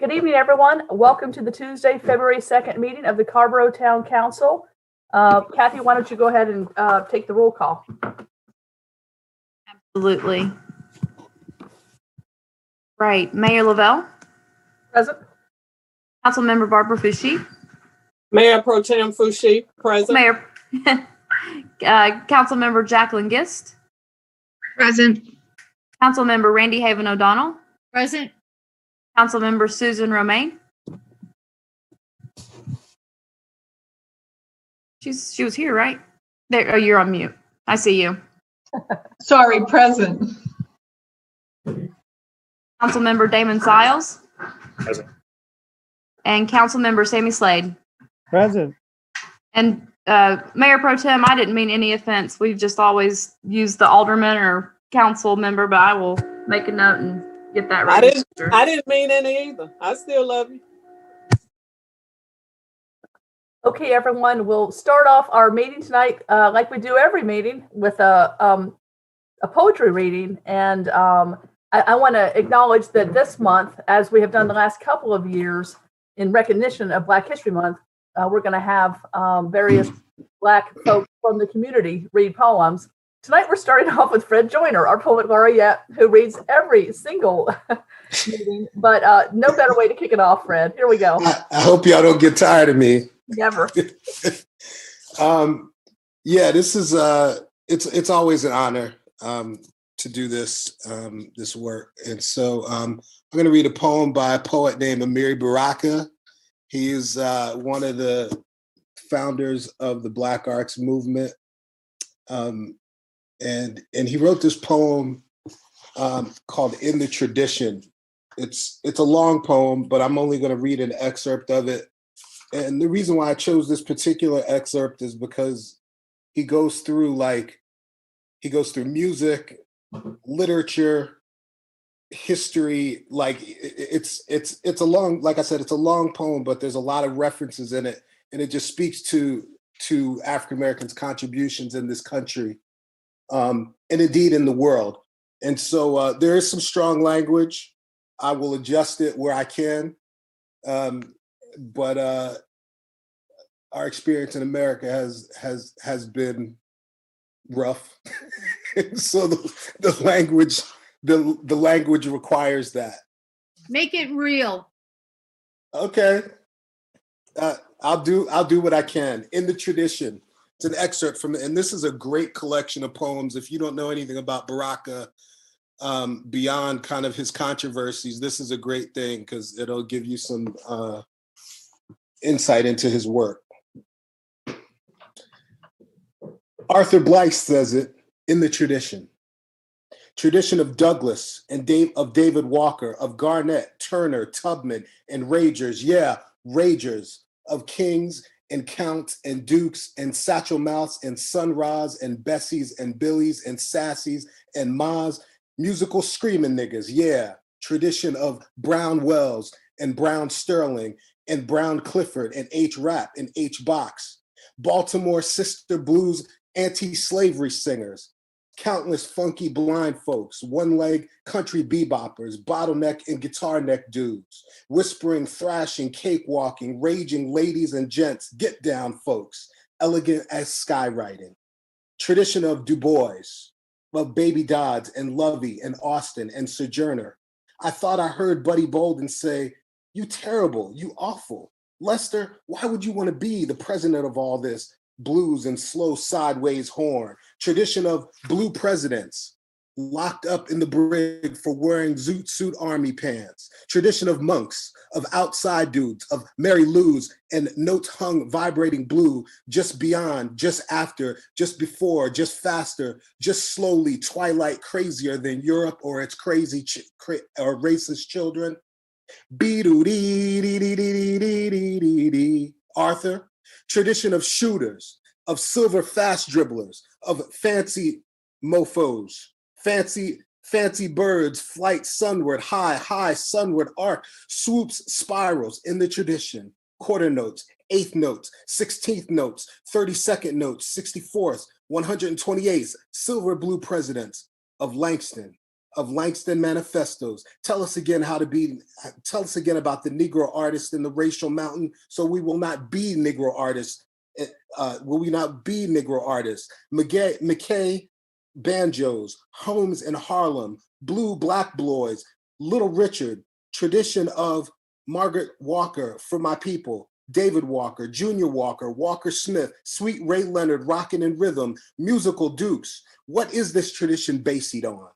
Good evening, everyone. Welcome to the Tuesday, February 2nd meeting of the Carrboro Town Council. Kathy, why don't you go ahead and take the roll call? Absolutely. Right. Mayor Lavelle. Present. Councilmember Barbara Foushee. Mayor Pro Tem Foushee, present. Mayor. Councilmember Jacqueline Gist. Present. Councilmember Randy Haven O'Donnell. Present. Councilmember Susan Romaine. She was here, right? There. Oh, you're on mute. I see you. Sorry, present. Councilmember Damon Siles. Present. And Councilmember Sammy Slade. Present. And Mayor Pro Tem, I didn't mean any offense. We've just always used the alderman or council member, but I will make a note and get that right. I didn't mean any either. I still love you. Okay, everyone, we'll start off our meeting tonight like we do every meeting with a poetry reading. And I want to acknowledge that this month, as we have done the last couple of years in recognition of Black History Month, we're going to have various Black folks from the community read poems. Tonight, we're starting off with Fred Joyner, our poet laureate, who reads every single meeting, but no better way to kick it off, Fred. Here we go. I hope y'all don't get tired of me. Never. Yeah, this is it's always an honor to do this this work, and so I'm going to read a poem by a poet named Amiri Baraka. He is one of the founders of the Black Arts Movement, and he wrote this poem called "In the Tradition." It's a long poem, but I'm only going to read an excerpt of it. And the reason why I chose this particular excerpt is because he goes through music, literature, history. Like it's a long, like I said, it's a long poem, but there's a lot of references in it, and it just speaks to African Americans' contributions in this country, and indeed in the world. And so there is some strong language. I will adjust it where I can. But our experience in America has been rough, so the language requires that. Make it real. Okay, I'll do what I can. In the Tradition. It's an excerpt from, and this is a great collection of poems. If you don't know anything about Baraka, beyond kind of his controversies, this is a great thing because it'll give you some insight into his work. Arthur Blythe says it, in the tradition. Tradition of Douglass and of David Walker, of Garnett, Turner, Tubman, and Ragers, yeah, Ragers, of Kings and Counts and Dukes and Satchel Mouse and Sun Ra's and Bessies and Billies and Sassies and Ma's, musical screaming niggas, yeah. Tradition of Brown Wells and Brown Sterling and Brown Clifford and H. Rap and H. Box, Baltimore Sister Blues anti-slavery singers, countless funky blind folks, one-leg country beboppers, bottleneck and guitar neck dudes, whispering, thrashing, cakewalking, raging ladies and gents, get down folks, elegant as skywriting. Tradition of Du Bois, of Baby Dodds and Lovey and Austin and Sojourner. I thought I heard Buddy Bolden say, "You terrible, you awful. Lester, why would you want to be the president of all this? Blues and slow sideways horn." Tradition of blue presidents, locked up in the brig for wearing zoot suit army pants. Tradition of monks, of outside dudes, of Mary Lou's and notes hung vibrating blue, just beyond, just after, just before, just faster, just slowly, twilight crazier than Europe or its crazy or racist children. Arthur. Tradition of shooters, of silver fast dribblers, of fancy mofos, fancy birds, flight sunward, high sunward arc, swoops, spirals in the tradition, quarter notes, eighth notes, 16th notes, 32nd notes, 64th, 128th, silver blue presidents of Langston, of Langston manifestos. Tell us again about the Negro artist in the racial mountain, so we will not be Negro artists. Will we not be Negro artists? McKay banjos, Holmes in Harlem, Blue Black Boys, Little Richard, tradition of Margaret Walker for my people, David Walker, Junior Walker, Walker Smith, Sweet Ray Leonard, Rockin' in Rhythm, Musical Dukes. What is this tradition based on?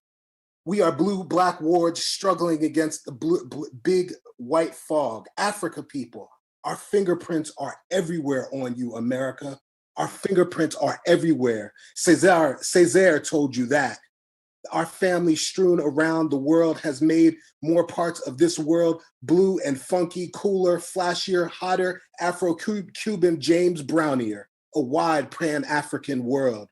We are blue black wards struggling against the big white fog. Africa people, our fingerprints are everywhere on you, America. Our fingerprints are everywhere. Césaire told you that. Our family strewn around the world has made more parts of this world blue and funky, cooler, flashier, hotter, Afro-Cuban James Brownier, a wide Pan-African world.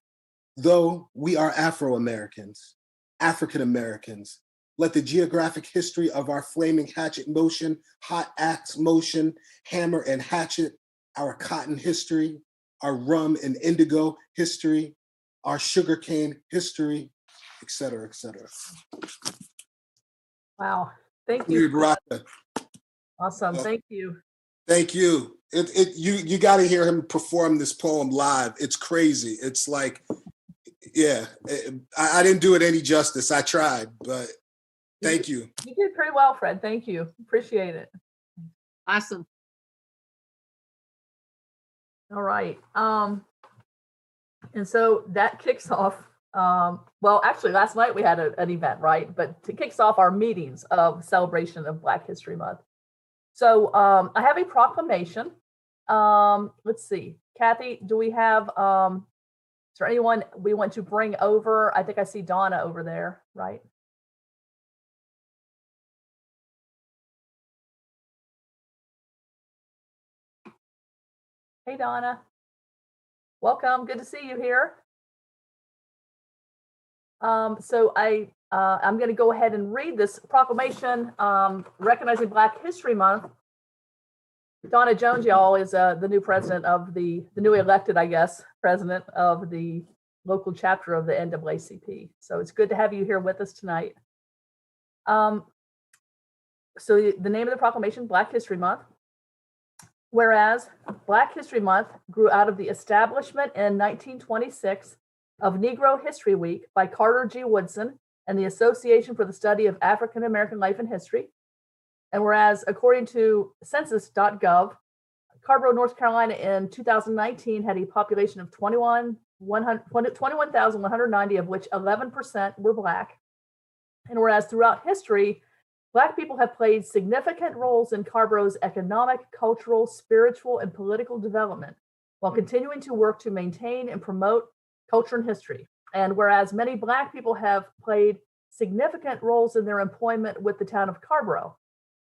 Though we are Afro-Americans, African-Americans, let the geographic history of our flaming hatchet motion, hot axe motion, hammer and hatchet, our cotton history, our rum and indigo history, our sugarcane history, et cetera, et cetera. Wow. Thank you. Baraka. Awesome. Thank you. Thank you. You got to hear him perform this poem live. It's crazy. It's like, yeah, I didn't do it any justice. I tried, but thank you. You did pretty well, Fred. Thank you. Appreciate it. Awesome. All right. And so that kicks off, well, actually last night we had an event, right? But it kicks off our meetings of celebration of Black History Month. So I have a proclamation. Let's see, Kathy, do we have, is there anyone we want to bring over? I think I see Donna over there, right? Hey, Donna. Welcome. Good to see you here. So I'm going to go ahead and read this proclamation recognizing Black History Month. Donna Jones, y'all, is the new president of the newly elected, I guess, president of the local chapter of the NAACP. So it's good to have you here with us tonight. So the name of the proclamation, Black History Month. Whereas Black History Month grew out of the establishment in 1926 of Negro History Week by Carter G. Woodson and the Association for the Study of African American Life and History. And whereas, according to census.gov, Carrboro, North Carolina in 2019 had a population of 21,190, of which 11% were Black. And whereas throughout history, Black people have played significant roles in Carrboro's economic, cultural, spiritual, and political development, while continuing to work to maintain and promote culture and history. And whereas many Black people have played significant roles in their employment with the town of Carrboro,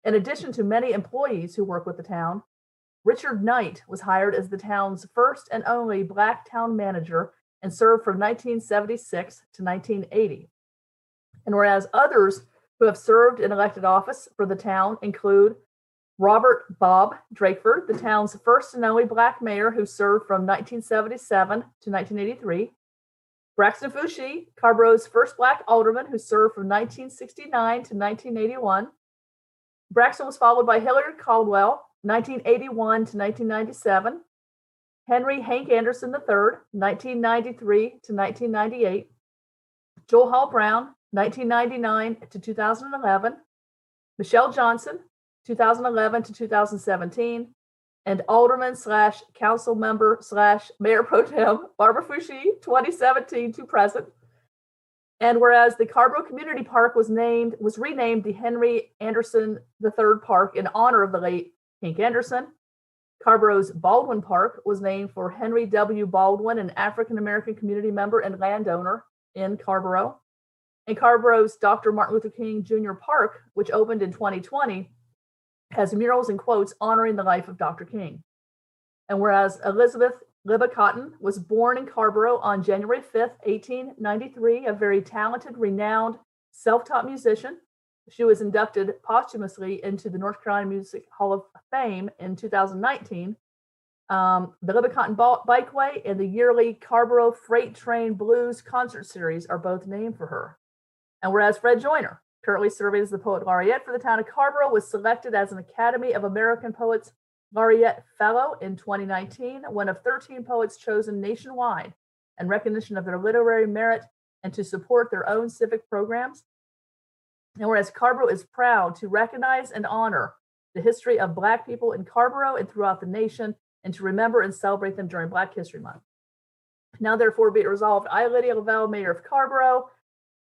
in addition to many employees who work with the town, Richard Knight was hired as the town's first and only Black town manager and served from 1976 to 1980. And whereas others who have served in elected office for the town include Robert Bob Drakeford, the town's first and only Black mayor who served from 1977 to 1983, Braxton Foushee, Carrboro's first Black alderman who served from 1969 to 1981. Braxton was followed by Hilliard Caldwell, 1981 to 1997, Henry Hank Anderson III, 1993 to 1998, Joel Hall Brown, 1999 to 2011, Michelle Johnson, 2011 to 2017, and Alderman / Council Member / Mayor Pro Tem Barbara Foushee, 2017 to present. And whereas the Carrboro Community Park was renamed the Henry Anderson III Park in honor of the late Hank Anderson, Carrboro's Baldwin Park was named for Henry W. Baldwin, an African-American community member and landowner in Carrboro. And Carrboro's Dr. Martin Luther King Jr. Park, which opened in 2020, has murals and quotes honoring the life of Dr. King. And whereas Elizabeth Libba Cotton was born in Carrboro on January 5th, 1893, a very talented, renowned, self-taught musician. She was inducted posthumously into the North Carolina Music Hall of Fame in 2019. The Libba Cotton Bikeway and the yearly Carrboro Freight Train Blues concert series are both named for her. And whereas Fred Joyner, currently serving as the Poet Laureate for the town of Carrboro, was selected as an Academy of American Poets Laureate Fellow in 2019, one of 13 poets chosen nationwide in recognition of their literary merit and to support their own civic programs. And whereas Carrboro is proud to recognize and honor the history of Black people in Carrboro and throughout the nation, and to remember and celebrate them during Black History Month. Now therefore be it resolved, I, Lydia Lavelle, Mayor of Carrboro,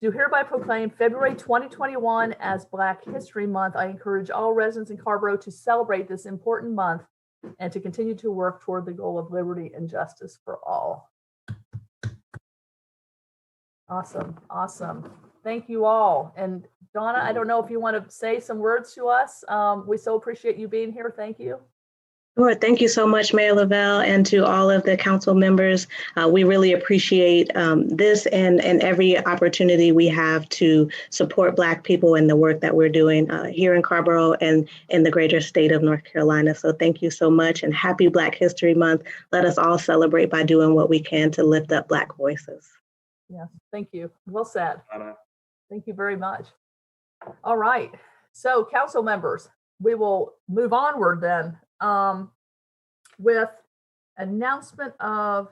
do hereby proclaim February 2021 as Black History Month. I encourage all residents in Carrboro to celebrate this important month and to continue to work toward the goal of liberty and justice for all. Awesome, awesome. Thank you all. And Donna, I don't know if you want to say some words to us. We so appreciate you being here. Thank you. Sure. Thank you so much, Mayor Lavelle, and to all of the council members. We really appreciate this and every opportunity we have to support Black people and the work that we're doing here in Carrboro and in the greater state of North Carolina. So thank you so much, and happy Black History Month. Let us all celebrate by doing what we can to lift up Black voices. Yes, thank you. Well said. Thank you very much. All right. So council members, we will move onward then with announcement of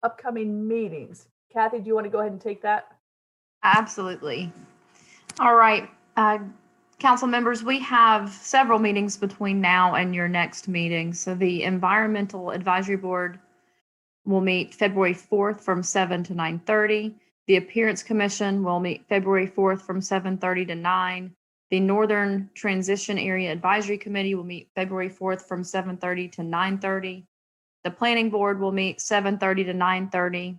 upcoming meetings. Kathy, do you want to go ahead and take that? Absolutely. All right. Council members, we have several meetings between now and your next meeting. So the Environmental Advisory Board will meet February 4th from 7 to 9:30. The Appearance Commission will meet February 4th from 7:30 to 9. The Northern Transition Area Advisory Committee will meet February 4th from 7:30 to 9:30. The Planning Board will meet 7:30 to 9:30,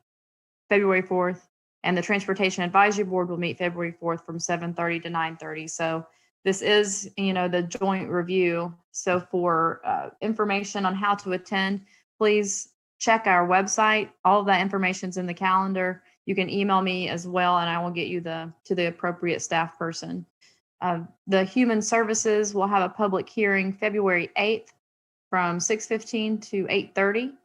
February 4th. And the Transportation Advisory Board will meet February 4th from 7:30 to 9:30. So this is, the joint review. So for information on how to attend, please check our website. All of that information's in the calendar. You can email me as well, and I will get you to the appropriate staff person. The Human Services will have a public hearing February 8th from 6:15 to 8:30.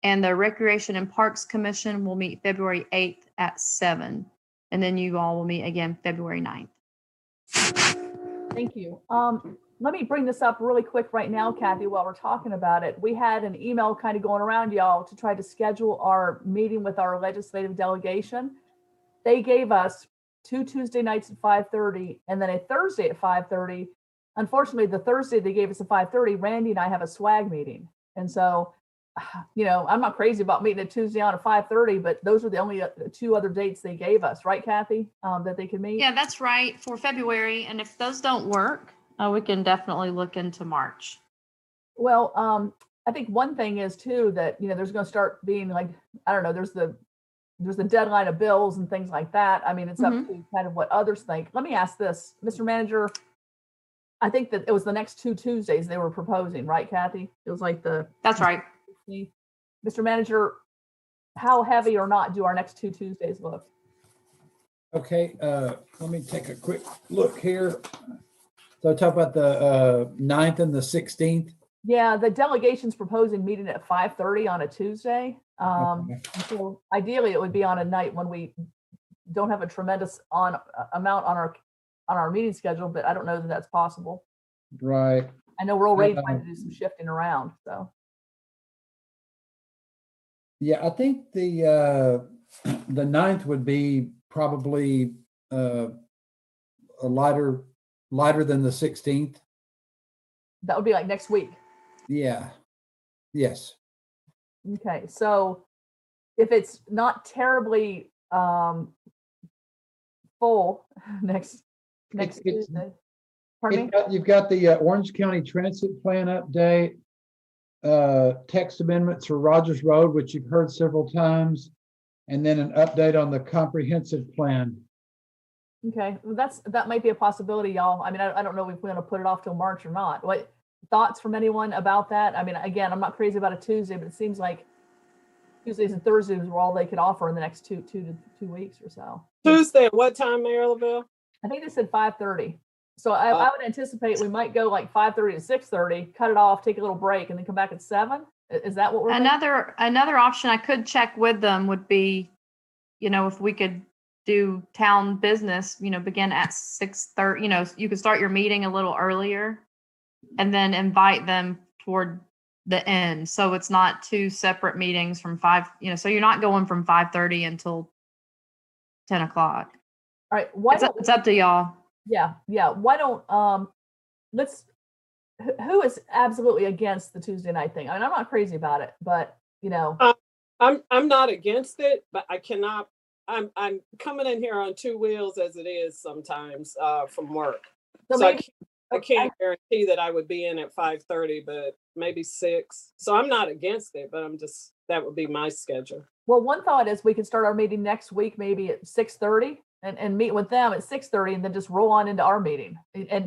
And the Recreation and Parks Commission will meet February 8th at 7. And then you all will meet again February 9th. Thank you. Let me bring this up really quick right now, Kathy, while we're talking about it. We had an email kind of going around, y'all, to try to schedule our meeting with our legislative delegation. They gave us 2 Tuesday nights at 5:30 and then a Thursday at 5:30. Unfortunately, the Thursday they gave us at 5:30, Randy and I have a swag meeting. And so, I'm not crazy about meeting a Tuesday on at 5:30, but those are the only 2 other dates they gave us, right, Kathy, that they could meet? Yeah, that's right, for February. And if those don't work, we can definitely look into March. Well, I think one thing is too that, there's going to start being like, I don't know, there's the deadline of bills and things like that. I mean, it's up to kind of what others think. Let me ask this, Mr. Manager. I think that it was the next 2 Tuesdays they were proposing, right, Kathy? It was like That's right. Mr. Manager, how heavy or not do our next 2 Tuesdays look? Okay, let me take a quick look here. So talk about the 9th and the 16th. Yeah, the delegation's proposing meeting at 5:30 on a Tuesday. So ideally it would be on a night when we don't have a tremendous amount on our meeting schedule, but I don't know that that's possible. Right. I know we're already trying to do some shifting around, so. Yeah, I think the 9th would be probably lighter than the 16th. That would be like next week. Yeah. Yes. Okay, so if it's not terribly full next Tuesday. Pardon me? You've got the Orange County Transit Plan update, text amendments for Rogers Road, which you've heard several times, and then an update on the comprehensive plan. Okay, well, that might be a possibility, y'all. I mean, I don't know if we're going to put it off till March or not. What thoughts from anyone about that? I mean, again, I'm not crazy about a Tuesday, but it seems like Tuesdays and Thursdays were all they could offer in the next two weeks or so. Tuesday at what time, Mayor Lavelle? I think they said 5:30. So I would anticipate we might go like 5:30 to 6:30, cut it off, take a little break, and then come back at 7. Is that what we're thinking? Another option I could check with them would be, if we could do town business, begin at 6:30, you could start your meeting a little earlier and then invite them toward the end. So it's not two separate meetings from so you're not going from 5:30 until 10 o'clock. All right. Why don't It's up to y'all. Yeah. Why don't who is absolutely against the Tuesday night thing? I mean, I'm not crazy about it, but I'm not against it, but I cannot. I'm coming in here on two wheels as it is sometimes from work. so So maybe I can't guarantee that I would be in at 5:30, but maybe 6. So I'm not against it, but that would be my schedule. well, one thought is we could start our meeting next week, maybe at 6:30 and meet with them at 6:30 and then just roll on into our meeting and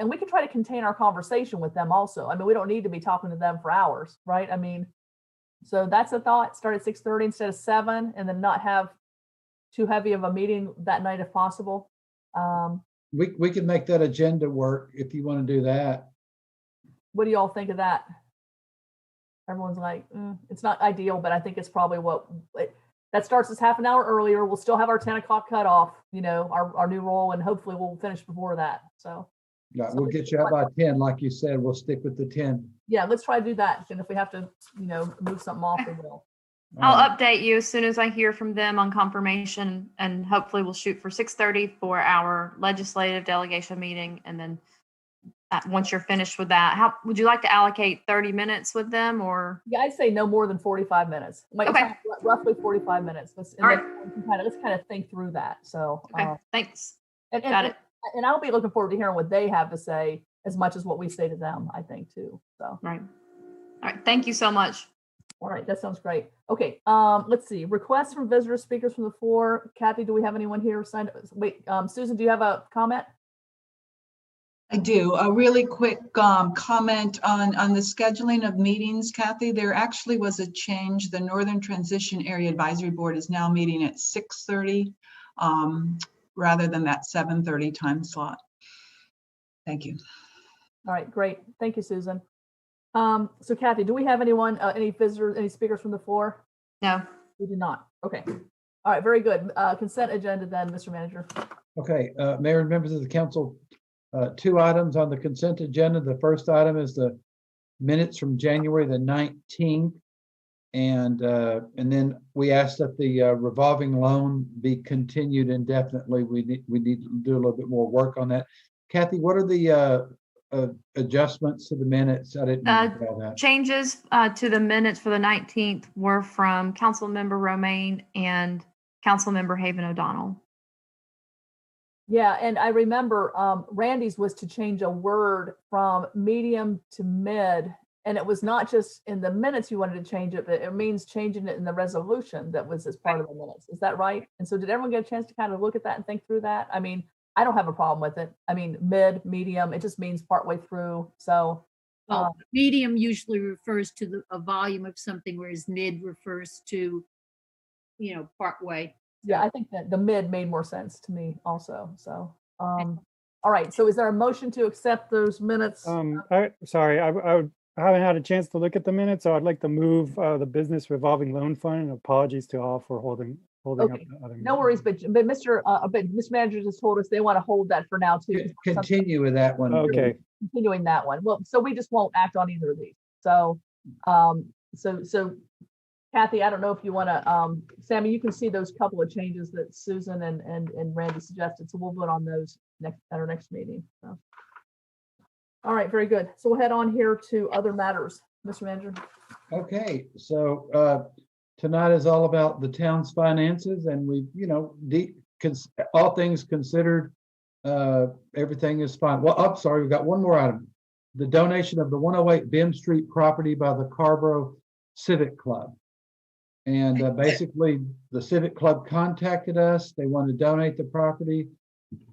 we can try to contain our conversation with them also. I mean, we don't need to be talking to them for hours, right? I mean, so that's a thought, start at 6:30 instead of 7 and then not have too heavy of a meeting that night if possible. We can make that agenda work if you want to do that. What do y'all think of that? Everyone's like, it's not ideal, but I think it's probably that starts us half an hour earlier. We'll still have our 10 o'clock cutoff, our new roll, and hopefully we'll finish before that. So Yeah, we'll get you out by 10, like you said. We'll stick with the 10. yeah, let's try to do that. And if we have to, move something off, we will. I'll update you as soon as I hear from them on confirmation, and hopefully we'll shoot for 6:30 for our legislative delegation meeting. And then once you're finished with that, how would you like to allocate 30 minutes with them or? Yeah, I'd say no more than 45 minutes. Okay. Roughly 45 minutes. Let's kind of think through that. So, Okay, thanks. and Got it. And I'll be looking forward to hearing what they have to say as much as what we say to them, I think too. So, Right. All right. Thank you so much. all right, that sounds great. Okay, let's see. Requests from visitor speakers from the floor. Kathy, do we have anyone here signed up? Wait, Susan, do you have a comment? I do. A really quick comment on the scheduling of meetings, Kathy. There actually was a change. The Northern Transition Area Advisory Board is now meeting at 6:30 rather than that 7:30 time slot. Thank you. All right, great. Thank you, Susan. So Kathy, do we have anyone, any visitors, any speakers from the floor? No. We do not. Okay. All right, very good. Consent agenda then, Mr. Manager. Okay, Mayor and members of the council, 2 items on the consent agenda. The first item is the minutes from January the 19th. And then we asked that the revolving loan be continued indefinitely. We need to do a little bit more work on that. Kathy, what are the adjustments to the minutes? I didn't know that. Changes to the minutes for the 19th were from Councilmember Romaine and Councilmember Haven O'Donnell. Yeah, and I remember Randy's was to change a word from medium to mid, and it was not just in the minutes you wanted to change it, but it means changing it in the resolution that was as part of the minutes. Is that right? And so did everyone get a chance to kind of look at that and think through that? I mean, I don't have a problem with it. I mean, mid, medium, it just means partway through. So Well, medium usually refers to a volume of something, whereas mid refers to, part way. yeah, I think that the mid made more sense to me also. So, all right. So is there a motion to accept those minutes? Sorry, I haven't had a chance to look at the minutes, so I'd like to move the business revolving loan fund, and apologies to all for holding up Okay. the other. No worries, but Mr. Manager just told us they want to hold that for now too. Continue with that one. Okay. Continuing that one. Well, so we just won't act on either of these. So, so Kathy, I don't know if you want to, Sammy, you can see those couple of changes that Susan and Randy suggested. So we'll vote on those at our next meeting. So. All right, very good. So we'll head on here to other matters, Mr. Manager. Okay, so tonight is all about the town's finances, and we, all things considered, everything is fine. Well, I'm sorry, we've got one more item. The donation of the 108 Bim Street property by the Carrboro Civic Club. And basically, the Civic Club contacted us. They want to donate the property.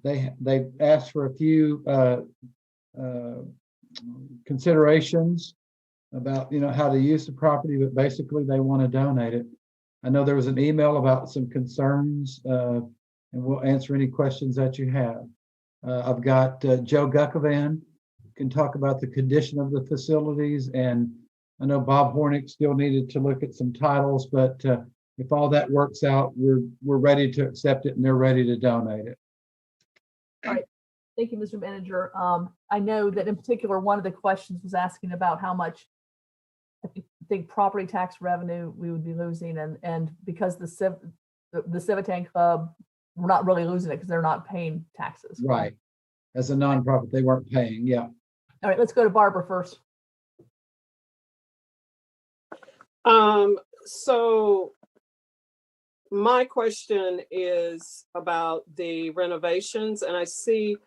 They asked for a few considerations about how to use the property, but basically they want to donate it. I know there was an email about some concerns, and we'll answer any questions that you have. I've got Joe Guckovan can talk about the condition of the facilities, and I know Bob Hornick still needed to look at some titles, but if all that works out, we're ready to accept it and they're ready to donate it. All right. Thank you, Mr. Manager. I know that in particular, one of the questions was asking about how much I think property tax revenue we would be losing, and because the Civitan Club, we're not really losing it because they're not paying taxes. Right. As a nonprofit, they weren't paying. Yeah. All right, let's go to Barbara first. So my question is about the renovations, and I see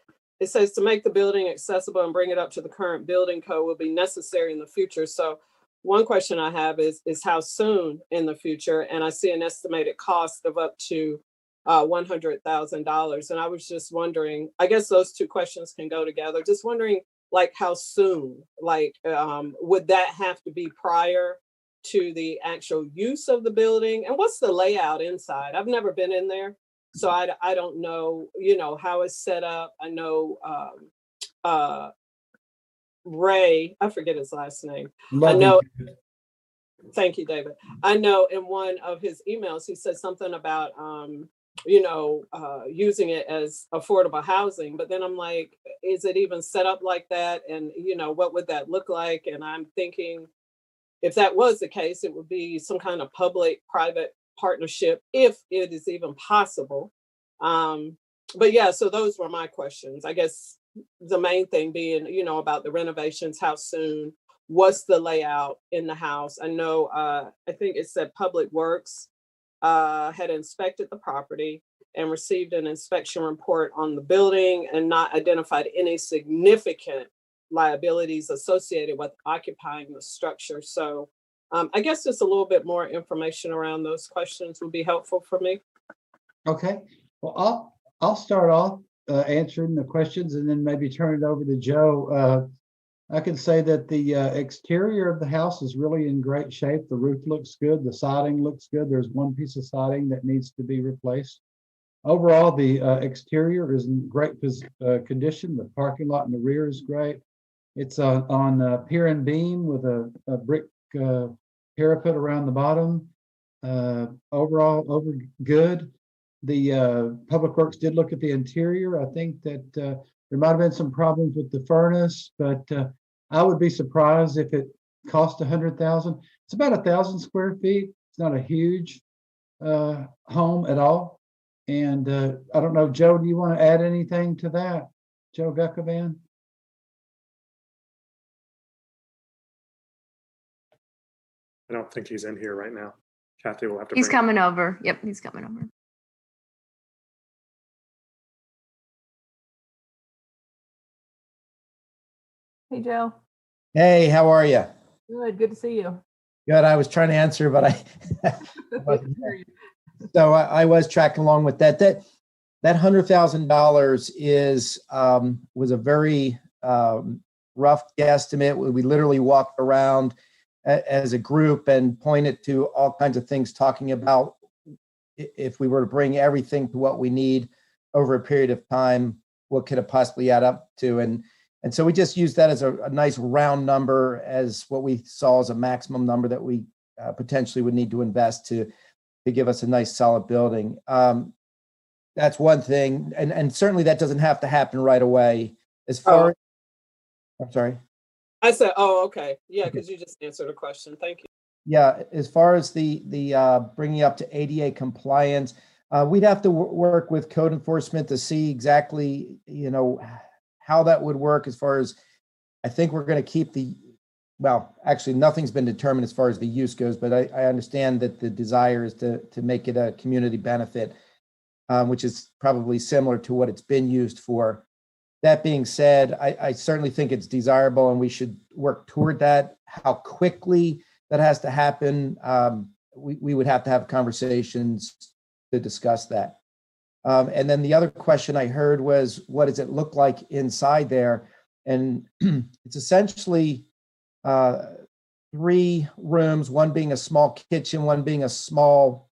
it says to make the building accessible and bring it up to the current building code will be necessary in the future. So one question I have is how soon in the future? And I see an estimated cost of up to $100,000. And I was just wondering, I guess those two questions can go together. Just wondering, like, how soon? Like, would that have to be prior to the actual use of the building? And what's the layout inside? I've never been in there, so I don't know, how it's set up. I know Ray, I forget his last name. I know. Thank you, David. I know in one of his emails, he said something about, using it as affordable housing. But then I'm like, is it even set up like that? And, what would that look like? And I'm thinking, if that was the case, it would be some kind of public-private partnership, if it is even possible. But yeah, so those were my questions. I guess the main thing being, about the renovations, how soon, what's the layout in the house? I know, I think it said Public Works had inspected the property and received an inspection report on the building and not identified any significant liabilities associated with occupying the structure. So I guess just a little bit more information around those questions would be helpful for me. Okay. Well, I'll start off answering the questions and then maybe turn it over to Joe. I can say that the exterior of the house is really in great shape. The roof looks good. The siding looks good. There's one piece of siding that needs to be replaced. Overall, the exterior is in great condition. The parking lot in the rear is great. It's on pier and beam with a brick parapet around the bottom. Overall, good. The Public Works did look at the interior. I think that there might have been some problems with the furnace, but I would be surprised if it cost $100,000. It's about 1,000 square feet. It's not a huge home at all. And I don't know, Joe, do you want to add anything to that? Joe Guckavan? I don't think he's in here right now. Kathy will have to. He's coming over. Yep, he's coming over. Hey, Joe. Hey, how are you? Good to see you. Good. I was trying to answer, but I wasn't here. So I was tracking along with that. That $100,000 is was a very rough guesstimate. We literally walked around as a group and pointed to all kinds of things, talking about if we were to bring everything to what we need over a period of time, what could it possibly add up to? And so we just used that as a nice round number, as what we saw as a maximum number that we potentially would need to invest to give us a nice solid building. That's one thing. And certainly that doesn't have to happen right away. As far as, I'm sorry. I said, oh, okay. Yeah, because you just answered a question. Thank you. Yeah, as far as the bringing up to ADA compliance, we'd have to work with code enforcement to see exactly, how that would work. As far as, I think we're going to keep well, actually nothing's been determined as far as the use goes, but I understand that the desire is to make it a community benefit, which is probably similar to what it's been used for. That being said, I certainly think it's desirable and we should work toward that. How quickly that has to happen, we would have to have conversations to discuss that. And then the other question I heard was, what does it look like inside there? And it's essentially 3 rooms, one being a small kitchen, one being a small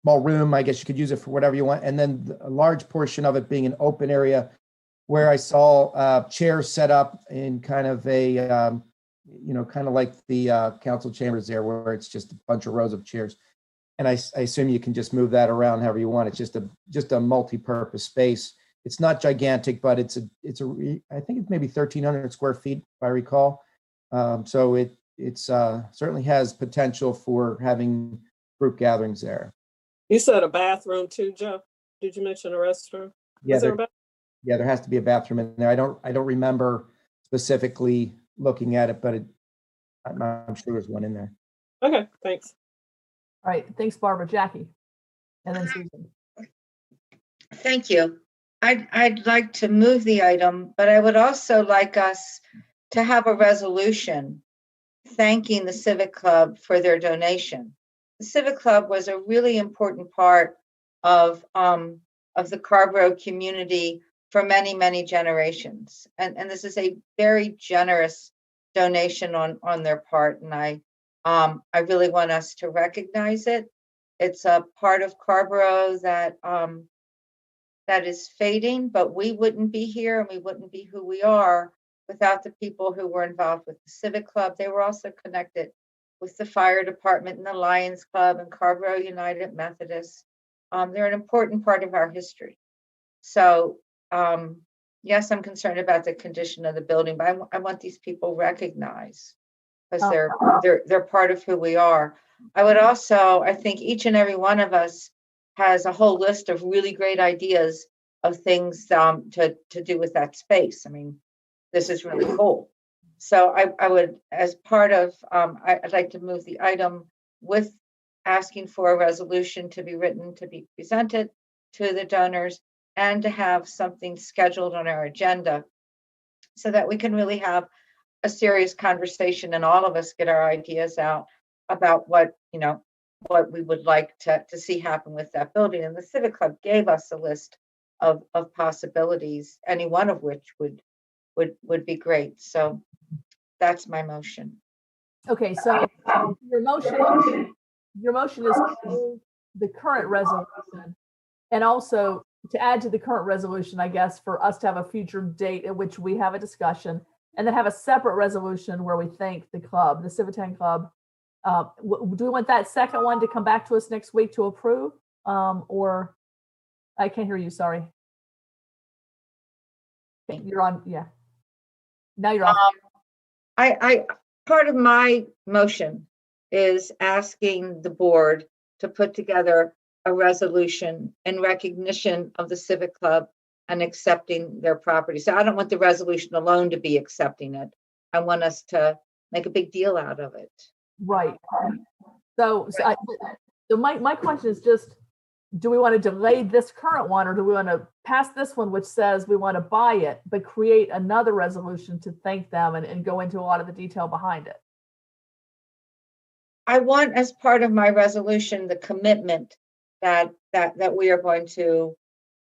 room. I guess you could use it for whatever you want. And then a large portion of it being an open area where I saw chairs set up in kind of a kind of like the council chambers there where it's just a bunch of rows of chairs. And I assume you can just move that around however you want. It's just a multi-purpose space. It's not gigantic, but I think it's maybe 1,300 square feet, if I recall. So it's certainly has potential for having group gatherings there. You said a bathroom too, Joe? Did you mention a restroom? Yeah, Is there a bathroom? Yeah, there has to be a bathroom in there. I don't remember specifically looking at it, but I'm sure there's one in there. Okay, thanks. All right, thanks, Barbara. Jackie, and then Susan. Thank you. I'd like to move the item, but I would also like us to have a resolution thanking the Civic Club for their donation. The Civic Club was a really important part of the Carrboro community for many, many generations. And this is a very generous donation on their part. And I really want us to recognize it. It's a part of Carrboro that is fading, but we wouldn't be here and we wouldn't be who we are without the people who were involved with the Civic Club. They were also connected with the fire department and the Lions Club and Carrboro United Methodist. They're an important part of our history. So yes, I'm concerned about the condition of the building, but I want these people recognized because they're part of who we are. I think each and every one of us has a whole list of really great ideas of things to do with that space. I mean, this is really cool. So I would, as part of, I'd like to move the item with asking for a resolution to be written, to be presented to the donors, and to have something scheduled on our agenda so that we can really have a serious conversation and all of us get our ideas out about what we would like to see happen with that building. And the Civic Club gave us a list of possibilities, any one of which would be great. So that's my motion. Okay, so your motion is to move the current resolution, and also to add to the current resolution, I guess, for us to have a future date at which we have a discussion, and then have a separate resolution where we thank the club, the Civitan Club. Do we want that second one to come back to us next week to approve? Or I can't hear you, sorry. Okay, you're on, yeah. Now you're on. Part of my motion is asking the board to put together a resolution in recognition of the Civic Club and accepting their property. So I don't want the resolution alone to be accepting it. I want us to make a big deal out of it. Right. So my question is just, do we want to delay this current one, or do we want to pass this one, which says we want to buy it, but create another resolution to thank them and go into a lot of the detail behind it? I want, as part of my resolution, the commitment that we are going to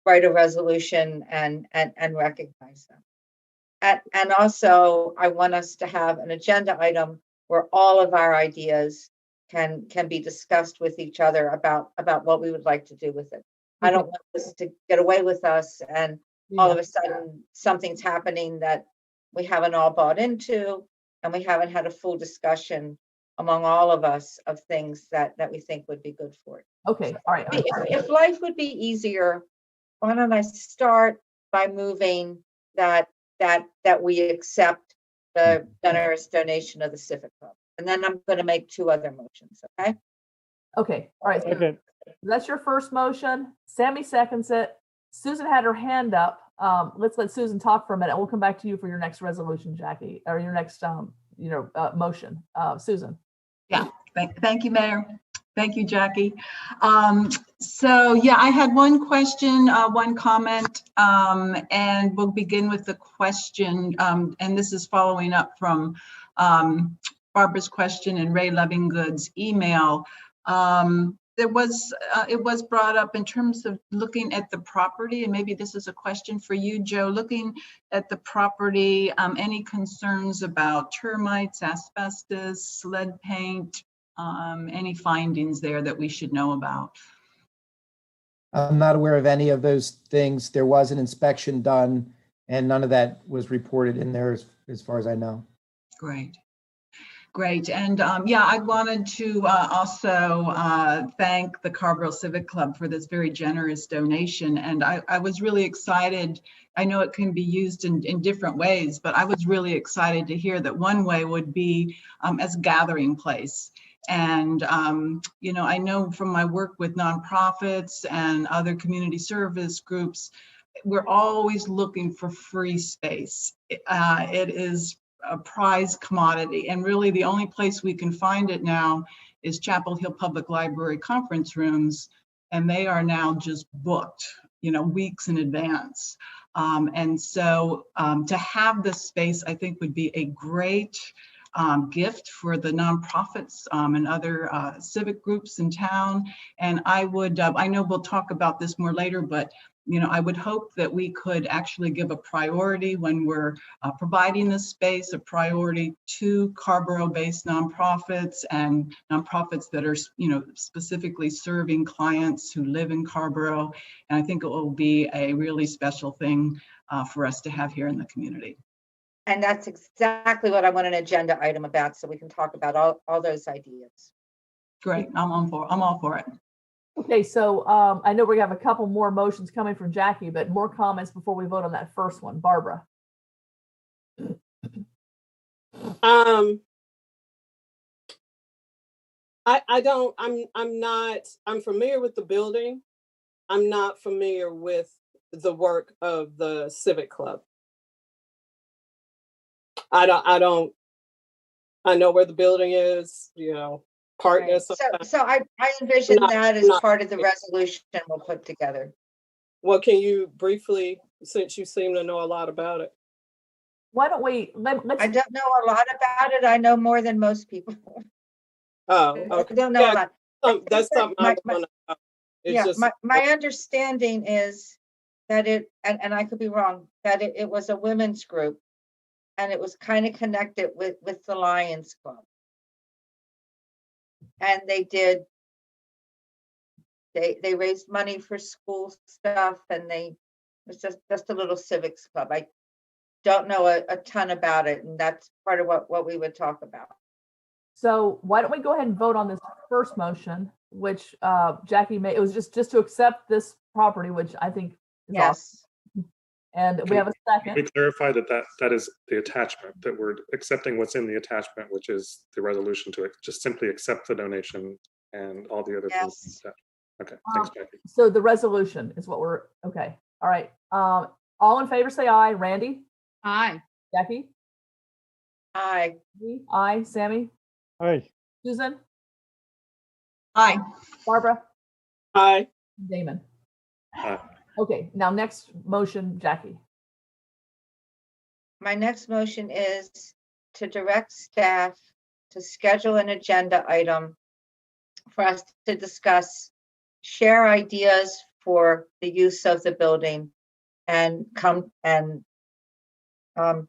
write a resolution and recognize them. And also, I want us to have an agenda item where all of our ideas can be discussed with each other about what we would like to do with it. I don't want this to get away with us and all of a sudden something's happening that we haven't all bought into and we haven't had a full discussion among all of us of things that we think would be good for it. Okay, all right. If life would be easier, why don't I start by moving that we accept the generous donation of the Civic Club. And then I'm going to make two other motions, okay? Okay, all right. Okay. That's your first motion. Sammy seconds it. Susan had her hand up. Let's let Susan talk for a minute. We'll come back to you for your next resolution, Jackie, or your next motion. Susan. Yeah, thank you, Mayor. Thank you, Jackie. So yeah, I had one question, one comment, and we'll begin with the question. And this is following up from Barbara's question and Ray Lovinggood's email. It was brought up in terms of looking at the property, and maybe this is a question for you, Joe, looking at the property, any concerns about termites, asbestos, lead paint, any findings there that we should know about? I'm not aware of any of those things. There was an inspection done and none of that was reported in there as far as I know. Great. Great. And yeah, I wanted to also thank the Carrboro Civic Club for this very generous donation. And I was really excited. I know it can be used in different ways, but I was really excited to hear that one way would be as a gathering place. And, you know, I know from my work with nonprofits and other community service groups, we're always looking for free space. It is a prized commodity, and really the only place we can find it now is Chapel Hill Public Library conference rooms, and they are now just booked, you know, weeks in advance. And so to have this space, I think, would be a great gift for the nonprofits and other civic groups in town. And I would, I know we'll talk about this more later, but you know, I would hope that we could actually give a priority when we're providing this space, a priority to Carrboro-based nonprofits and nonprofits that are, you know, specifically serving clients who live in Carrboro. And I think it will be a really special thing for us to have here in the community. And that's exactly what I want an agenda item about, so we can talk about all those ideas. Great, I'm all for it. Okay, so I know we have a couple more motions coming from Jackie, but more comments before we vote on that first one. Barbara. I'm familiar with the building. I'm not familiar with the work of the Civic Club. I know where the building is, you know, partner. Right. So I envision that as part of the resolution we'll put together. Well, can you briefly, since you seem to know a lot about it? Why don't we, let's. I don't know a lot about it. I know more than most people. Oh, okay. I don't know a lot. That's something I want to know. Yeah, my understanding is that it, and I could be wrong, that it was a women's group, and it was kind of connected with the Lions Club. And they raised money for school stuff, and it was just a little civics club. I don't know a ton about it, and that's part of what we would talk about. So why don't we go ahead and vote on this first motion, which Jackie made. It was just to accept this property, which I think is awesome. And we have a second. We clarify that is the attachment, that we're accepting what's in the attachment, which is the resolution to just simply accept the donation and all the other things. Okay, thanks, Jackie. So the resolution is what we're, okay. All right. All in favor, say aye. Randy? Aye. Jackie? Aye. Aye. Sammy? Aye. Susan? Aye. Barbara? Aye. Damon? Aye. Okay, now next motion, Jackie. My next motion is to direct staff to schedule an agenda item for us to discuss, share ideas for the use of the building, and come and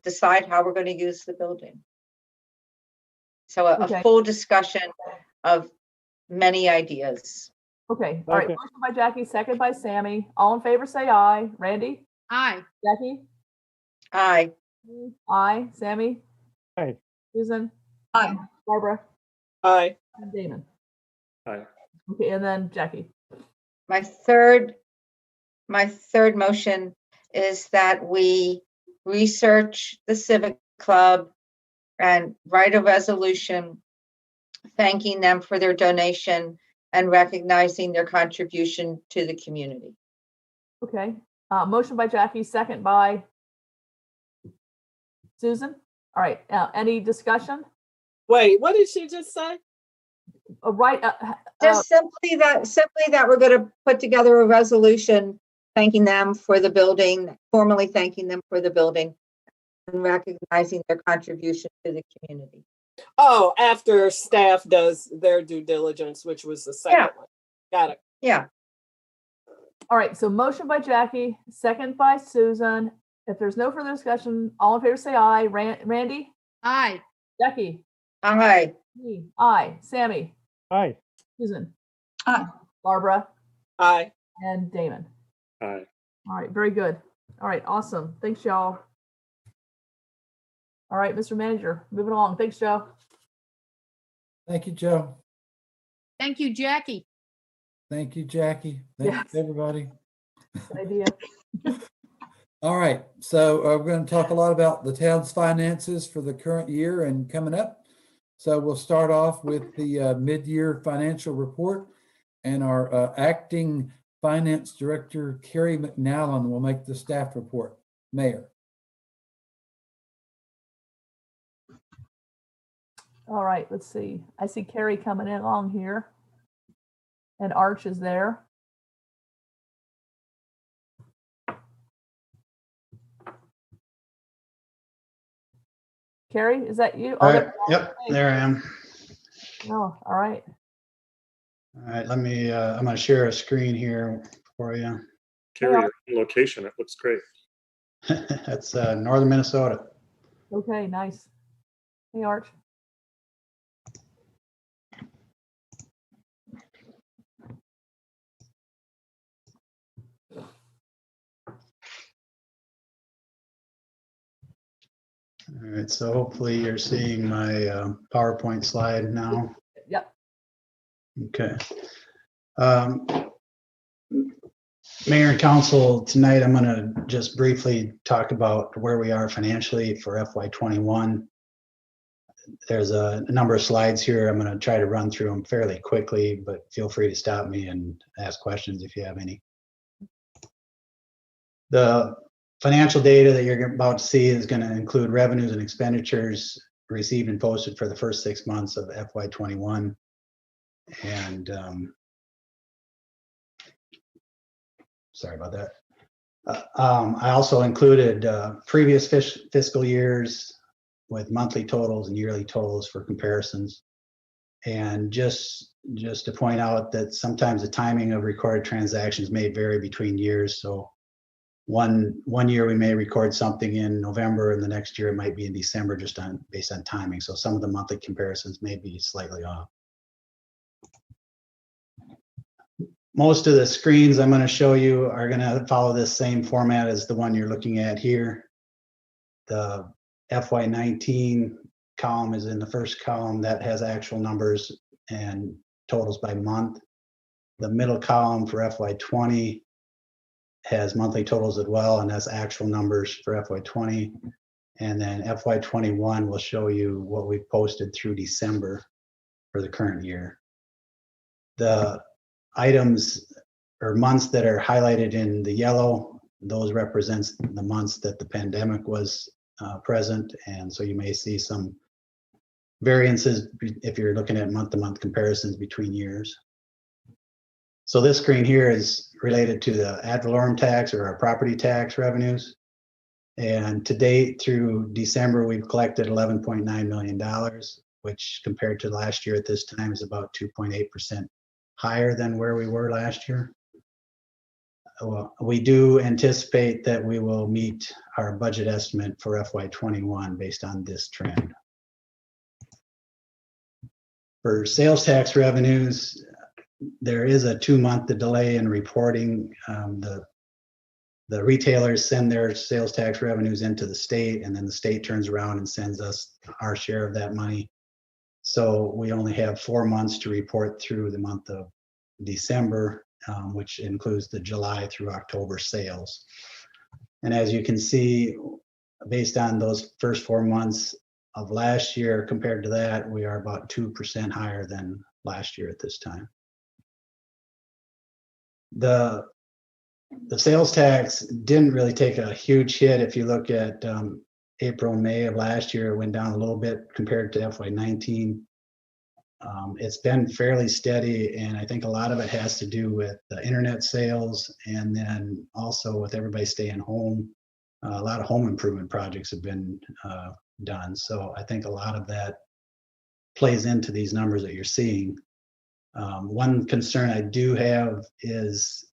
decide how we're going to use the building. So a full discussion of many ideas. Okay, all right. Motion by Jackie, second by Sammy. All in favor, say aye. Randy? Aye. Jackie? Aye. Aye. Sammy? Aye. Susan? Aye. Barbara? Aye. And Damon? Aye. Okay, and then Jackie. My third motion is that we research the Civic Club and write a resolution thanking them for their donation and recognizing their contribution to the community. Okay, motion by Jackie, second by Susan. All right, any discussion? Wait, what did she just say? Right. Just simply that we're going to put together a resolution thanking them for the building, formally thanking them for the building, and recognizing their contribution to the community. Oh, after staff does their due diligence, which was the second one. Got it. Yeah. All right, so motion by Jackie, second by Susan. If there's no further discussion, all in favor say aye. Randy? Aye. Jackie? Aye. Aye. Sammy? Aye. Susan? Aye. Barbara? Aye. And Damon? Aye. All right, very good. All right, awesome. Thanks, y'all. All right, Mr. Manager, moving along. Thanks, Joe. Thank you, Joe. Thank you, Jackie. Thank you, Jackie. Thanks, Yes. everybody. Good idea. All right, so we're going to talk a lot about the town's finances for the current year and coming up. So we'll start off with the mid-year financial report, and our acting finance director, Carrie McNallen, will make the staff report. Mayor. All right, let's see. I see Carrie coming along here. And Arch is there. Carrie, is that you? All Oh, right. Yep, there I am. Oh, all right. All right, let me, I'm gonna share a screen here for you. Carrie, your location, it looks great. That's northern Minnesota. Okay, nice. Hey, Arch. All right, so hopefully you're seeing my PowerPoint slide now. Yep. Okay. Mayor and Council, tonight I'm going to just briefly talk about where we are financially for FY21. There's a number of slides here. I'm going to try to run through them fairly quickly, but feel free to stop me and ask questions if you have any. The financial data that you're about to see is going to include revenues and expenditures received and posted for the first 6 months of FY21. And sorry about that. I also included previous fiscal years with monthly totals and yearly totals for comparisons. And just to point out that sometimes the timing of recorded transactions may vary between years. So one year we may record something in November, and the next year it might be in December, just based on timing. So some of the monthly comparisons may be slightly off. Most of the screens I'm going to show you are going to follow this same format as the one you're looking at here. The FY19 column is in the first column. That has actual numbers and totals by month. The middle column for FY20 has monthly totals as well, and that's actual numbers for FY20. And then FY21 will show you what we've posted through December for the current year. The items or months that are highlighted in the yellow, those represents the months that the pandemic was present. And so you may see some variances if you're looking at month-to-month comparisons between years. So this screen here is related to the ad valorem tax or our property tax revenues. And to date through December, we've collected $11.9 million, which compared to last year at this time is about 2.8% higher than where we were last year. We do anticipate that we will meet our budget estimate for FY21 based on this trend. For sales tax revenues, there is a 2-month delay in reporting. The retailers send their sales tax revenues into the state, and then the state turns around and sends us our share of that money. So we only have 4 months to report through the month of December, which includes the July through October sales. And as you can see, based on those first 4 months of last year compared to that, we are about 2% higher than last year at this time. The sales tax didn't really take a huge hit. If you look at April and May of last year, it went down a little bit compared to FY19. It's been fairly steady, and I think a lot of it has to do with the internet sales, and then also with everybody staying home. A lot of home improvement projects have been done. So I think a lot of that plays into these numbers that you're seeing. One concern I do have is,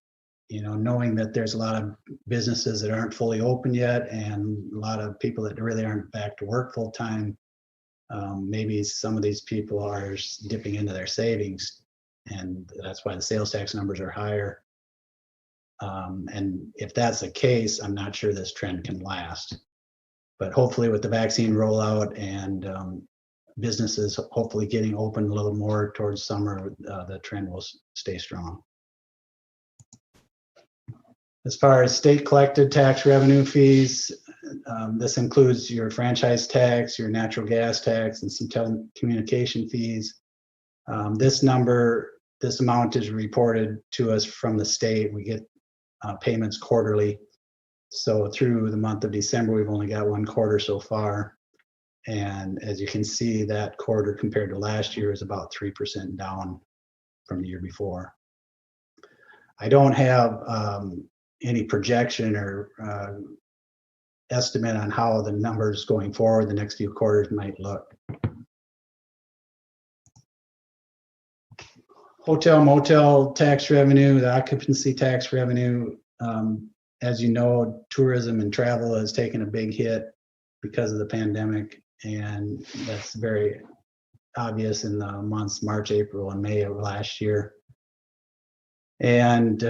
knowing that there's a lot of businesses that aren't fully open yet, and a lot of people that really aren't back to work full time. Maybe some of these people are dipping into their savings, and that's why the sales tax numbers are higher. And if that's the case, I'm not sure this trend can last. But hopefully with the vaccine rollout and businesses hopefully getting open a little more towards summer, the trend will stay strong. As far as state collected tax revenue fees, this includes your franchise tax, your natural gas tax, and some telecommunication fees. This amount is reported to us from the state. We get payments quarterly. So through the month of December, we've only got one quarter so far. And as you can see, that quarter compared to last year is about 3% down from the year before. I don't have any projection or estimate on how the numbers going forward the next few quarters might look. Hotel motel tax revenue, the occupancy tax revenue, as you know, tourism and travel has taken a big hit because of the pandemic, and that's very obvious in the months March, April, and May of last year. And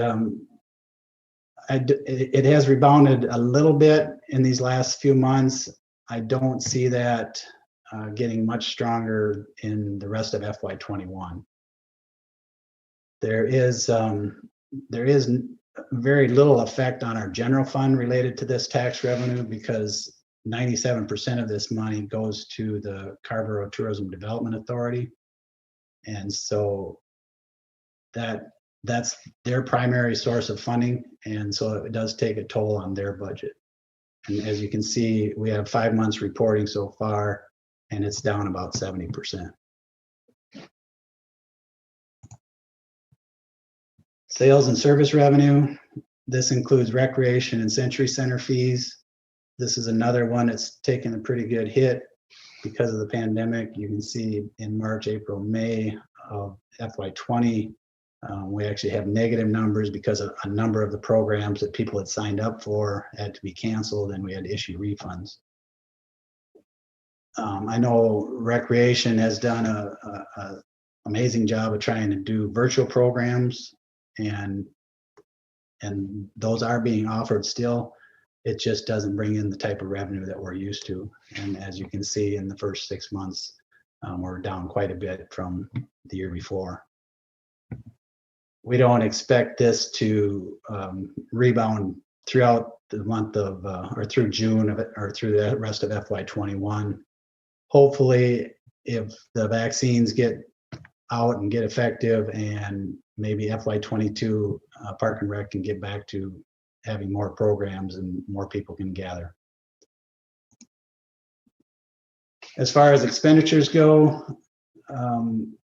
it has rebounded a little bit in these last few months. I don't see that getting much stronger in the rest of FY21. There is very little effect on our general fund related to this tax revenue because 97% of this money goes to the Carrboro Tourism Development Authority. And so that's their primary source of funding. And so it does take a toll on their budget. And as you can see, we have 5 months reporting so far, and it's down about 70%. Sales and service revenue. This includes recreation and Century Center fees. This is another one that's taken a pretty good hit because of the pandemic. You can see in March, April, May of FY20, we actually have negative numbers because of a number of the programs that people had signed up for had to be canceled, and we had to issue refunds. I know recreation has done a amazing job of trying to do virtual programs, and those are being offered still. It just doesn't bring in the type of revenue that we're used to. And as you can see in the first 6 months, we're down quite a bit from the year before. We don't expect this to rebound throughout the month of, or through June of it, or through the rest of FY21. Hopefully, if the vaccines get out and get effective, and maybe FY22 Park and Rec can get back to having more programs and more people can gather. As far as expenditures go,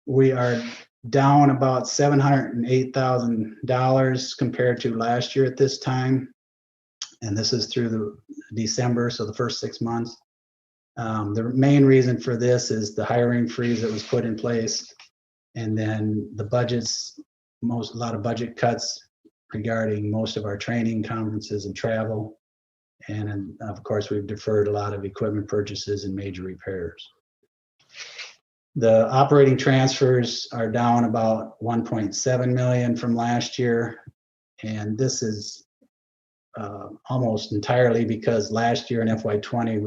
we are down about $708,000 compared to last year at this time. And this is through the December, so the first 6 months. The main reason for this is the hiring freeze that was put in place. And then the budgets, a lot of budget cuts regarding most of our training, conferences, and travel. And of course, we've deferred a lot of equipment purchases and major repairs. The operating transfers are down about 1.7 million from last year. And this is almost entirely because last year in FY20,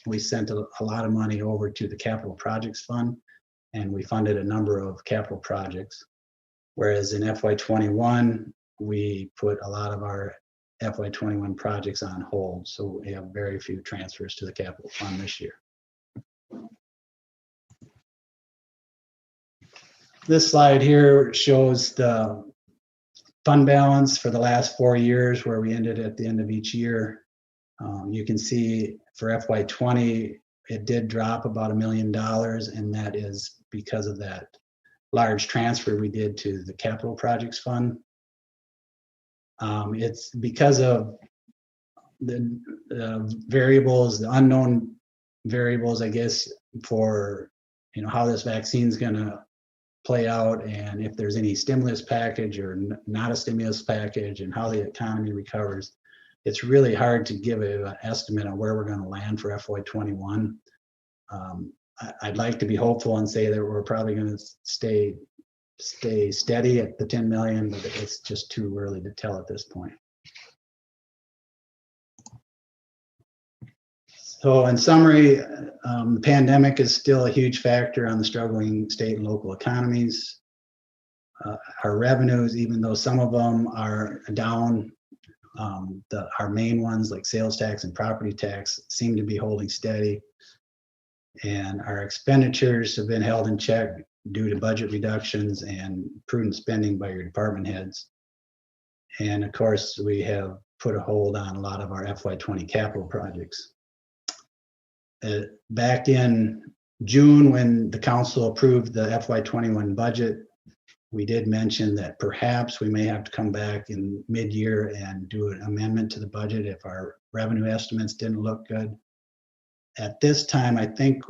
we sent a lot of money over to the Capital Projects Fund, and we funded a number of capital projects. Whereas in FY21, we put a lot of our FY21 projects on hold. So we have very few transfers to the capital fund this year. This slide here shows the fund balance for the last 4 years, where we ended at the end of each year. You can see for FY20, it did drop about $1 million, and that is because of that large transfer we did to the Capital Projects Fund. It's because of the variables, the unknown variables, I guess, for how this vaccine is going to play out, and if there's any stimulus package or not a stimulus package, and how the economy recovers. It's really hard to give an estimate on where we're going to land for FY21. I'd like to be hopeful and say that we're probably going to stay steady at the 10 million, but it's just too early to tell at this point. So in summary, the pandemic is still a huge factor on the struggling state and local economies. Our revenues, even though some of them are down, our main ones like sales tax and property tax seem to be holding steady. And our expenditures have been held in check due to budget reductions and prudent spending by your department heads. And of course, we have put a hold on a lot of our FY20 capital projects. Back in June, when the council approved the FY21 budget, we did mention that perhaps we may have to come back in mid-year and do an amendment to the budget if our revenue estimates didn't look good. At this time, I think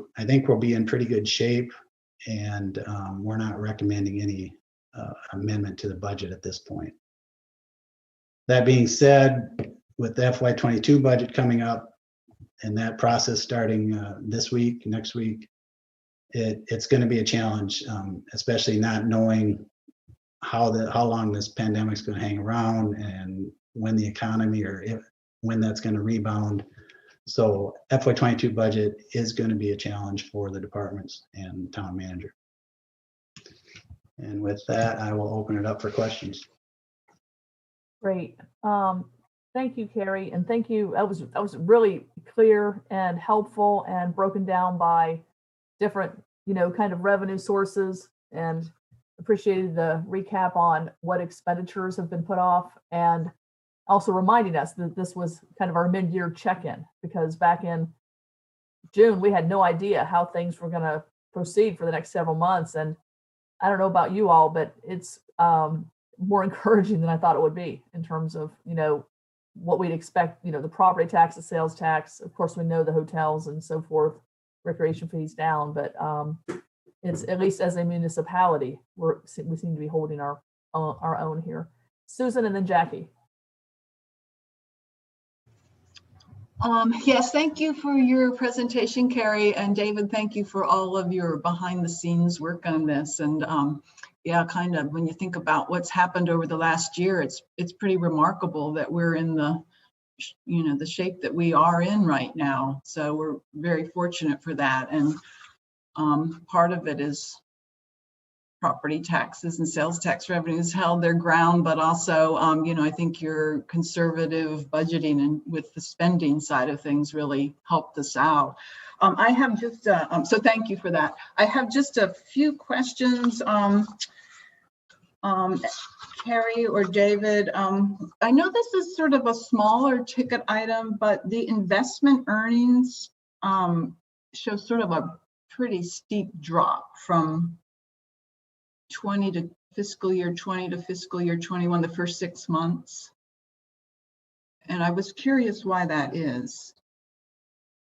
we'll be in pretty good shape, and we're not recommending any amendment to the budget at this point. That being said, with the FY22 budget coming up and that process starting this week, next week, it's going to be a challenge, especially not knowing how long this pandemic is going to hang around and when the economy when that's going to rebound. So FY22 budget is going to be a challenge for the departments and town manager. And with that, I will open it up for questions. Great. Thank you, Carrie, and thank you. That was really clear and helpful and broken down by different, kind of revenue sources, and appreciated the recap on what expenditures have been put off, and also reminding us that this was kind of our mid-year check-in, because back in June, we had no idea how things were going to proceed for the next several months. And I don't know about you all, but it's more encouraging than I thought it would be in terms of, what we'd expect, the property tax, the sales tax. Of course, we know the hotels and so forth, recreation fees down, but it's, at least as a municipality, we seem to be holding our own here. Susan and then Jackie. Yes, thank you for your presentation, Carrie, and David, thank you for all of your behind the scenes work on this. And yeah, kind of when you think about what's happened over the last year, it's pretty remarkable that we're in the shape that we are in right now. So we're very fortunate for that. And part of it is property taxes and sales tax revenues held their ground, but also, I think your conservative budgeting and with the spending side of things really helped us out. I have just, so thank you for that. I have just a few questions. Carrie or David, I know this is sort of a smaller ticket item, but the investment earnings show sort of a pretty steep drop from fiscal year 20 to fiscal year 21, the first 6 months. And I was curious why that is,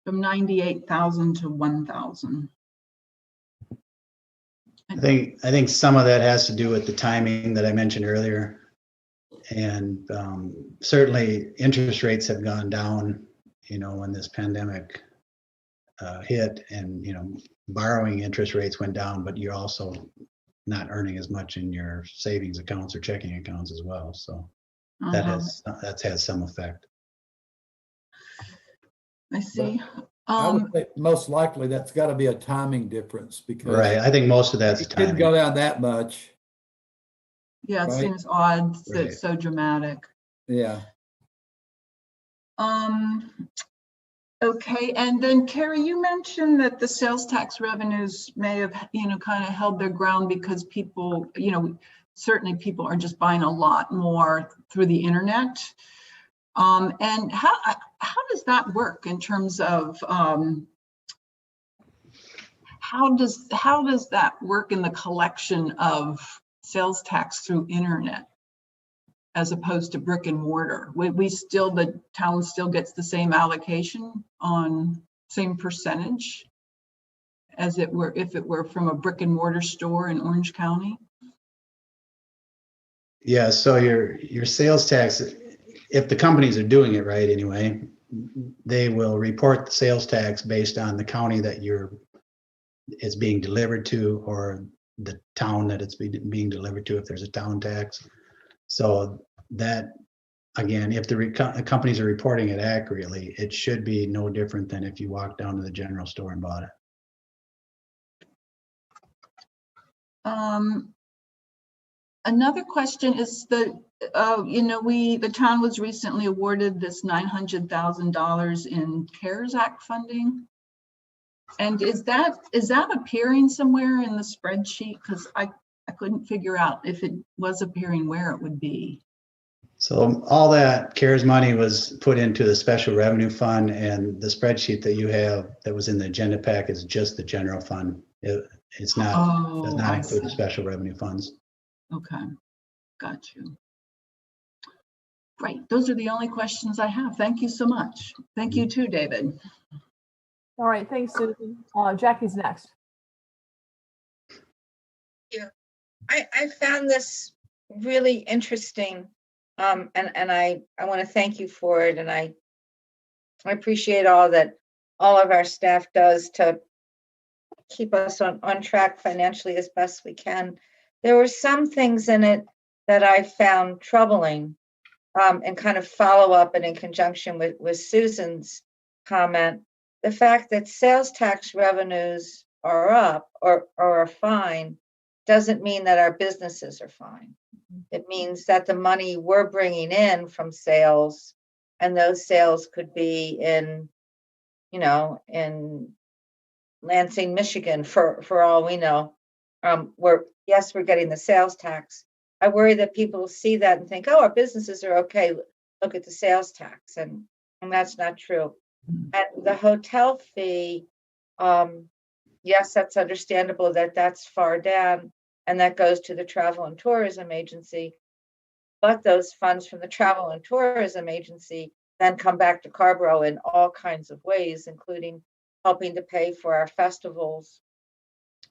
from 98,000 to 1,000. I think some of that has to do with the timing that I mentioned earlier. And certainly interest rates have gone down, when this pandemic hit, and, borrowing interest rates went down, but you're also not earning as much in your savings accounts or checking accounts as well. So that has some effect. I see. I would say most likely that's got to be a timing difference, because Right. I think most of that's it didn't go down that much. Yeah, it right? seems odd that Right. it's so dramatic. Yeah. Okay, and then Carrie, you mentioned that the sales tax revenues may have, kind of held their ground because people, certainly people are just buying a lot more through the internet. And how does that work in terms of how does that work in the collection of sales tax through internet as opposed to brick and mortar? The town still gets the same allocation on same percentage as if it were from a brick and mortar store in Orange County? Yeah, so your sales tax, if the companies are doing it right anyway, they will report the sales tax based on the county that it's being delivered to, or the town that it's being delivered to, if there's a town tax. So that again, if the companies are reporting it accurately, it should be no different than if you walked down to the general store and bought it. Another question is the town was recently awarded this $900,000 in CARES Act funding. And is that appearing somewhere in the spreadsheet? Because I couldn't figure out if it was appearing where it would be. So all that CARES money was put into the special revenue fund, and the spreadsheet that you have that was in the agenda pack is just the general fund. It's not, does not include the special revenue funds. Okay, got you. Great, those are the only questions I have. Thank you so much. Thank you too, David. All right, thanks, Susan. Jackie's next. Yeah, I found this really interesting, and I want to thank you for it, and I appreciate all of our staff does to keep us on track financially as best we can. There were some things in it that I found troubling, and kind of follow up and in conjunction with Susan's comment. The fact that sales tax revenues are up or are fine doesn't mean that our businesses are fine. It means that the money we're bringing in from sales, and those sales could be in Lansing, Michigan, for all we know, we're getting the sales tax. I worry that people see that and think, oh, our businesses are okay. Look at the sales tax, and that's not true. And the hotel fee, yes, that's understandable that that's far down, and that goes to the Travel and Tourism Agency. But those funds from the Travel and Tourism Agency then come back to Carrboro in all kinds of ways, including helping to pay for our festivals.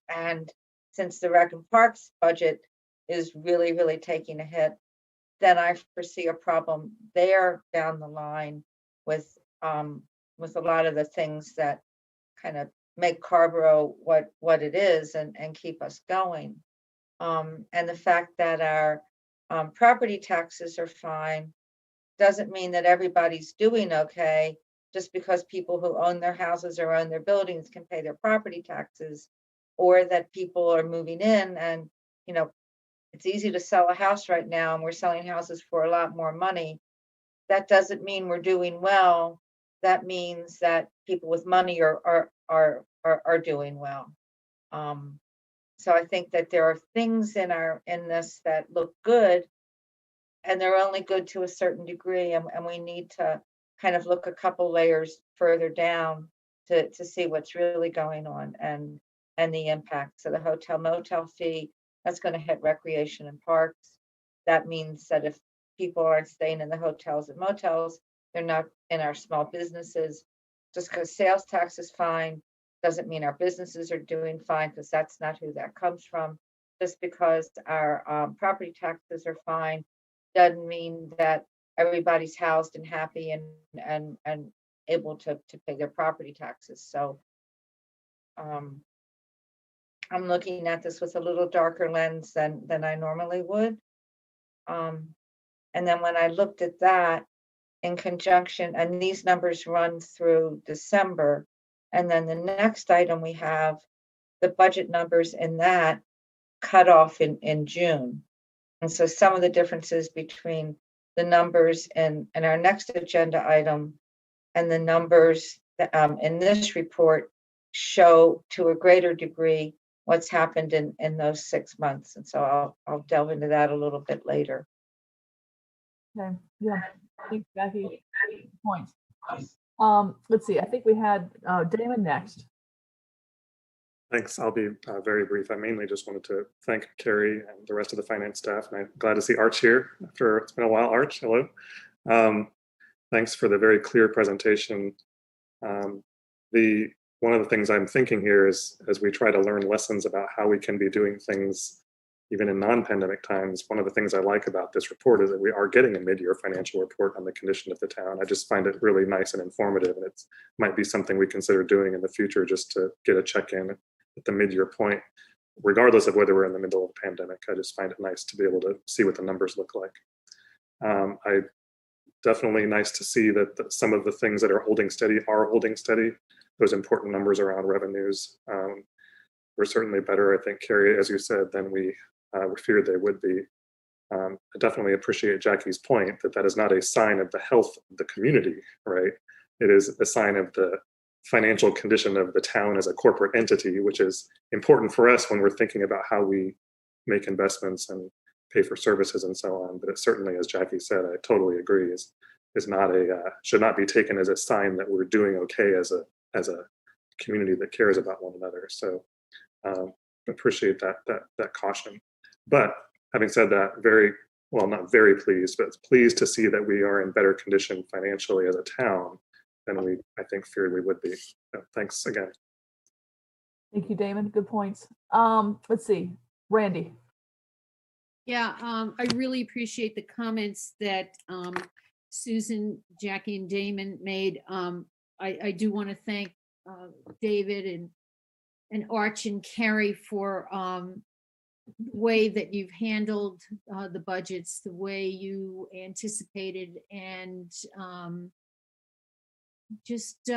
And since the Rec and Parks budget is really, really taking a hit, then I foresee a problem there down the line with a lot of the things that kind of make Carrboro what it is and keep us going. And the fact that our property taxes are fine doesn't mean that everybody's doing okay. Just because people who own their houses or own their buildings can pay their property taxes, or that people are moving in, and it's easy to sell a house right now, and we're selling houses for a lot more money. That doesn't mean we're doing well. That means that people with money are doing well. So I think that there are things in this that look good, and they're only good to a certain degree, and we need to kind of look a couple layers further down to see what's really going on and the impact. So the hotel motel fee, that's going to hit recreation and parks. That means that if people aren't staying in the hotels and motels, they're not in our small businesses. Just because sales tax is fine doesn't mean our businesses are doing fine, because that's not who that comes from. Just because our property taxes are fine doesn't mean that everybody's housed and happy and able to pay their property taxes. So I'm looking at this with a little darker lens than I normally would. And then when I looked at that in conjunction, and these numbers run through December, and then the next item we have the budget numbers in that cut off in June. And so some of the differences between the numbers in our next agenda item and the numbers that, in this report show to a greater degree what's happened in those 6 months. And so I'll delve into that a little bit later. Okay, yeah, thanks, Jackie. Points. Let's see, I think we had Damon next. Thanks. I'll be very brief. I mainly just wanted to thank Carrie and the rest of the finance staff, and I'm glad to see Arch here after it's been a while. Arch, hello. Thanks for the very clear presentation. One of the things I'm thinking here is, as we try to learn lessons about how we can be doing things even in non-pandemic times, one of the things I like about this report is that we are getting a mid-year financial report on the condition of the town. I just find it really nice and informative, and it might be something we consider doing in the future, just to get a check-in at the mid-year point, regardless of whether we're in the middle of a pandemic. I just find it nice to be able to see what the numbers look like. I definitely nice to see that some of the things that are holding steady. Those important numbers around revenues were certainly better, I think, Carrie, as you said, than we feared they would be. I definitely appreciate Jackie's point that is not a sign of the health of the community, right? It is a sign of the financial condition of the town as a corporate entity, which is important for us when we're thinking about how we make investments and pay for services and so on. But it certainly, as Jackie said, I totally agree, is not should not be taken as a sign that we're doing okay as a community that cares about one another. So appreciate that caution. But having said that, not very pleased, but pleased to see that we are in better condition financially as a town than we, I think, feared we would be. So thanks again. Thank you, Damon. Good points. Let's see, Randy. Yeah, I really appreciate the comments that Susan, Jackie, and Damon made. I do want to thank David and Arch and Carrie for the way that you've handled the budgets, the way you anticipated and just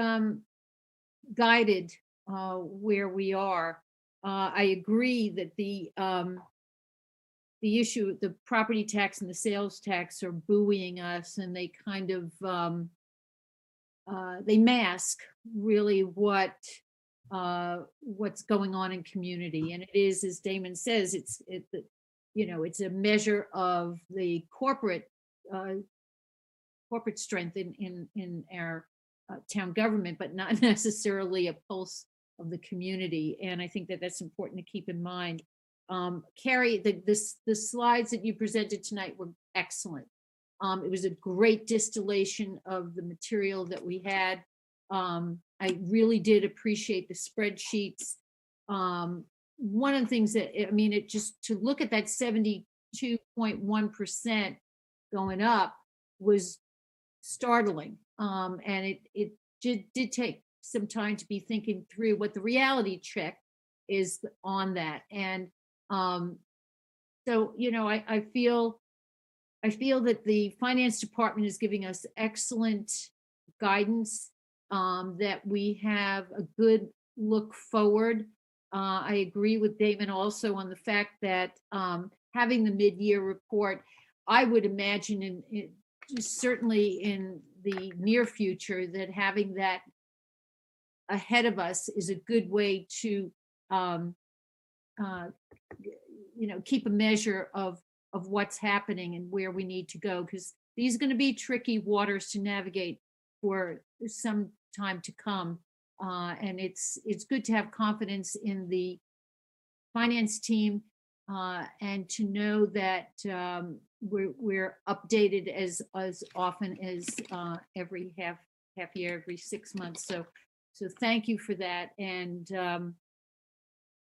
guided where we are. I agree that the issue, the property tax and the sales tax are buoying us, and they kind of they mask really what's going on in community. And it is, as Damon says, it's a measure of the corporate strength in our town government, but not necessarily a pulse of the community. And I think that that's important to keep in mind. Carrie, the slides that you presented tonight were excellent. It was a great distillation of the material that we had. I really did appreciate the spreadsheets. One of the things that, it just to look at that 72.1% going up was startling. And it did take some time to be thinking through what the reality check is on that. And so, I feel that the finance department is giving us excellent guidance, that we have a good look forward. I agree with Damon also on the fact that having the mid-year report, I would imagine certainly in the near future, that having that ahead of us is a good way to keep a measure of what's happening and where we need to go, because these are going to be tricky waters to navigate for some time to come. And it's good to have confidence in the finance team and to know that we're updated as often as every half year, every 6 months. So thank you for that. And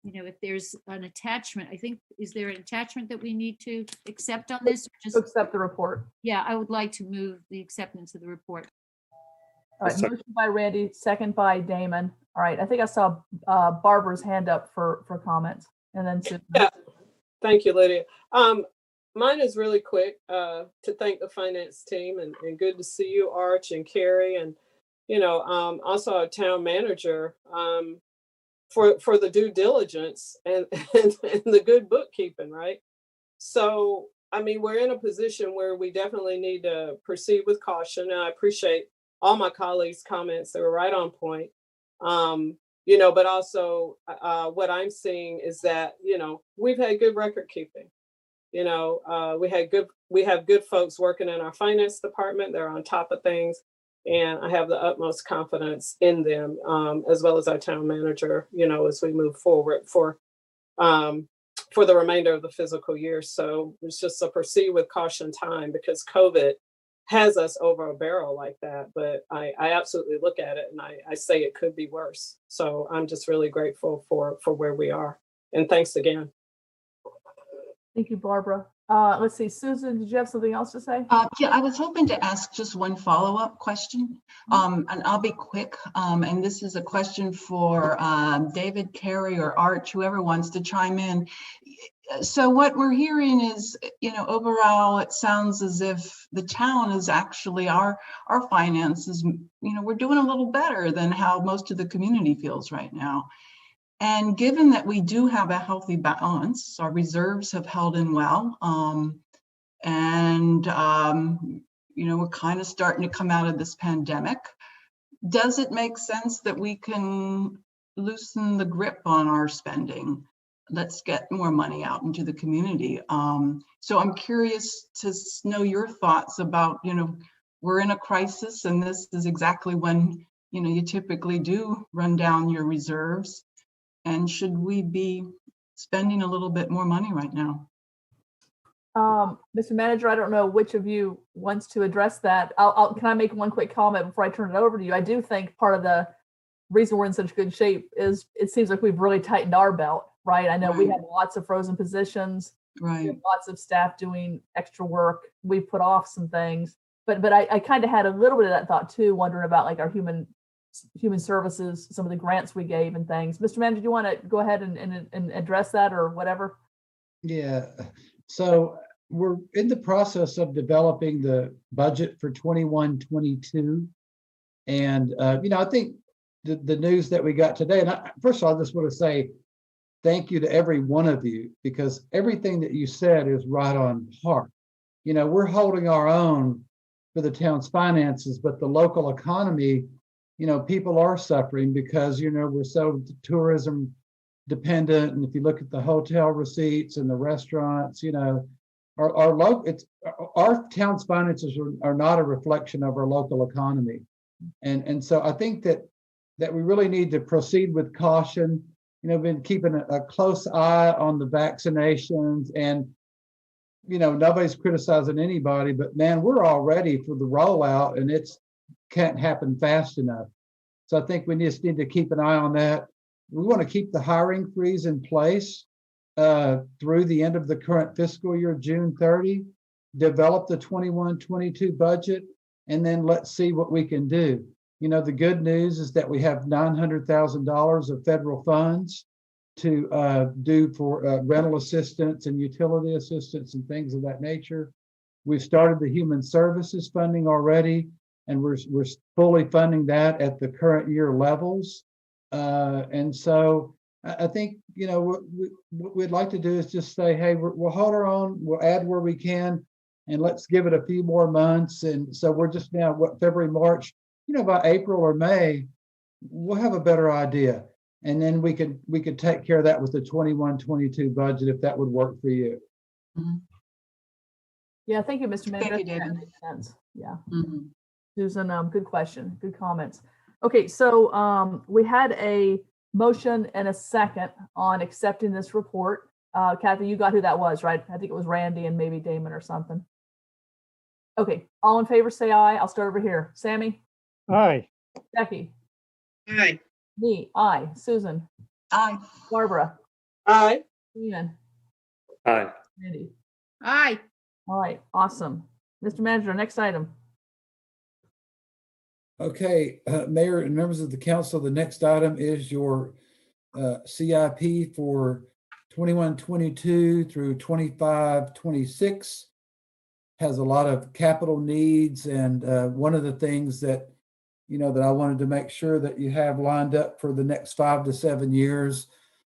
if there's an attachment, I think, is there an attachment that we need to accept on this? Or just accept the report. Yeah, I would like to move the acceptance of the report. All right, motion by Randy, second by Damon. All right, I think I saw Barbara's hand up for comments, and then Susan. Yeah, thank you, Lydia. Mine is really quick, to thank the finance team, and good to see you, Arch and Carrie, and also our town manager for the due diligence and the good bookkeeping, right? So, we're in a position where we definitely need to proceed with caution, and I appreciate all my colleagues' comments. They were right on point. But also what I'm seeing is that, we've had good record keeping. We have good folks working in our finance department. They're on top of things. And I have the utmost confidence in them, as well as our town manager, as we move forward for the remainder of the fiscal year. So it's just a proceed with caution time, because COVID has us over a barrel like that. But I absolutely look at it and I say it could be worse. So I'm just really grateful for where we are. And thanks again. Thank you, Barbara. Let's see, Susan, did you have something else to say? Yeah, I was hoping to ask just one follow-up question, and I'll be quick. And this is a question for David, Carrie, or Arch, whoever wants to chime in. So what we're hearing is, overall, it sounds as if the town is actually our finances, we're doing a little better than how most of the community feels right now. And given that we do have a healthy balance, our reserves have held in well. We're kind of starting to come out of this pandemic. Does it make sense that we can loosen the grip on our spending? Let's get more money out into the community. So I'm curious to know your thoughts about, we're in a crisis and this is exactly when, you typically do run down your reserves. And should we be spending a little bit more money right now? Mr. Manager, I don't know which of you wants to address that. Can I make one quick comment before I turn it over to you? I do think part of the reason we're in such good shape is it seems like we've really tightened our belt, right? I know we have lots of frozen positions, right? We have lots of staff doing extra work. We put off some things, but I kind of had a little bit of that thought too, wondering about like our human services, some of the grants we gave and things. Mr. Manager, do you want to go ahead and address that or whatever? Yeah. So we're in the process of developing the budget for 21-22. And, I think the news that we got today, and first of all, I just want to say thank you to every one of you, because everything that you said is right on heart. We're holding our own for the town's finances, but the local economy, people are suffering because, we're so tourism dependent. And if you look at the hotel receipts and the restaurants, our town's finances are not a reflection of our local economy. And so I think that we really need to proceed with caution. Been keeping a close eye on the vaccinations, and nobody's criticizing anybody, but man, we're all ready for the rollout, and it's can't happen fast enough. So I think we just need to keep an eye on that. We want to keep the hiring freeze in place through the end of the current fiscal year, June 30, develop the 21-22 budget, and then let's see what we can do. The good news is that we have $900,000 of federal funds to do for rental assistance and utility assistance and things of that nature. We've started the human services funding already, and we're fully funding that at the current year levels. And so I think, what we'd like to do is just say, hey, we'll hold our own, we'll add where we can, and let's give it a few more months. And so we're just now, February, March, by April or May, we'll have a better idea. And then we could take care of that with the 21-22 budget, if that would work for you. Mm-hmm. Yeah, thank you, Mr. Manager. Thank you, David. That makes sense. Yeah. Mm-hmm. Susan, good question, good comments. Okay, so we had a motion and a second on accepting this report. Kathy, you got who that was, right? I think it was Randy and maybe Damon or something. Okay, all in favor, say aye. I'll start over here. Sammy? Aye. Becky? Aye. Me, aye. Susan? Aye. Barbara? Aye. Ian? Aye. Randy? Aye. All right, awesome. Mr. Manager, next item. Okay, Mayor and members of the council, the next item is your CIP for 21-22 through 25-26. Has a lot of capital needs, and one of the things that that I wanted to make sure that you have lined up for the next 5 to 7 years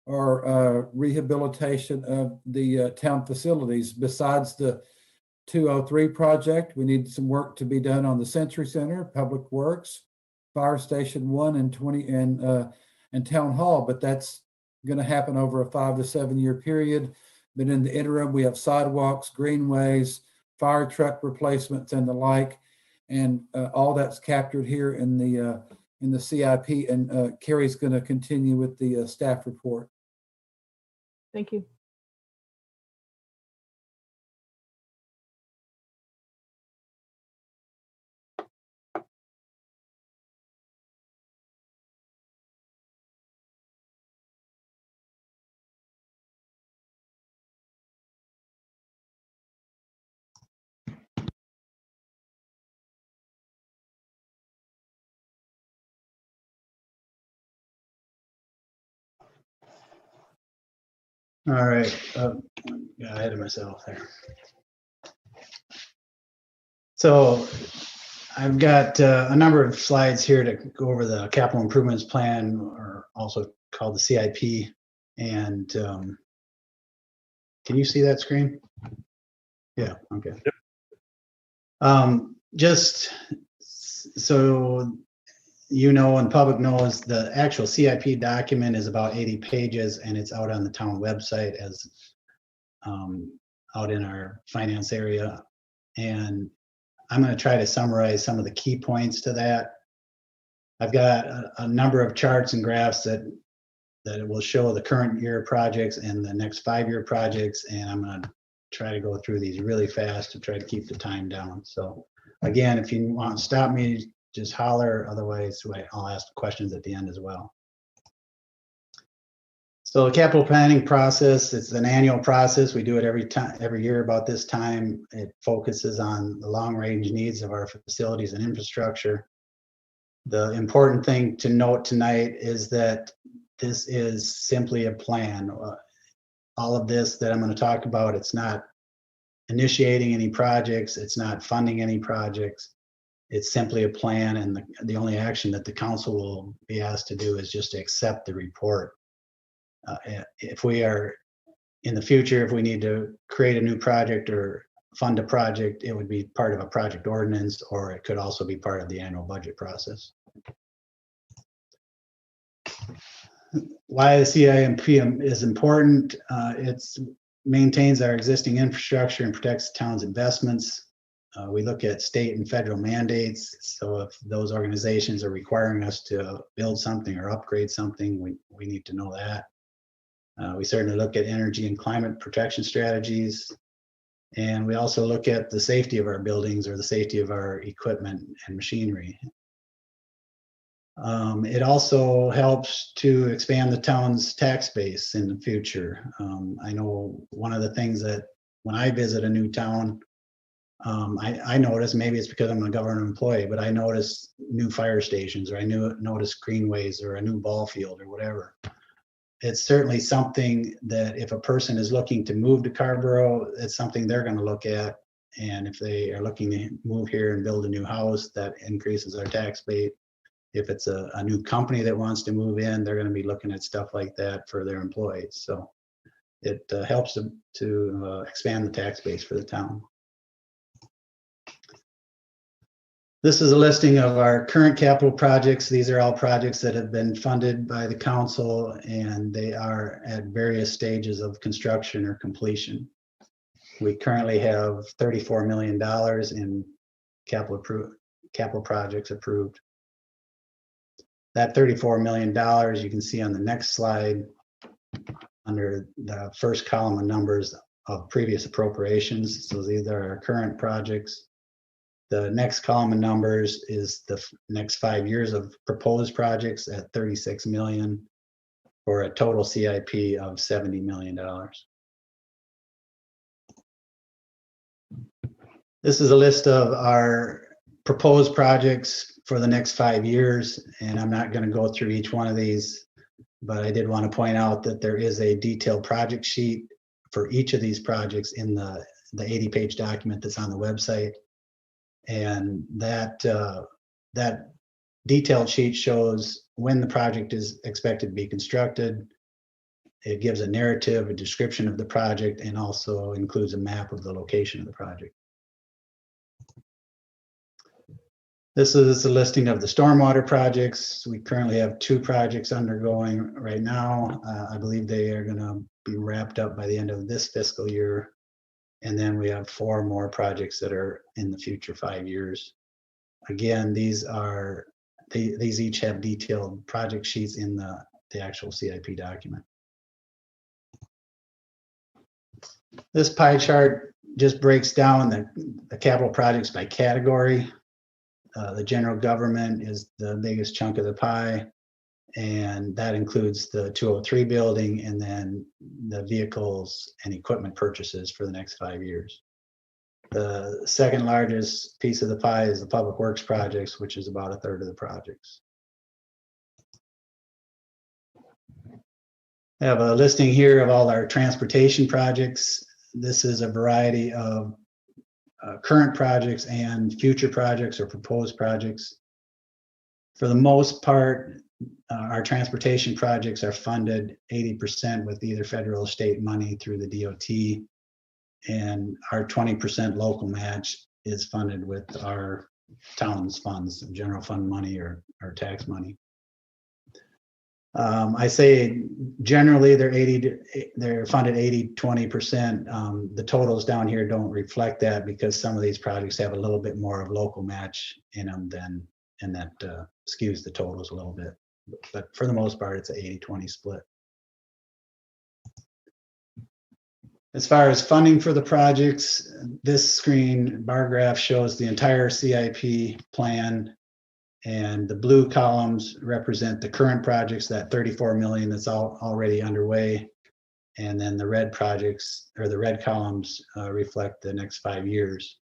are rehabilitation of the town facilities. Besides the 203 project, we need some work to be done on the Century Center, Public Works, Fire Station 1 and 20, and Town Hall, but that's going to happen over a 5 to 7 year period. But in the interim, we have sidewalks, greenways, fire truck replacements, and the like, and all that's captured here in the CIP. And Carrie's going to continue with the staff report. Thank you. All right, got ahead of myself there. So I've got a number of slides here to go over the capital improvements plan, or also called the CIP. And can you see that screen? Yeah, okay. Yep. Just so you know, and public knows, the actual CIP document is about 80 pages, and it's out on the town website as out in our finance area. And I'm going to try to summarize some of the key points to that. I've got a number of charts and graphs that will show the current year projects and the next 5-year projects, and I'm going to try to go through these really fast to try to keep the time down. So again, if you want to stop me, just holler. Otherwise, I'll ask questions at the end as well. So the capital planning process, it's an annual process. We do it every year about this time. It focuses on the long range needs of our facilities and infrastructure. The important thing to note tonight is that this is simply a plan. All of this that I'm going to talk about, it's not initiating any projects. It's not funding any projects. It's simply a plan, and the only action that the council will be asked to do is just to accept the report. If we are in the future, if we need to create a new project or fund a project, it would be part of a project ordinance, or it could also be part of the annual budget process. Why the CIP is important? It maintains our existing infrastructure and protects the town's investments. We look at state and federal mandates. So if those organizations are requiring us to build something or upgrade something, we need to know that. We certainly look at energy and climate protection strategies. And we also look at the safety of our buildings or the safety of our equipment and machinery. It also helps to expand the town's tax base in the future. I know one of the things that when I visit a new town, I notice, maybe it's because I'm a government employee, but I notice new fire stations, or I notice greenways, or a new ball field, or whatever. It's certainly something that if a person is looking to move to Carrboro, it's something they're going to look at. And if they are looking to move here and build a new house, that increases our tax base. If it's a new company that wants to move in, they're going to be looking at stuff like that for their employees. So it helps to expand the tax base for the town. This is a listing of our current capital projects. These are all projects that have been funded by the council, and they are at various stages of construction or completion. We currently have $34 million in capital projects approved. That $34 million you can see on the next slide under the first column of numbers of previous appropriations. So these are our current projects. The next column of numbers is the next 5 years of proposed projects at 36 million for a total CIP of $70 million. This is a list of our proposed projects for the next 5 years, and I'm not going to go through each one of these, but I did want to point out that there is a detailed project sheet for each of these projects in the 80-page document that's on the website. And that detailed sheet shows when the project is expected to be constructed. It gives a narrative, a description of the project, and also includes a map of the location of the project. This is a listing of the stormwater projects. We currently have 2 projects undergoing right now. I believe they are going to be wrapped up by the end of this fiscal year. And then we have 4 more projects that are in the future 5 years. Again, these each have detailed project sheets in the actual CIP document. This pie chart just breaks down the capital projects by category. The general government is the biggest chunk of the pie, and that includes the 203 building and then the vehicles and equipment purchases for the next 5 years. The second largest piece of the pie is the public works projects, which is about 1/3 of the projects. I have a listing here of all our transportation projects. This is a variety of current projects and future projects or proposed projects. For the most part, our transportation projects are funded 80% with either federal or state money through the DOT, and our 20% local match is funded with our town's funds, general fund money or tax money. I say generally they're funded 80-20%. The totals down here don't reflect that because some of these projects have a little bit more of local match in them than, and that skews the totals a little bit. But for the most part, it's an 80-20 split. As far as funding for the projects, this screen bar graph shows the entire CIP plan, and the blue columns represent the current projects, that 34 million that's already underway. And then the red projects, or the red columns, reflect the next 5 years.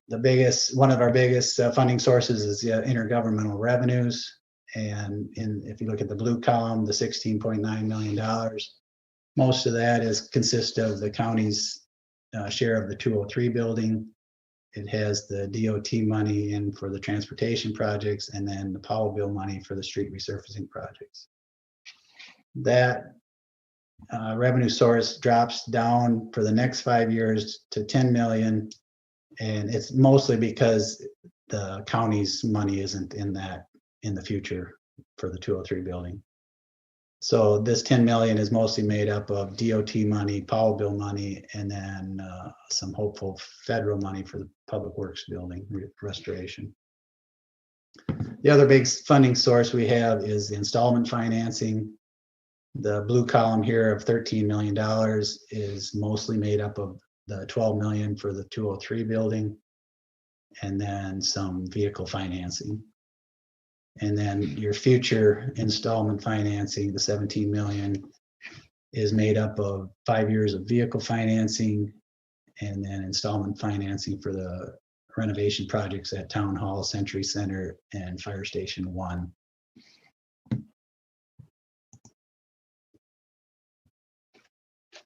One of our biggest funding sources is intergovernmental revenues. And if you look at the blue column, the $16.9 million, most of that consists of the county's share of the 203 building. It has the DOT money in for the transportation projects, and then the Powell bill money for the street resurfacing projects. That revenue source drops down for the next 5 years to 10 million. And it's mostly because the county's money isn't in the future for the 203 building. So this 10 million is mostly made up of DOT money, Powell bill money, and then some hopeful federal money for the public works building restoration. The other big funding source we have is the installment financing. The blue column here of $13 million is mostly made up of the 12 million for the 203 building, and then some vehicle financing. And then your future installment financing, the 17 million, is made up of 5 years of vehicle financing and then installment financing for the renovation projects at Town Hall, Century Center, and Fire Station 1.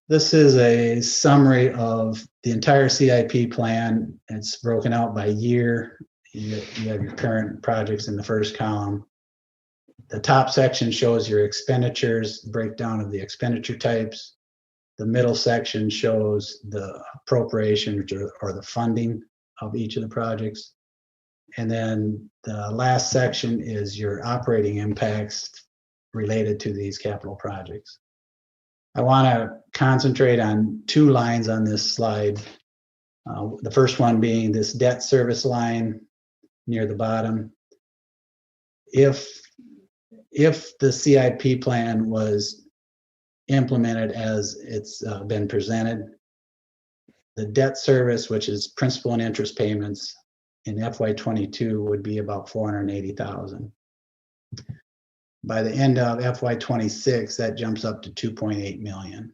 This is a summary of the entire CIP plan. It's broken out by year. You have your current projects in the first column. The top section shows your expenditures, breakdown of the expenditure types. The middle section shows the appropriation or the funding of each of the projects. And then the last section is your operating impacts related to these capital projects. I want to concentrate on 2 lines on this slide. The first one being this debt service line near the bottom. If the CIP plan was implemented as it's been presented, the debt service, which is principal and interest payments in FY22, would be about $480,000. By the end of FY26, that jumps up to 2.8 million.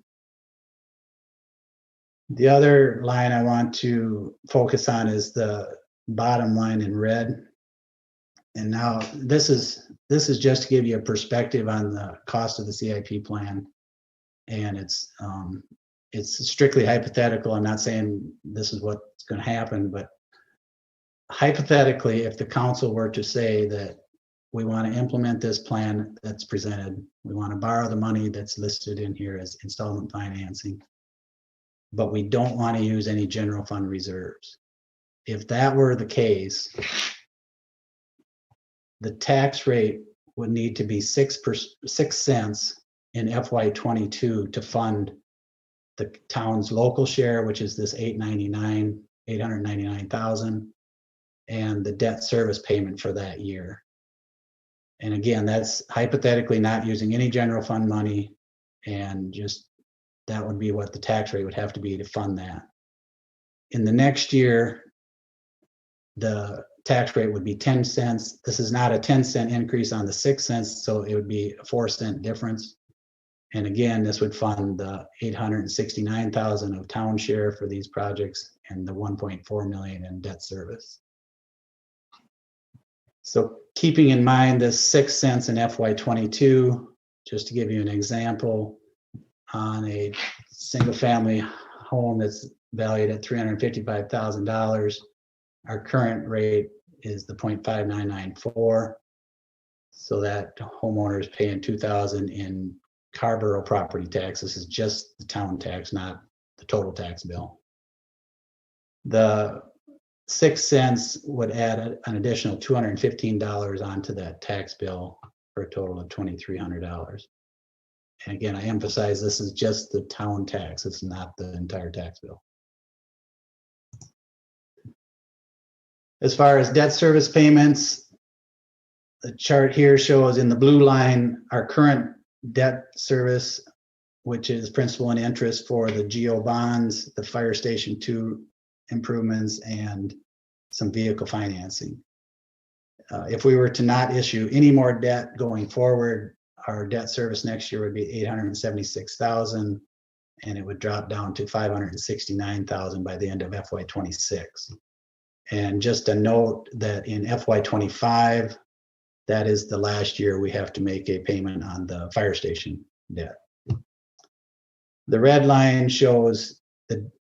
The other line I want to focus on is the bottom line in red. And now this is just to give you a perspective on the cost of the CIP plan. And it's strictly hypothetical. I'm not saying this is what's going to happen, but hypothetically, if the council were to say that we want to implement this plan that's presented, we want to borrow the money that's listed in here as installment financing, but we don't want to use any general fund reserves. If that were the case, the tax rate would need to be 6 cents in FY22 to fund the town's local share, which is this $899,000, and the debt service payment for that year. And again, that's hypothetically not using any general fund money, and just that would be what the tax rate would have to be to fund that. In the next year, the tax rate would be 10 cents. This is not a 10-cent increase on the 6 cents, so it would be a 4-cent difference. And again, this would fund the $869,000 of town share for these projects and the 1.4 million in debt service. So keeping in mind this 6 cents in FY22, Just to give you an example, on a single family home that's valued at $355,000, our current rate is the 0.5994. So that homeowner is paying $2,000 in Carrboro property tax. This is just the town tax, not the total tax bill. The 6 cents would add an additional $215 onto that tax bill for a total of $2,300. And again, I emphasize this is just the town tax. It's not the entire tax bill. As far as debt service payments, the chart here shows in the blue line our current debt service, which is principal and interest for the GO bonds, the Fire Station 2 improvements, and some vehicle financing. If we were to not issue any more debt going forward, our debt service next year would be $876,000, and it would drop down to $569,000 by the end of FY26. And just a note that in FY25, that is the last year we have to make a payment on the fire station debt. The red line shows the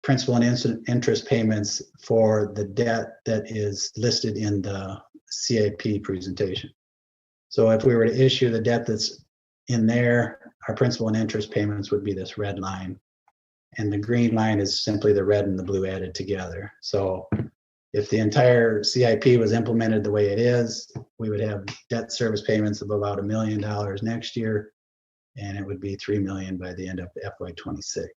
principal and interest payments for the debt that is listed in the CIP presentation. So if we were to issue the debt that's in there, our principal and interest payments would be this red line. And the green line is simply the red and the blue added together. So if the entire CIP was implemented the way it is, we would have debt service payments of about $1 million next year, and it would be $3 million by the end of FY26.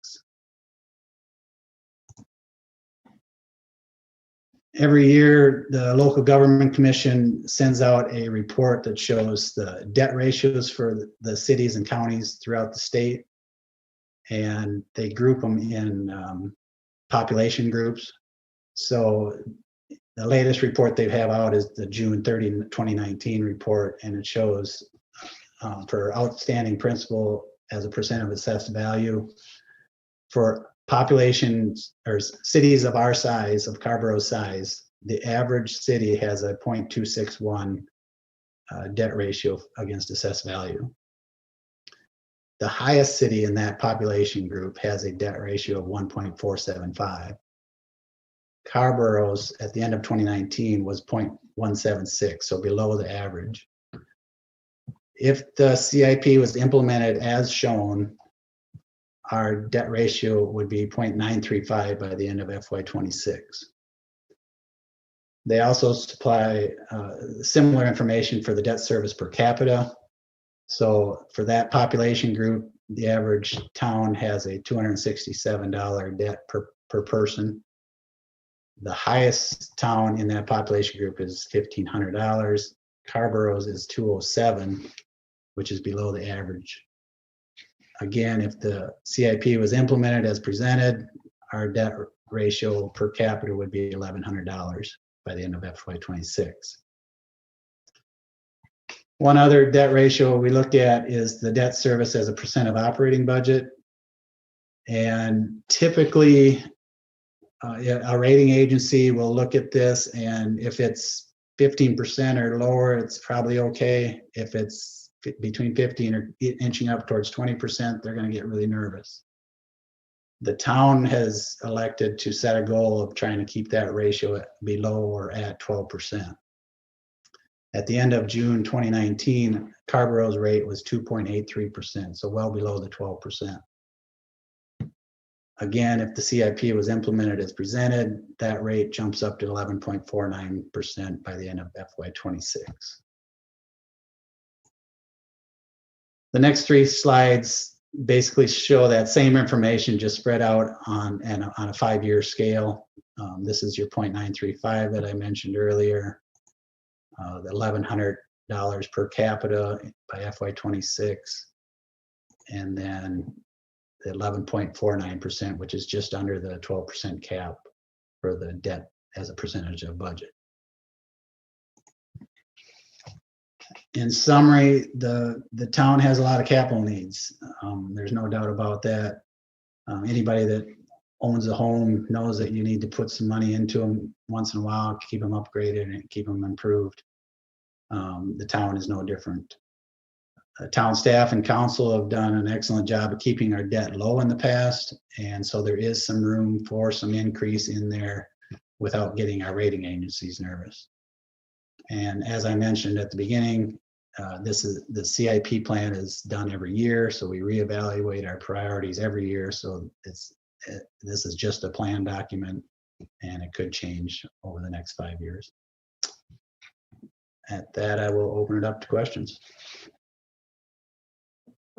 Every year, the Local Government Commission sends out a report that shows the debt ratios for the cities and counties throughout the state. And they group them in population groups. So the latest report they have out is the June 30, 2019 report, and it shows for outstanding principal as a percent of assessed value for populations or cities of our size, of Carrboro size, the average city has a 0.261 debt ratio against assessed value. The highest city in that population group has a debt ratio of 1.475. Carrboro's at the end of 2019 was 0.176, so below the average. If the CIP was implemented as shown, our debt ratio would be 0.935 by the end of FY26. They also supply similar information for the debt service per capita. So for that population group, the average town has a $267 debt per person. The highest town in that population group is $1,500. Carrboro's is $207, which is below the average. Again, if the CIP was implemented as presented, our debt ratio per capita would be $1,100 by the end of FY26. One other debt ratio we looked at is the debt service as a percent of operating budget. And typically, a rating agency will look at this, and if it's 15% or lower, it's probably okay. If it's between 15 or inching up towards 20%, they're going to get really nervous. The town has elected to set a goal of trying to keep that ratio below or at 12%. At the end of June 2019, Carrboro's rate was 2.83%, so well below the 12%. Again, if the CIP was implemented as presented, that rate jumps up to 11.49% by the end of FY26. The next three slides basically show that same information just spread out on a 5-year scale. This is your 0.935 that I mentioned earlier, the $1,100 per capita by FY26, and then the 11.49%, which is just under the 12% cap for the debt as a percentage of budget. In summary, the town has a lot of capital needs. There's no doubt about that. Anybody that owns a home knows that you need to put some money into them once in a while, keep them upgraded and keep them improved. The town is no different. town staff and council have done an excellent job of keeping our debt low in the past. And so there is some room for some increase in there without getting our rating agencies nervous. And as I mentioned at the beginning, this is the CIP plan is done every year. So we reevaluate our priorities every year. So this is just a plan document and it could change over the next 5 years. At that, I will open it up to questions.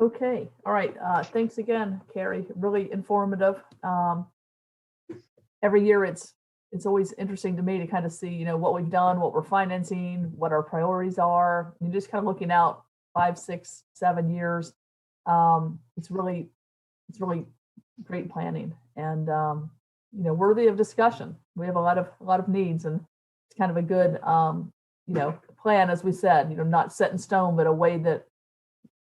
Okay, all right. Thanks again, Carrie. Really informative. Every year it's always interesting to me to kind of see, you know, what we've done, what we're financing, what our priorities are. You're just kind of looking out 5, 6, 7 years. It's really great planning and you know, worthy of discussion. We have a lot of needs, and it's kind of a good you know, plan, as we said, you know, not set in stone, but a way that,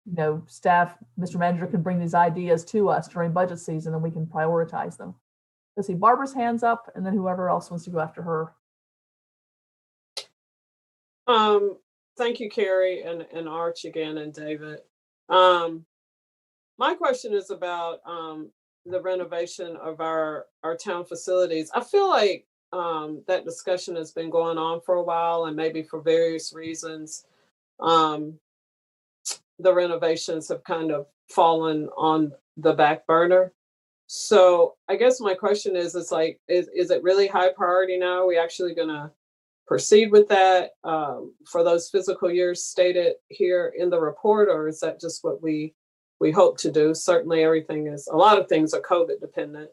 you know, staff, Mr. Manager can bring these ideas to us during budget season and we can prioritize them. Let's see, Barbara's hands up, and then whoever else wants to go after her. Thank you, Carrie and Arch again, and David. My question is about the renovation of our town facilities. I feel like that discussion has been going on for a while, and maybe for various reasons, the renovations have kind of fallen on the back burner. So I guess my question is it really high priority now? Are we actually going to proceed with that for those fiscal years stated here in the report, or is that just what we hope to do? Certainly a lot of things are COVID dependent.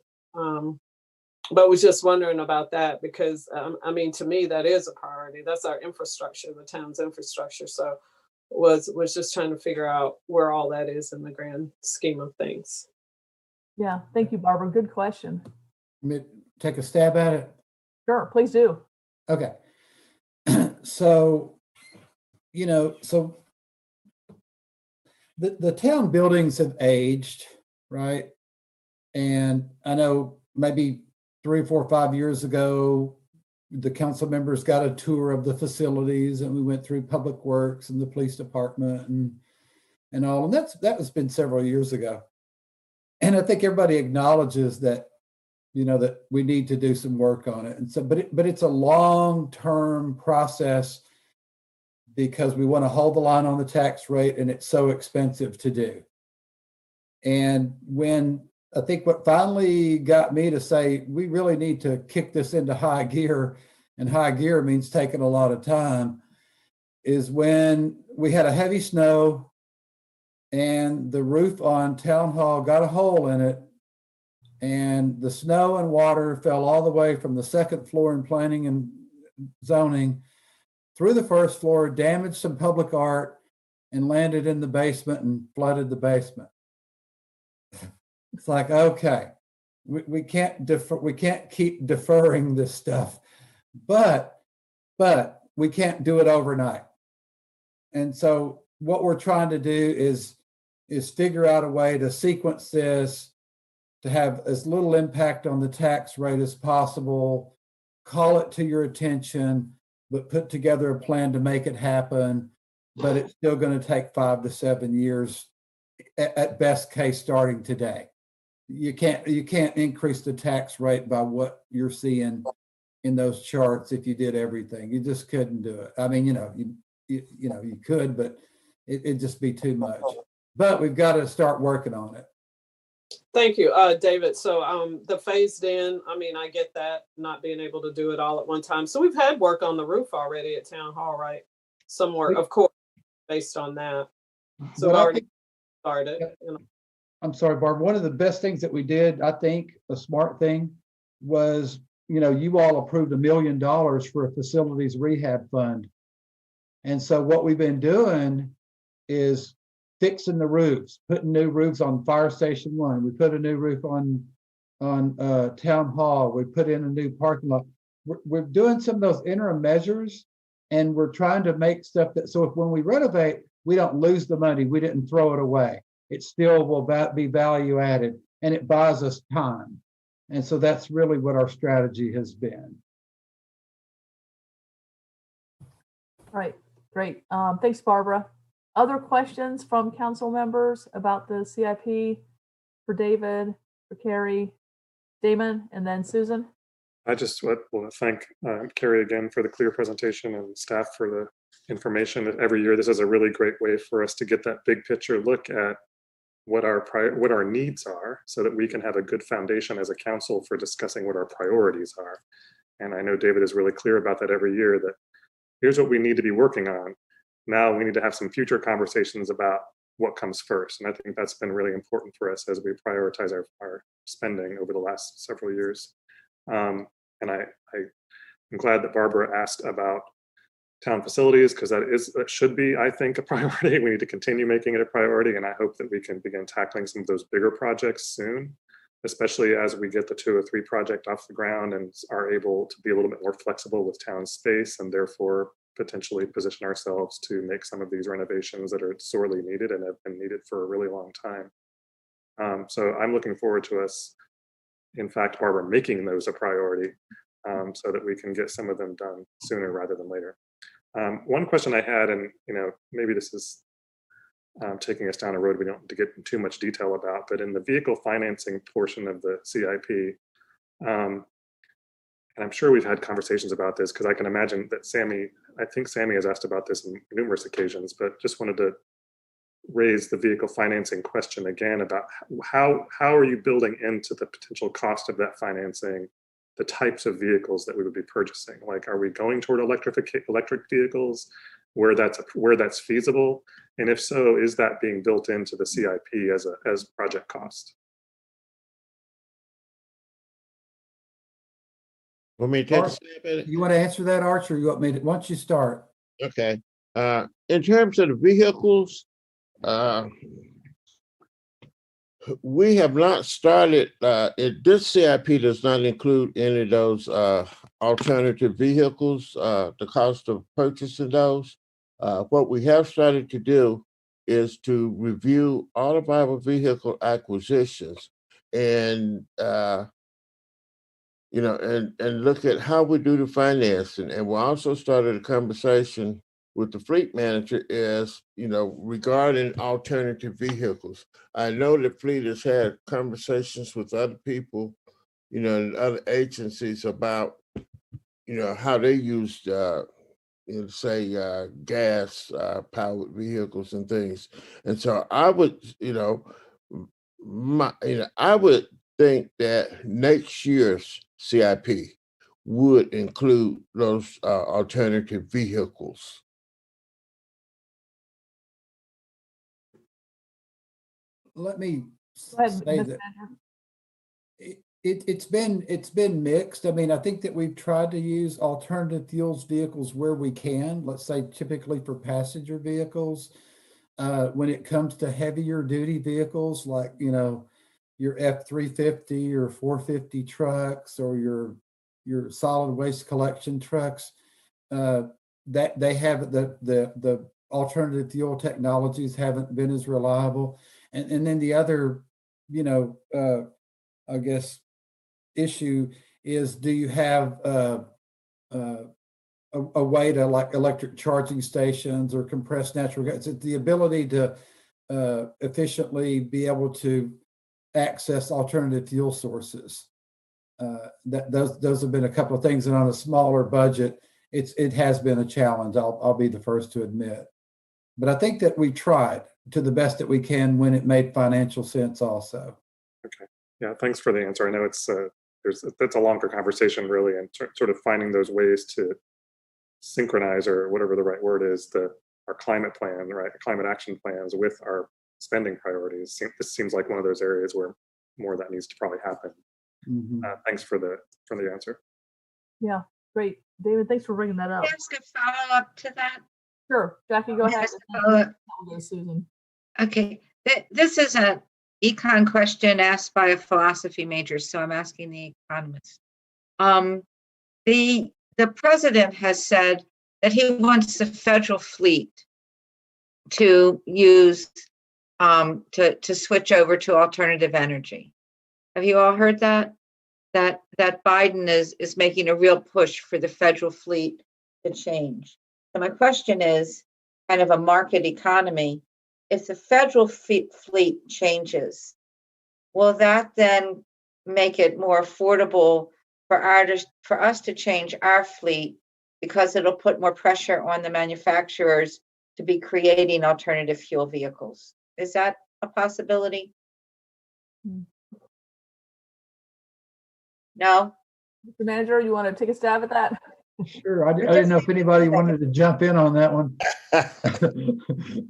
But was just wondering about that because, I mean, to me, that is a priority. That's our infrastructure, the town's infrastructure. So was just trying to figure out where all that is in the grand scheme of things. Yeah, thank you, Barbara. Good question. Let me take a stab at it. Sure, please do. Okay. So, you know, the town buildings have aged, right? And I know maybe 3, 4, 5 years ago, the council members got a tour of the facilities and we went through Public Works and the police department and all, and that has been several years ago. And I think everybody acknowledges that, you know, that we need to do some work on it. And so, but it's a long-term process because we want to hold the line on the tax rate and it's so expensive to do. And when I think what finally got me to say, we really need to kick this into high gear, and high gear means taking a lot of time, is when we had a heavy snow and the roof on Town Hall got a hole in it, and the snow and water fell all the way from the second floor in planning and zoning through the first floor, damaged some public art, and landed in the basement and flooded the basement. It's like, okay, we can't keep deferring this stuff, but we can't do it overnight. And so what we're trying to do is figure out a way to sequence this to have as little impact on the tax rate as possible, call it to your attention, but put together a plan to make it happen. But it's still going to take 5 to 7 years at best case starting today. You can't increase the tax rate by what you're seeing in those charts if you did everything. You just couldn't do it. I mean, you could, but it'd just be too much. But we've got to start working on it. Thank you, David. So the phased in, I mean, I get that, not being able to do it all at one time. So we've had work on the roof already at Town Hall, right? Somewhere, of course, based on that. So we've already started. You know. I'm sorry, Barb. One of the best things that we did, I think, a smart thing was, you know, you all approved $1 million for a facilities rehab fund. And so what we've been doing is fixing the roofs, putting new roofs on Fire Station 1. We put a new roof on Town Hall. We put in a new parking lot. We're doing some of those interim measures, and we're trying to make stuff that, so if when we renovate, we don't lose the money. We didn't throw it away. It still will be value added, and it buys us time. And so that's really what our strategy has been. All right, great. Thanks, Barbara. other questions from council members about the CIP for David, for Carrie, Damon, and then Susan? I just want to thank Carrie again for the clear presentation and staff for the information. Every year, this is a really great way for us to get that big picture look at what our needs are, so that we can have a good foundation as a council for discussing what our priorities are. And I know David is really clear about that every year, that here's what we need to be working on. Now we need to have some future conversations about what comes first. And I think that's been really important for us as we prioritize our spending over the last several years. And I'm glad that Barbara asked about town facilities, because that should be, I think, a priority. We need to continue making it a priority, and I hope that we can begin tackling some of those bigger projects soon, especially as we get the 2 or 3 project off the ground and are able to be a little bit more flexible with town space, and therefore potentially position ourselves to make some of these renovations that are sorely needed and have been needed for a really long time. So I'm looking forward to us, in fact, Barbara, making those a priority, so that we can get some of them done sooner rather than later. One question I had, and maybe this is taking us down a road we don't need to get in too much detail about, but in the vehicle financing portion of the CIP, and I'm sure we've had conversations about this, because I can imagine that I think Sammy has asked about this on numerous occasions, but just wanted to raise the vehicle financing question again about how are you building into the potential cost of that financing the types of vehicles that we would be purchasing? Like, are we going toward electric vehicles where that's feasible? And if so, is that being built into the CIP as project cost? Want me to take a Art, stab at it? You want to answer that, Archer? You want me to? Why don't you start? Okay. In terms of the vehicles, we have not started. This CIP does not include any of those alternative vehicles, the cost of purchasing those. What we have started to do is to review all of our vehicle acquisitions and and look at how we do the financing. And we also started a conversation with the fleet manager regarding alternative vehicles. I know the fleet has had conversations with other people, and other agencies about, how they use, gas powered vehicles and things. And so I would, I would think that next year's CIP would include those alternative vehicles. Let me Go ahead, say Ms. that Manager. it's been mixed. I mean, I think that we've tried to use alternative fuels vehicles where we can. Let's say typically for passenger vehicles. When it comes to heavier duty vehicles, like your F-350 or 450 trucks, or your solid waste collection trucks, that they have the alternative fuel technologies haven't been as reliable. And then the other, I guess, issue is, do you have a way to, like, electric charging stations or compressed natural gas? It's the ability to efficiently be able to access alternative fuel sources. Those have been a couple of things, and on a smaller budget, it has been a challenge. I'll be the first to admit, but I think that we tried to the best that we can when it made financial sense also. Okay. Yeah, thanks for the answer. I know that's a longer conversation, really, and sort of finding those ways to synchronize, or whatever the right word is, our climate plan, right? Climate action plans with our spending priorities. This seems like one of those areas where more of that needs to probably happen. Mm-hmm. Thanks for the answer. Yeah, great. David, thanks for bringing that up. Can I ask a follow-up to that? Sure, Jackie, go ahead. Yes, follow-up. I'll go, Susan. Okay, this is an econ question asked by a philosophy major, so I'm asking the economist. The president has said that he wants the federal fleet to use to switch over to alternative energy. Have you all heard that? That Biden is making a real push for the federal fleet to change. So my question is, kind of a market economy. If the federal fleet changes, will that then make it more affordable for us to change our fleet, because it'll put more pressure on the manufacturers to be creating alternative fuel vehicles? Is that a possibility? No? Mr. Manager, you want to take a stab at that? Sure. I didn't know if anybody wanted to jump in on that one.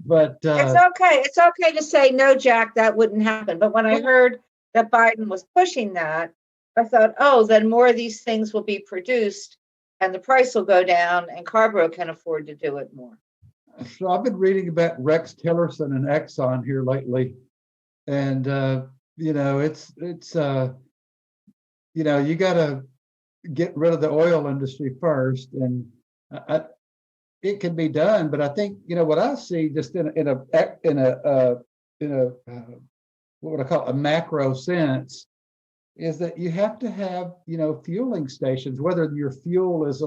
But It's okay to say, no, Jack, that wouldn't happen. But when I heard that Biden was pushing that, I thought, oh, then more of these things will be produced and the price will go down and Carrboro can afford to do it more. so I've been reading about Rex Tillerson and Exxon here lately. And, it's you got to get rid of the oil industry first. And it can be done, but I think, what I see just in a what would I call it, a macro sense, is that you have to have, fueling stations, whether your fuel is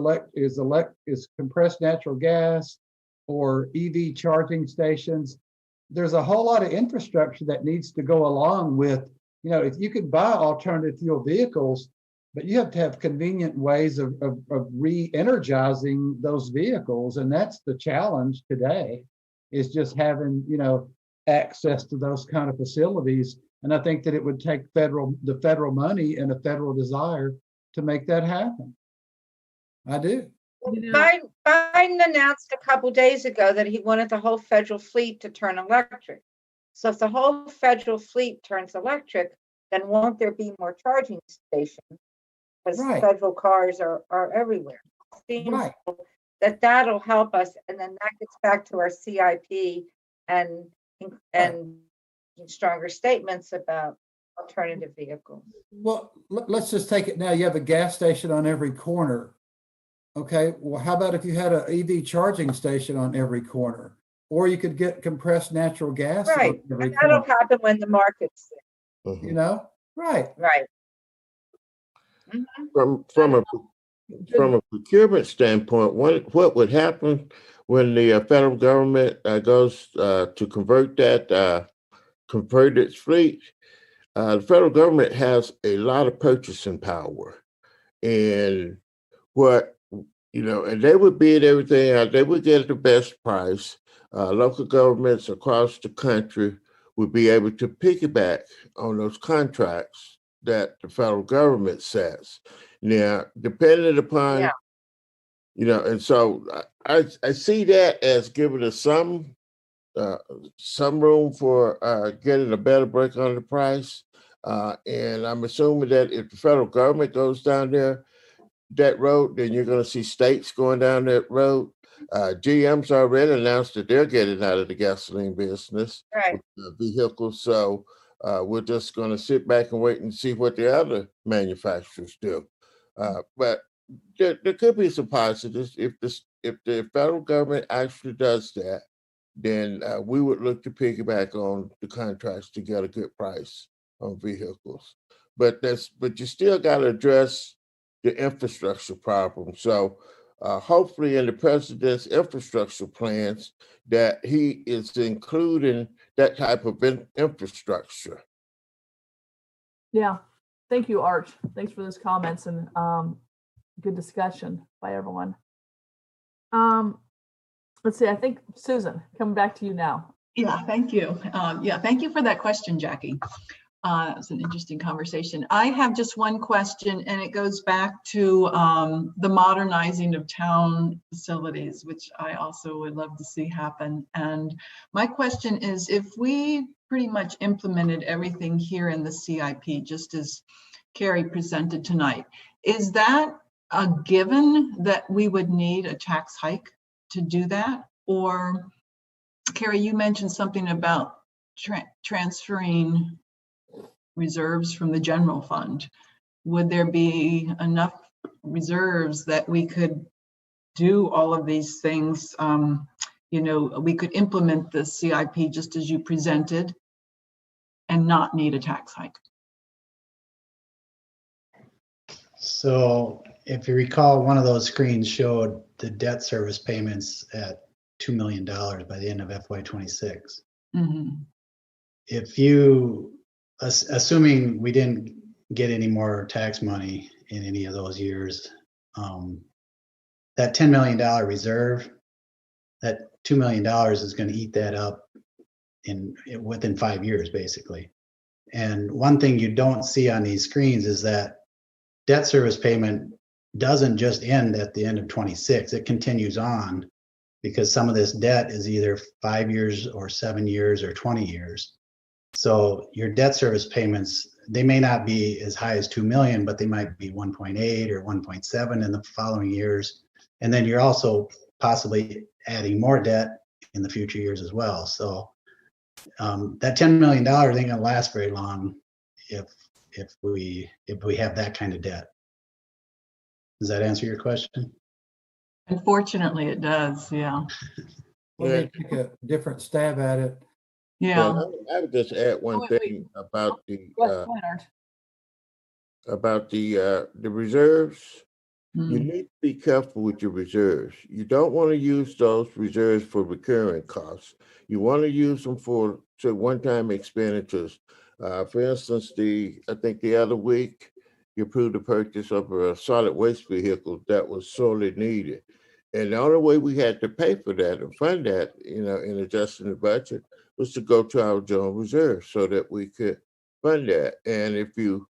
compressed natural gas or EV charging stations. There's a whole lot of infrastructure that needs to go along with, if you could buy alternative fuel vehicles, but you have to have convenient ways of re-energizing those vehicles. And that's the challenge today, is just having, access to those kind of facilities. And I think that it would take the federal money and a federal desire to make that happen. I do. Biden announced a couple days ago that he wanted the whole federal fleet to turn electric. So if the whole federal fleet turns electric, then won't there be more charging stations? Because federal cars are everywhere. Seems that'll help us, and then that gets back to our CIP and stronger statements about alternative vehicles. Well, let's just take it now. You have a gas station on every corner. Okay, well, how about if you had an EV charging station on every corner? Or you could get compressed natural gas on every corner. That'll happen when the market's there. Right. From a procurement standpoint, what would happen when the federal government goes to convert its fleet? The federal government has a lot of purchasing power, and and they would bid everything out. They would get the best price. Local governments across the country would be able to piggyback on those contracts that the federal government sets. Now, depending upon, and so I see that as giving us some room for getting a better break on the price. And I'm assuming that if the federal government goes down that road, then you're going to see states going down that road. GM's already announced that they're getting out of the gasoline business with vehicles. So we're just going to sit back and wait and see what the other manufacturers do. But there could be some positives. If the federal government actually does that, then we would look to piggyback on the contracts to get a good price on vehicles. But you still got to address the infrastructure problem. So hopefully in the president's infrastructure plans that he is including that type of infrastructure. Yeah. Thank you, Arch. Thanks for those comments and good discussion by everyone. Let's see, I think Susan, coming back to you now. Yeah, thank you. Thank you for that question, Jackie. It's an interesting conversation. I have just one question, and it goes back to the modernizing of town facilities, which I also would love to see happen. And my question is, if we pretty much implemented everything here in the CIP, just as Carrie presented tonight, is that a given that we would need a tax hike to do that? Or, Carrie, you mentioned something about transferring reserves from the general fund. Would there be enough reserves that we could do all of these things? We could implement the CIP just as you presented and not need a tax hike. So if you recall, one of those screens showed the debt service payments at $2 million by the end of FY26. Mhm. If you, assuming we didn't get any more tax money in any of those years, that $10 million reserve, that $2 million is going to eat that up within 5 years, basically. And one thing you don't see on these screens is that debt service payment doesn't just end at the end of 26. It continues on because some of this debt is either 5 years or 7 years or 20 years. So your debt service payments, they may not be as high as 2 million, but they might be 1.8 or 1.7 in the following years. And then you're also possibly adding more debt in the future years as well. So that $10 million ain't gonna last very long if we have that kind of debt. Does that answer your question? Unfortunately, it does. Yeah. Let me take a different stab at it. Yeah. I would just add one wait. thing about the Go ahead, Art. the reserves. You Mm. need to be careful with your reserves. You don't want to use those reserves for recurring costs. You want to use them for one-time expenditures. For instance, I think the other week you approved the purchase of a solid waste vehicle that was sorely needed. And the only way we had to pay for that and fund that, in adjusting the budget, was to go to our general reserve so that we could fund that. And if you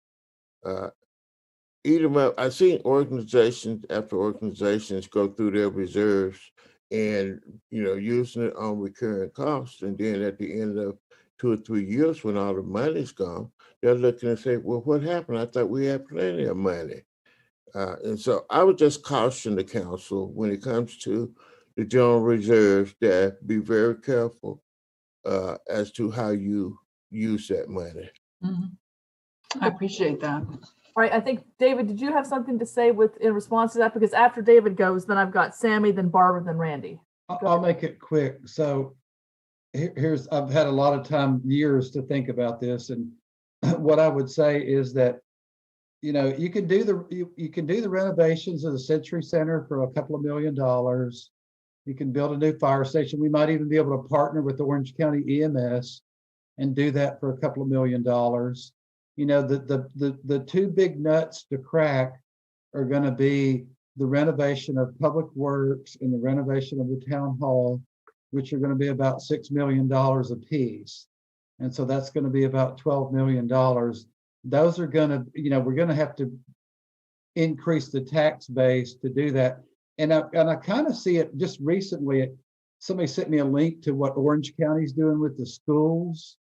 eat them up, I've seen organizations after organizations go through their reserves and using it on recurring costs, and then at the end of 2 or 3 years, when all the money's gone, they're looking and say, "Well, what happened? I thought we had plenty of money." And so I would just caution the council when it comes to the general reserves that be very careful as to how you use that money. Mhm. I appreciate that. All right, I think, David, did you have something to say in response to that? Because after David goes, then I've got Sammy, then Barbara, then Randy. I'll make it quick. So I've had a lot of years to think about this. And what I would say is that, you can do the renovations of the Century Center for a couple of $1 million. You can build a new fire station. We might even be able to partner with Orange County EMS and do that for a couple of $1 million. The two big nuts to crack are going to be the renovation of Public Works and the renovation of the town hall, which are going to be about $6 million a piece. And so that's going to be about $12 million. Those are going to, we're going to have to increase the tax base to do that. And I kind of see it just recently. Somebody sent me a link to what Orange County's doing with the schools.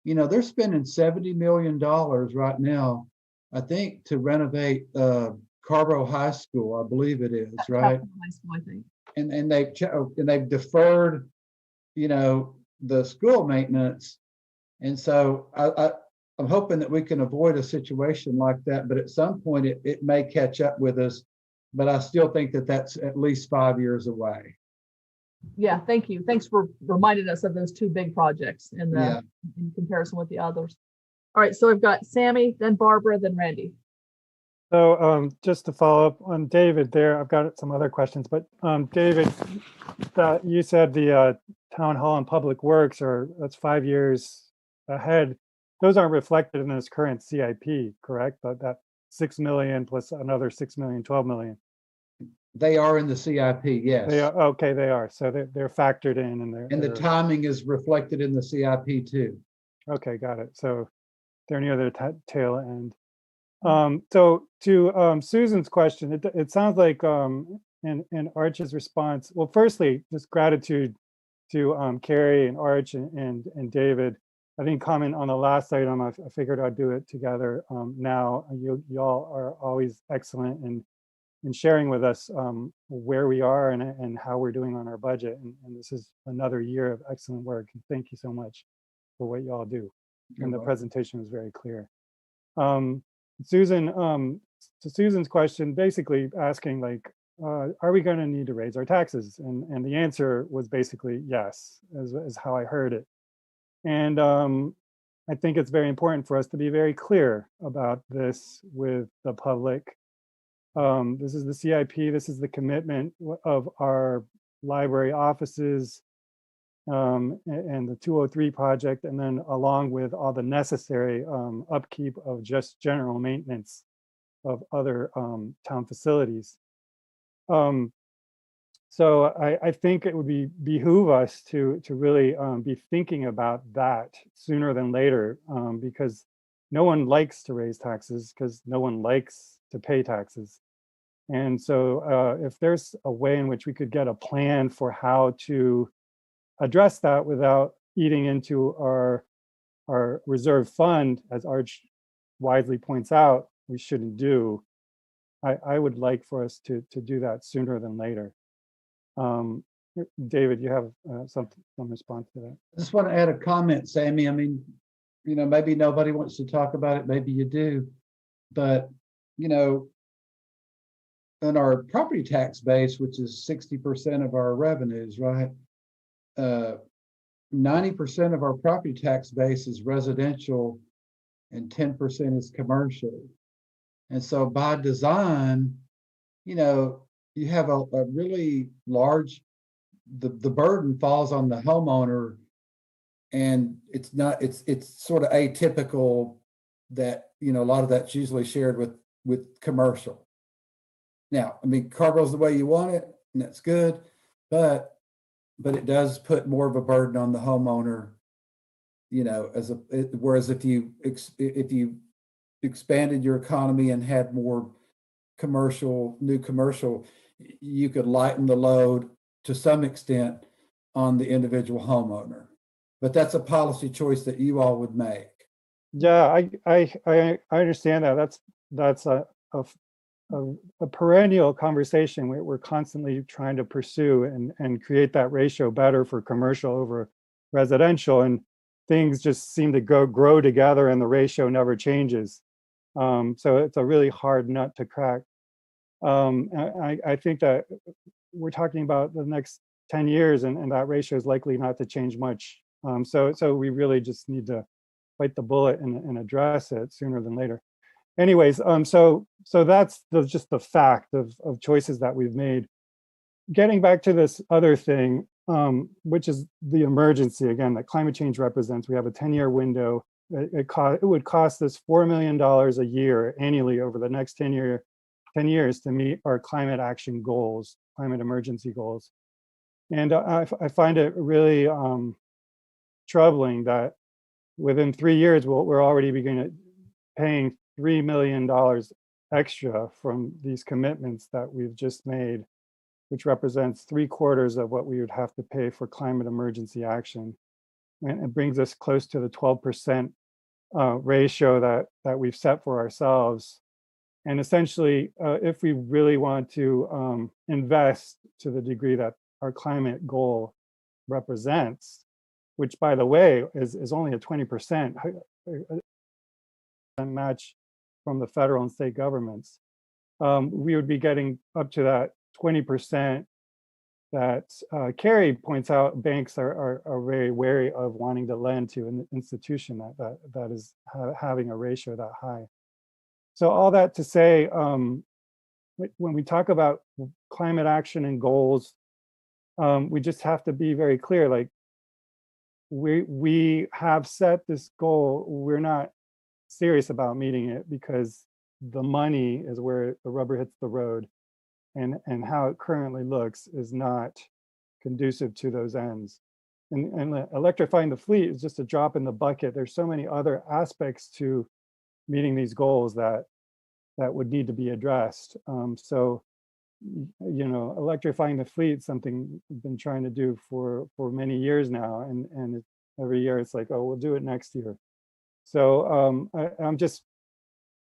They're spending $70 million right now, I think, to renovate Carrboro High School, I believe it is, right? High school, I think. And they've deferred, the school maintenance. And so I'm hoping that we can avoid a situation like that, but at some point it may catch up with us. But I still think that that's at least 5 years away. Yeah, thank you. Thanks for reminding us of those two big projects in comparison with the others. All right, so we've got Sammy, then Barbara, then Randy. So just to follow up on David there, I've got some other questions, but David, you said the town hall and public works that's 5 years ahead. Those aren't reflected in this current CIP, correct? But that 6 million plus another 6 million, 12 million. They are in the CIP, yes. They are, okay, they are. So they're factored in, and the timing is reflected in the CIP too. Okay, got it. So they're near their tail end. So to Susan's question, it sounds like in Arch's response. Well, firstly, just gratitude to Carrie and Arch and David. I didn't comment on the last item. I figured I'd do it together now. Y'all are always excellent in sharing with us where we are and how we're doing on our budget. And this is another year of excellent work. And thank you so much for what y'all do. And the presentation was very clear. Susan, to Susan's question, basically asking are we going to need to raise our taxes? And the answer was basically yes, is how I heard it. And I think it's very important for us to be very clear about this with the public. This is the CIP. This is the commitment of our library offices, and the 203 project, and then along with all the necessary upkeep of just general maintenance of other town facilities. So I think it would behoove us to really be thinking about that sooner than later, because no one likes to raise taxes because no one likes to pay taxes. And so if there's a way in which we could get a plan for how to address that without eating into our reserve fund, as Arch wisely points out, we shouldn't do, I would like for us to do that sooner than later. David, you have some response to that? I just want to add a comment, Sammy. I mean, you know, maybe nobody wants to talk about it, maybe you do, but, you know, in our property tax base, which is 60% of our revenues, right? 90% of our property tax base is residential and 10% is commercial. And so by design, you know, you have a really large, the burden falls on the homeowner, and it's sort of atypical that, you know, a lot of that's usually shared with commercial. Now, I mean, Carrboro's the way you want it, and that's good, but it does put more of a burden on the homeowner, you know, whereas if you expanded your economy and had more new commercial, you could lighten the load to some extent on the individual homeowner. But that's a policy choice that you all would make. Yeah, I understand that. That's a perennial conversation we're constantly trying to pursue and create that ratio better for commercial over residential, and things just seem to grow together and the ratio never changes. So it's a really hard nut to crack. I think that we're talking about the next 10 years and that ratio is likely not to change much. So we really just need to bite the bullet and address it sooner than later. Anyways, so that's just the fact of choices that we've made. Getting back to this other thing, which is the emergency, again, that climate change represents. We have a 10-year window. It would cost us $4 million a year annually over the next 10 years to meet our climate action goals, climate emergency goals. And I find it really troubling that within 3 years, we're already paying $3 million extra from these commitments that we've just made, which represents 3/4 of what we would have to pay for climate emergency action. And it brings us close to the 12% ratio that we've set for ourselves. And essentially, if we really want to invest to the degree that our climate goal represents, which by the way is only a 20% match from the federal and state governments, we would be getting up to that 20% that Carrie points out banks are very wary of wanting to lend to an institution that is having a ratio that high. So all that to say, when we talk about climate action and goals, we just have to be very clear, like we have set this goal, we're not serious about meeting it because the money is where the rubber hits the road, and how it currently looks is not conducive to those ends. And electrifying the fleet is just a drop in the bucket. There's so many other aspects to meeting these goals that would need to be addressed. So, you know, electrifying the fleet is something we've been trying to do for many years now, and every year it's like, oh, we'll do it next year. So I'm just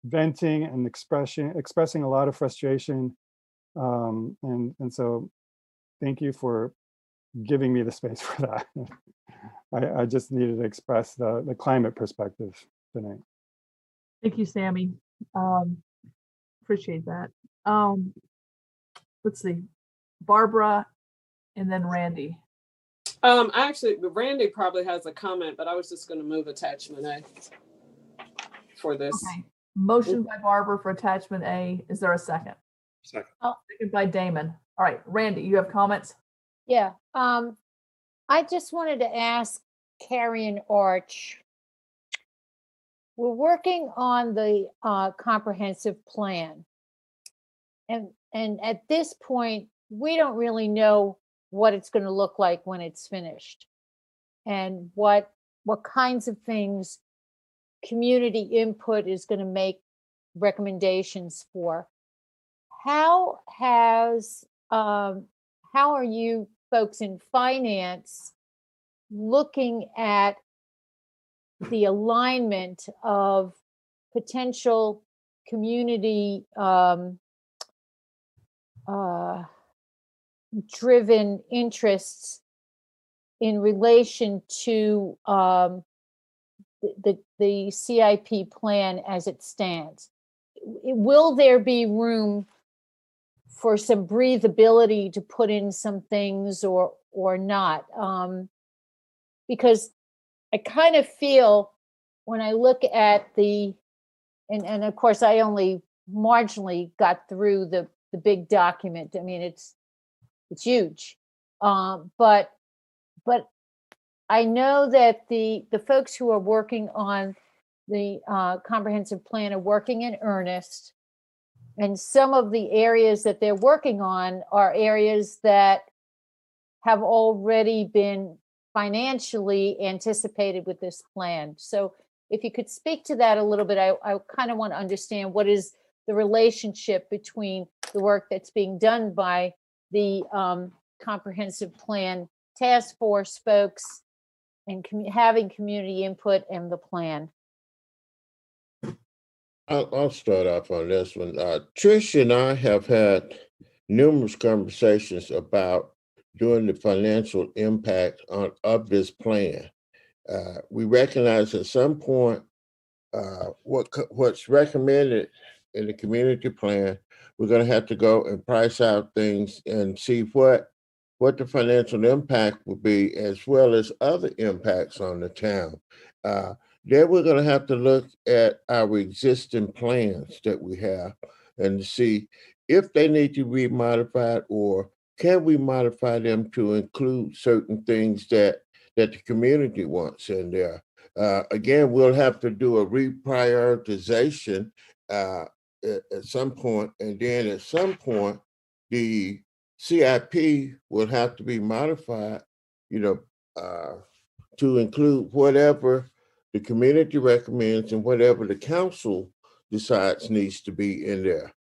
venting and expressing a lot of frustration, and so thank you for giving me the space for that. I just needed to express the climate perspective tonight. Thank you, Sammy. Appreciate that. Let's see, Barbara, and then Randy. Actually, Randy probably has a comment, but I was just going to move attachment A for this. Okay. Motion by Barbara for attachment A. Is there a second? Second. Second by Damon. All right, Randy, you have comments? Yeah, I just wanted to ask Carrie and Arch. We're working on the comprehensive plan. And at this point, we don't really know what it's going to look like when it's finished and what kinds of things community input is going to make recommendations for. How are you folks in finance looking at the alignment of potential community driven interests in relation to the CIP plan as it stands? Will there be room for some breathability to put in some things or not? Because I kind of feel when I look at and of course I only marginally got through the big document. I mean, it's huge. But I know that the folks who are working on the comprehensive plan are working in earnest. And some of the areas that they're working on are areas that have already been financially anticipated with this plan. So if you could speak to that a little bit, I kind of want to understand what is the relationship between the work that's being done by the comprehensive plan task force folks and having community input and the plan. I'll start off on this one. Trish and I have had numerous conversations about doing the financial impact of this plan. We recognize at some point what's recommended in the community plan, we're going to have to go and price out things and see what the financial impact will be, as well as other impacts on the town. Then we're going to have to look at our existing plans that we have and see if they need to be modified, or can we modify them to include certain things that the community wants in there. Again, we'll have to do a reprioritization at some point, and then at some point, the CIP will have to be modified, to include whatever the community recommends and whatever the council decides needs to be in there.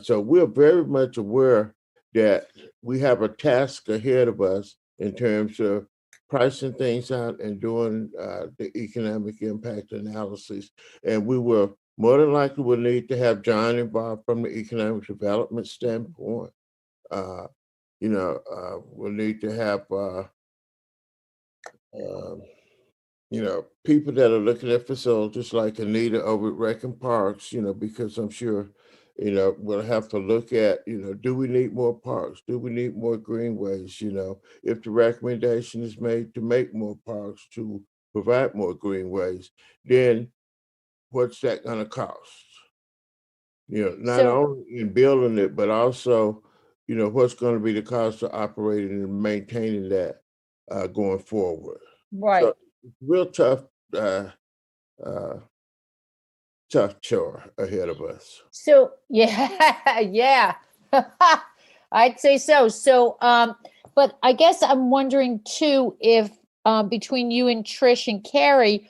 So we're very much aware that we have a task ahead of us in terms of pricing things out and doing the economic impact analysis. And we will more than likely will need to have John involved from the economic development standpoint. We'll need to have people that are looking at facilities like Anita over at Rec and Parks, because I'm sure, we'll have to look at, do we need more parks? Do we need more greenways? If the recommendation is made to make more parks, to provide more greenways, then what's that going to cost? Not only in building it, but also, what's going to be the cost of operating and maintaining that going forward. Right. So, real tough chore ahead of us. So yeah, I'd say so. So, but I guess I'm wondering too if between you and Trish and Carrie,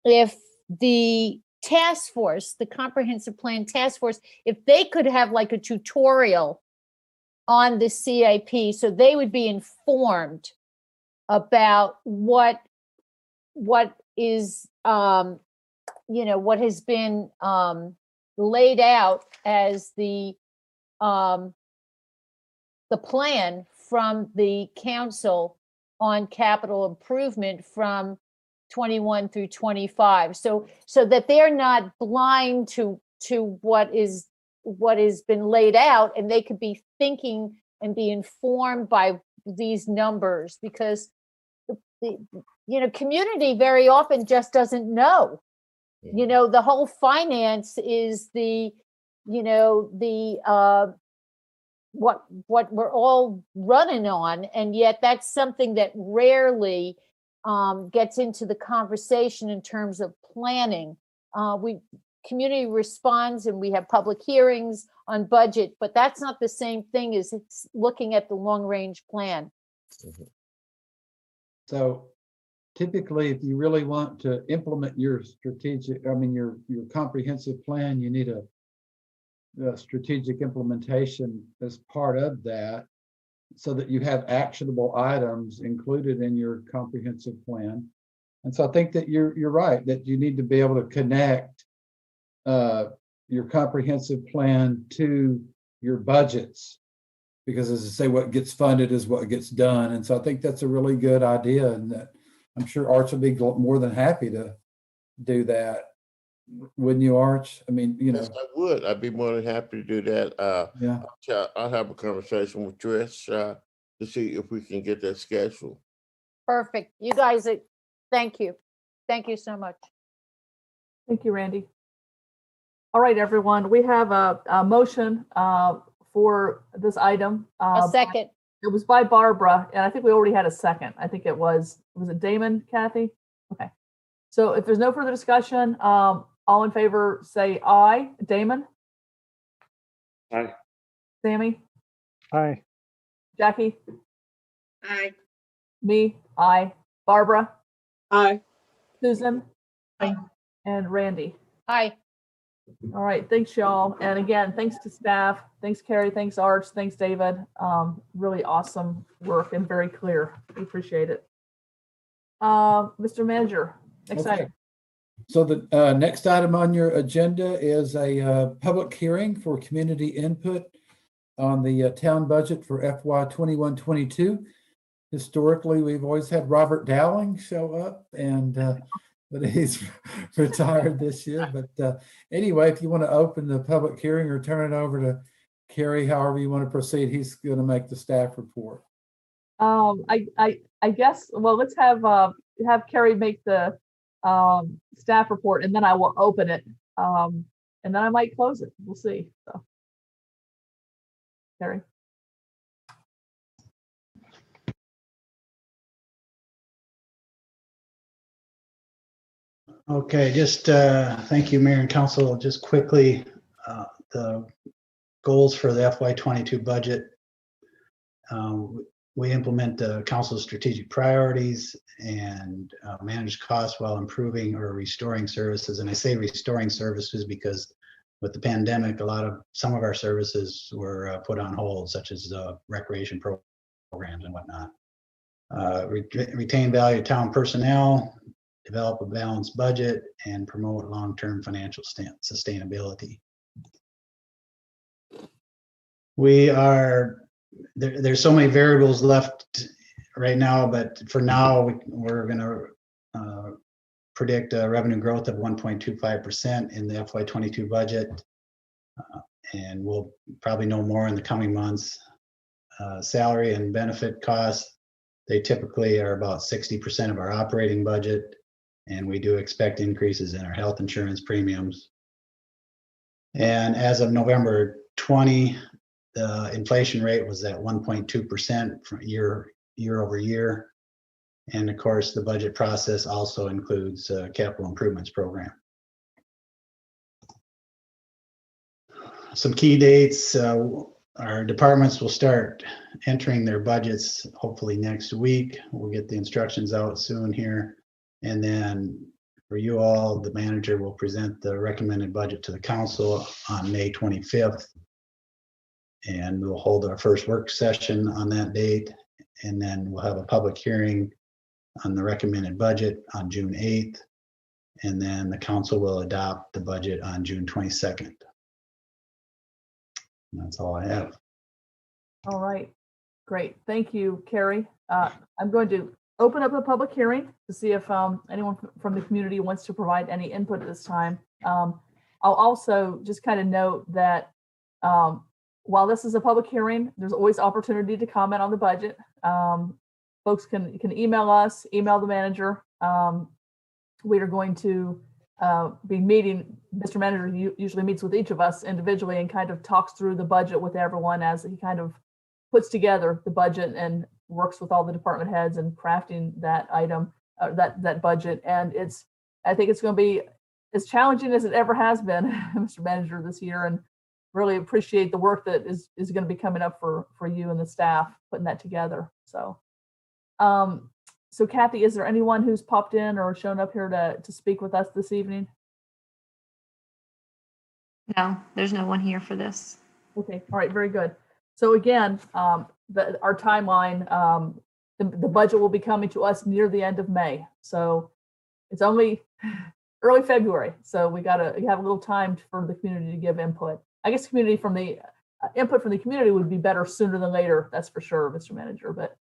if the task force, the comprehensive plan task force, if they could have like a tutorial on the CIP, so they would be informed about what is what has been laid out as the plan from the council on capital improvement from 21 through 25, so that they're not blind to what has been laid out, and they could be thinking and be informed by these numbers, because the community very often just doesn't know. The whole finance is the what we're all running on, and yet that's something that rarely gets into the conversation in terms of planning. Community responds and we have public hearings on budget, but that's not the same thing as it's looking at the long range plan. So typically, if you really want to implement your your comprehensive plan, you need a strategic implementation as part of that, so that you have actionable items included in your comprehensive plan. And so I think that you're right, that you need to be able to connect your comprehensive plan to your budgets, because as I say, what gets funded is what gets done. And so I think that's a really good idea, and that I'm sure Arch will be more than happy to do that. Wouldn't you, Arch? I mean, Yes, I would. I'd be more than happy to do that. Yeah. I'll have a conversation with Trish to see if we can get that scheduled. Perfect. You guys, thank you. Thank you so much. Thank you, Randy. All right, everyone, we have a motion for this item. A second. It was by Barbara, and I think we already had a second. I think was it Damon, Kathy? Okay. So if there's no further discussion, all in favor say aye. Damon? Aye. Sammy? Aye. Jackie? Aye. Me? Aye. Barbara? Aye. Susan? Aye. And Randy? Aye. All right, thanks y'all. And again, thanks to staff. Thanks, Carrie. Thanks, Arch. Thanks, David. Really awesome work and very clear. We appreciate it. Mr. Manager, next Okay. item. So the next item on your agenda is a public hearing for community input on the town budget for FY 21-22. Historically, we've always had Robert Dowling show up, and but he's retired this year. But anyway, if you want to open the public hearing or turn it over to Carrie, however you want to proceed, he's going to make the staff report. I guess, well, let's have Carrie make the staff report, and then I will open it, and then I might close it. We'll see. So, Carrie. Okay, just thank you, Mayor and Council. Just quickly, the goals for the FY22 budget. We implement the council's strategic priorities and manage costs while improving or restoring services. And I say restoring services because with the pandemic, some of our services were put on hold, such as recreation programs and whatnot. Retain value town personnel, develop a balanced budget, and promote long-term financial sustainability. There's so many variables left right now, but for now, we're going to predict a revenue growth of 1.25% in the FY22 budget, and we'll probably know more in the coming months. Salary and benefit costs, they typically are about 60% of our operating budget, and we do expect increases in our health insurance premiums. And as of November 20, the inflation rate was at 1.2% from year over year. And of course, the budget process also includes a capital improvements program. Some key dates, our departments will start entering their budgets hopefully next week. We'll get the instructions out soon here. And then for you all, the manager will present the recommended budget to the council on May 25th. And we'll hold our first work session on that date. And then we'll have a public hearing on the recommended budget on June 8th. And then the council will adopt the budget on June 22nd. And that's all I have. All right, great. Thank you, Carrie. I'm going to open up a public hearing to see if anyone from the community wants to provide any input at this time. I'll also just kind of note that while this is a public hearing, there's always opportunity to comment on the budget. Folks can email us, email the manager. We are going to be meeting Mr. Manager usually meets with each of us individually and kind of talks through the budget with everyone as he kind of puts together the budget and works with all the department heads and crafting that item, that budget. And I think it's going to be as challenging as it ever has been, Mr. Manager, this year. And really appreciate the work that is going to be coming up for you and the staff putting that together. So, so Kathy, is there anyone who's popped in or shown up here to speak with us this evening? No, there's no one here for this. Okay, all right, very good. So again, our timeline, the budget will be coming to us near the end of May. So it's only early February. So we have a little time for the community to give input. I guess input from the community would be better sooner than later. That's for sure, Mr. Manager. But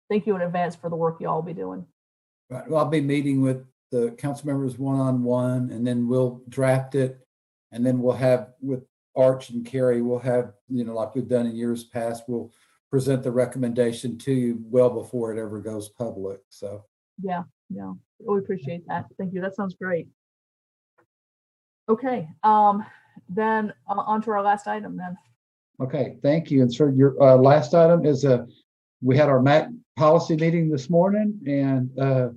thank you in advance for the work you all be doing. Right. Well, I'll be meeting with the council members one-on-one, and then we'll draft it. And then we'll have with Arch and Carrie, we'll have, like we've done in years past, we'll present the recommendation to you well before it ever goes public. So yeah, we appreciate that. Thank you. That sounds great. Okay, then on to our last item then. Okay, thank you. And so your last item is we had our MAC policy meeting this morning, and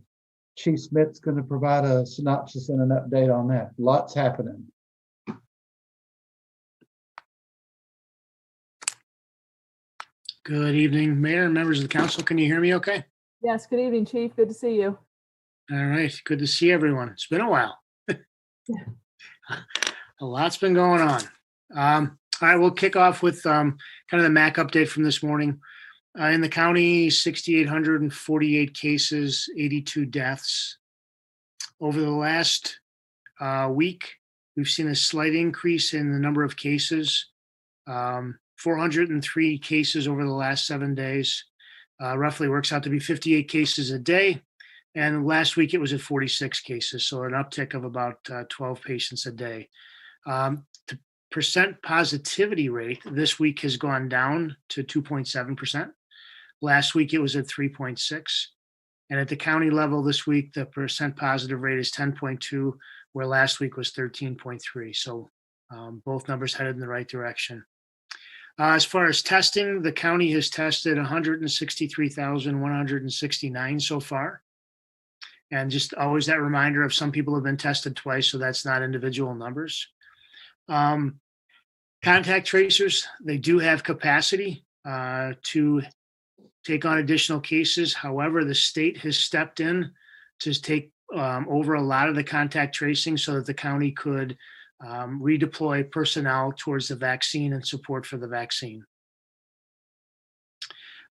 Chief Smith's going to provide a synopsis and an update on that. Lots happening. Good evening, Mayor and members of the council. Can you hear me okay? Yes, good evening, Chief. Good to see you. All right, good to see everyone. It's been a while. A lot's been going on. All right, we'll kick off with kind of the MAC update from this morning. In the county, 6,848 cases, 82 deaths. Over the last week, we've seen a slight increase in the number of cases. 403 cases over the last 7 days. Roughly works out to be 58 cases a day. And last week it was at 46 cases, so an uptick of about 12 patients a day. The percent positivity rate this week has gone down to 2.7%. Last week it was at 3.6. And at the county level this week, the percent positive rate is 10.2, where last week was 13.3. So both numbers headed in the right direction. As far as testing, the county has tested 163,169 so far. And just always that reminder of some people have been tested twice, so that's not individual numbers. Contact tracers, they do have capacity to take on additional cases. However, the state has stepped in to take over a lot of the contact tracing so that the county could redeploy personnel towards the vaccine and support for the vaccine.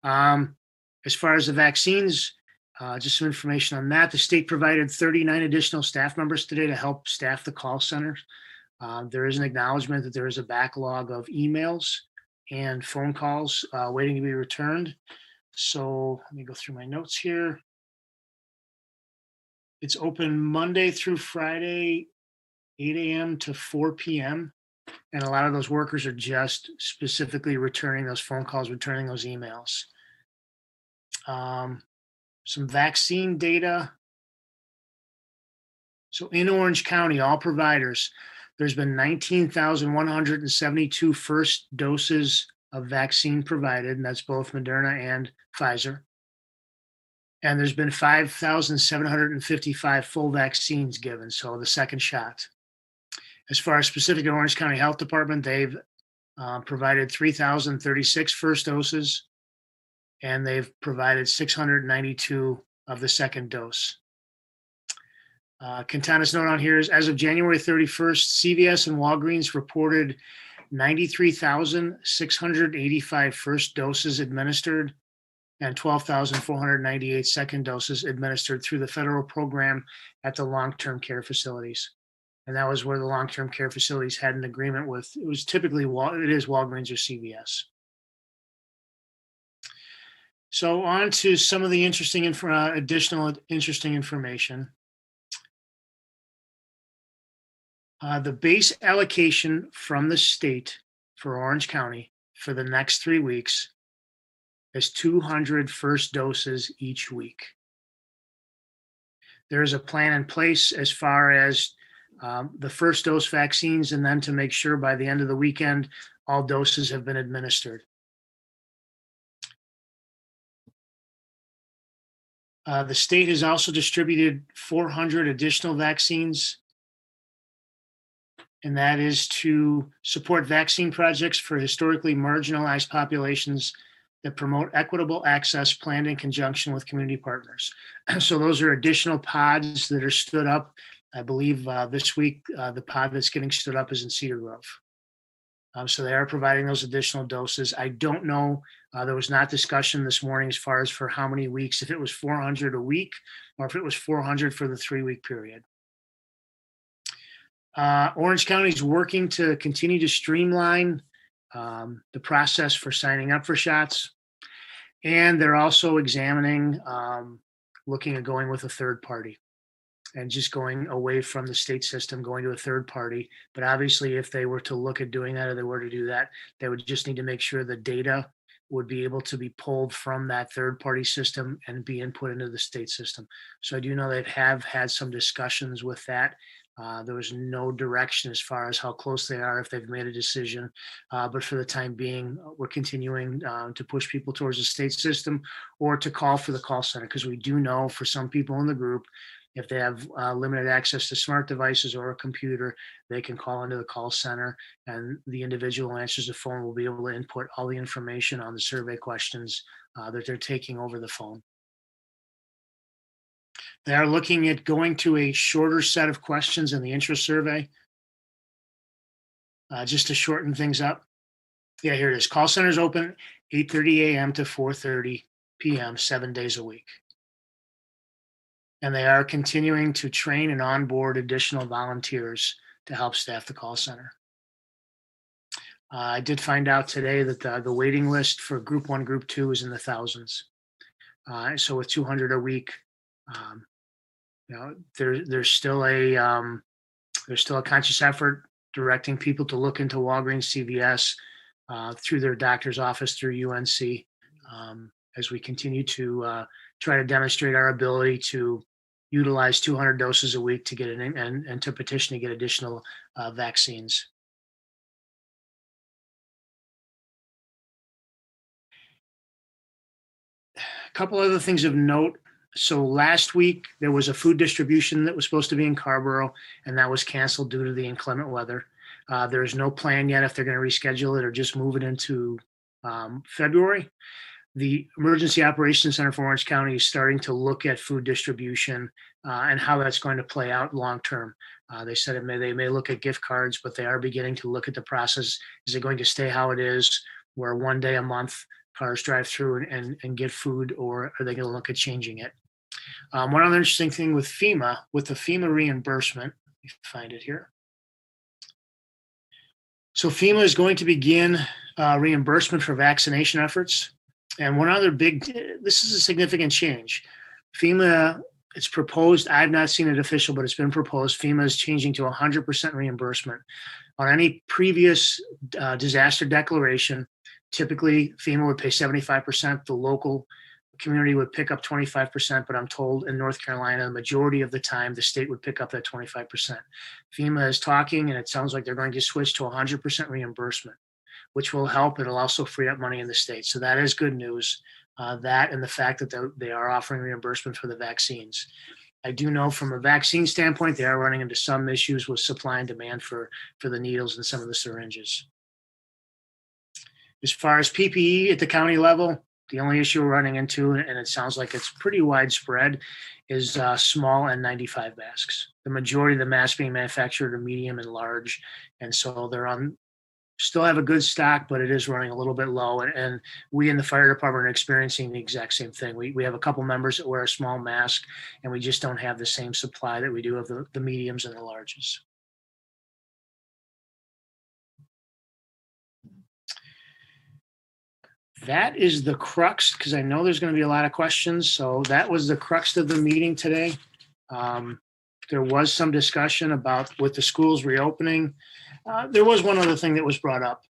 As far as the vaccines, just some information on that. The state provided 39 additional staff members today to help staff the call center. There is an acknowledgement that there is a backlog of emails and phone calls waiting to be returned. So let me go through my notes here. It's open Monday through Friday, 8 a.m. to 4 p.m. And a lot of those workers are just specifically returning those phone calls, returning those emails. Some vaccine data. So in Orange County, all providers, there's been 19,172 first doses of vaccine provided, and that's both Moderna and Pfizer. And there's been 5,755 full vaccines given, so the second shot. As far as specific to Orange County Health Department, they've provided 3,036 first doses, and they've provided 692 of the second dose. Quintana's note on here is, as of January 31st, CVS and Walgreens reported 93,685 first doses administered and 12,498 second doses administered through the federal program at the long-term care facilities. And that was where the long-term care facilities had an agreement with, it was typically, it is Walgreens or CVS. So on to some of the interesting, additional interesting information. The base allocation from the state for Orange County for the next 3 weeks is 200 first doses each week. There is a plan in place as far as the first dose vaccines, and then to make sure by the end of the weekend, all doses have been administered. The state has also distributed 400 additional vaccines, and that is to support vaccine projects for historically marginalized populations that promote equitable access planned in conjunction with community partners. So those are additional pods that are stood up. I believe this week, the pod that's getting stood up is in Cedar Grove. So they are providing those additional doses. I don't know, there was not discussion this morning as far as for how many weeks, if it was 400 a week or if it was 400 for the 3-week period. Orange County is working to continue to streamline the process for signing up for shots. And they're also examining, looking at going with a third party and just going away from the state system, going to a third party. But obviously, if they were to look at doing that or they were to do that, they would just need to make sure the data would be able to be pulled from that third party system and be input into the state system. So I do know they have had some discussions with that. There was no direction as far as how close they are, if they've made a decision. But for the time being, we're continuing to push people towards the state system or to call for the call center, because we do know for some people in the group, if they have limited access to smart devices or a computer, they can call into the call center, and the individual who answers the phone will be able to input all the information on the survey questions that they're taking over the phone. They are looking at going to a shorter set of questions in the interest survey, just to shorten things up. Yeah, here it is. Call centers open 8:30 a.m. to 4:30 p.m., 7 days a week. And they are continuing to train and onboard additional volunteers to help staff the call center. I did find out today that the waiting list for Group 1, Group 2 is in the thousands. So with 200 a week, there's still a conscious effort directing people to look into Walgreens, CVS, through their doctor's office, through UNC, as we continue to try to demonstrate our ability to utilize 200 doses a week to get and to petition to get additional vaccines. A couple other things of note. So last week, there was a food distribution that was supposed to be in Carrboro, and that was canceled due to the inclement weather. There is no plan yet if they're going to reschedule it or just move it into February. The Emergency Operations Center for Orange County is starting to look at food distribution and how that's going to play out long term. They said they may look at gift cards, but they are beginning to look at the process. Is it going to stay how it is, where one day a month cars drive through and get food, or are they going to look at changing it? One other interesting thing with FEMA, with the FEMA reimbursement, let me find it here. So FEMA is going to begin reimbursement for vaccination efforts. And one other this is a significant change. FEMA, it's proposed, I've not seen it official, but it's been proposed, FEMA is changing to 100% reimbursement. On any previous disaster declaration, typically FEMA would pay 75%, the local community would pick up 25%, but I'm told in North Carolina, the majority of the time, the state would pick up that 25%. FEMA is talking, and it sounds like they're going to switch to 100% reimbursement, which will help. It'll also free up money in the state. So that is good news. That and the fact that they are offering reimbursement for the vaccines. I do know from a vaccine standpoint, they are running into some issues with supply and demand for the needles and some of the syringes. As far as PPE at the county level, the only issue we're running into, and it sounds like it's pretty widespread, is small N95 masks. The majority of the masks being manufactured are medium and large, and so they're still have a good stock, but it is running a little bit low. And we in the fire department are experiencing the exact same thing. We have a couple members that wear a small mask, and we just don't have the same supply that we do of the mediums and the larges. That is the crux, because I know there's going to be a lot of questions. So that was the crux of the meeting today. There was some discussion about with the schools reopening. There was one other thing that was brought up.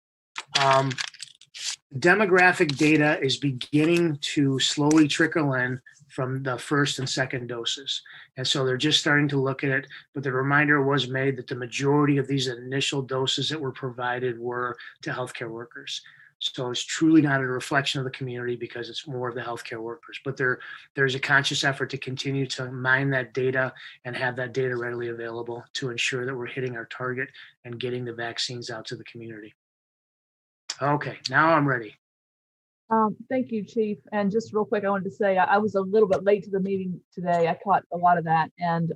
Demographic data is beginning to slowly trickle in from the first and second doses. And so they're just starting to look at it, but the reminder was made that the majority of these initial doses that were provided were to healthcare workers. So it's truly not a reflection of the community because it's more of the healthcare workers. But there's a conscious effort to continue to mine that data and have that data readily available to ensure that we're hitting our target and getting the vaccines out to the community. Okay, now I'm ready. Thank you, Chief. And just real quick, I wanted to say I was a little bit late to the meeting today. I caught a lot of that, and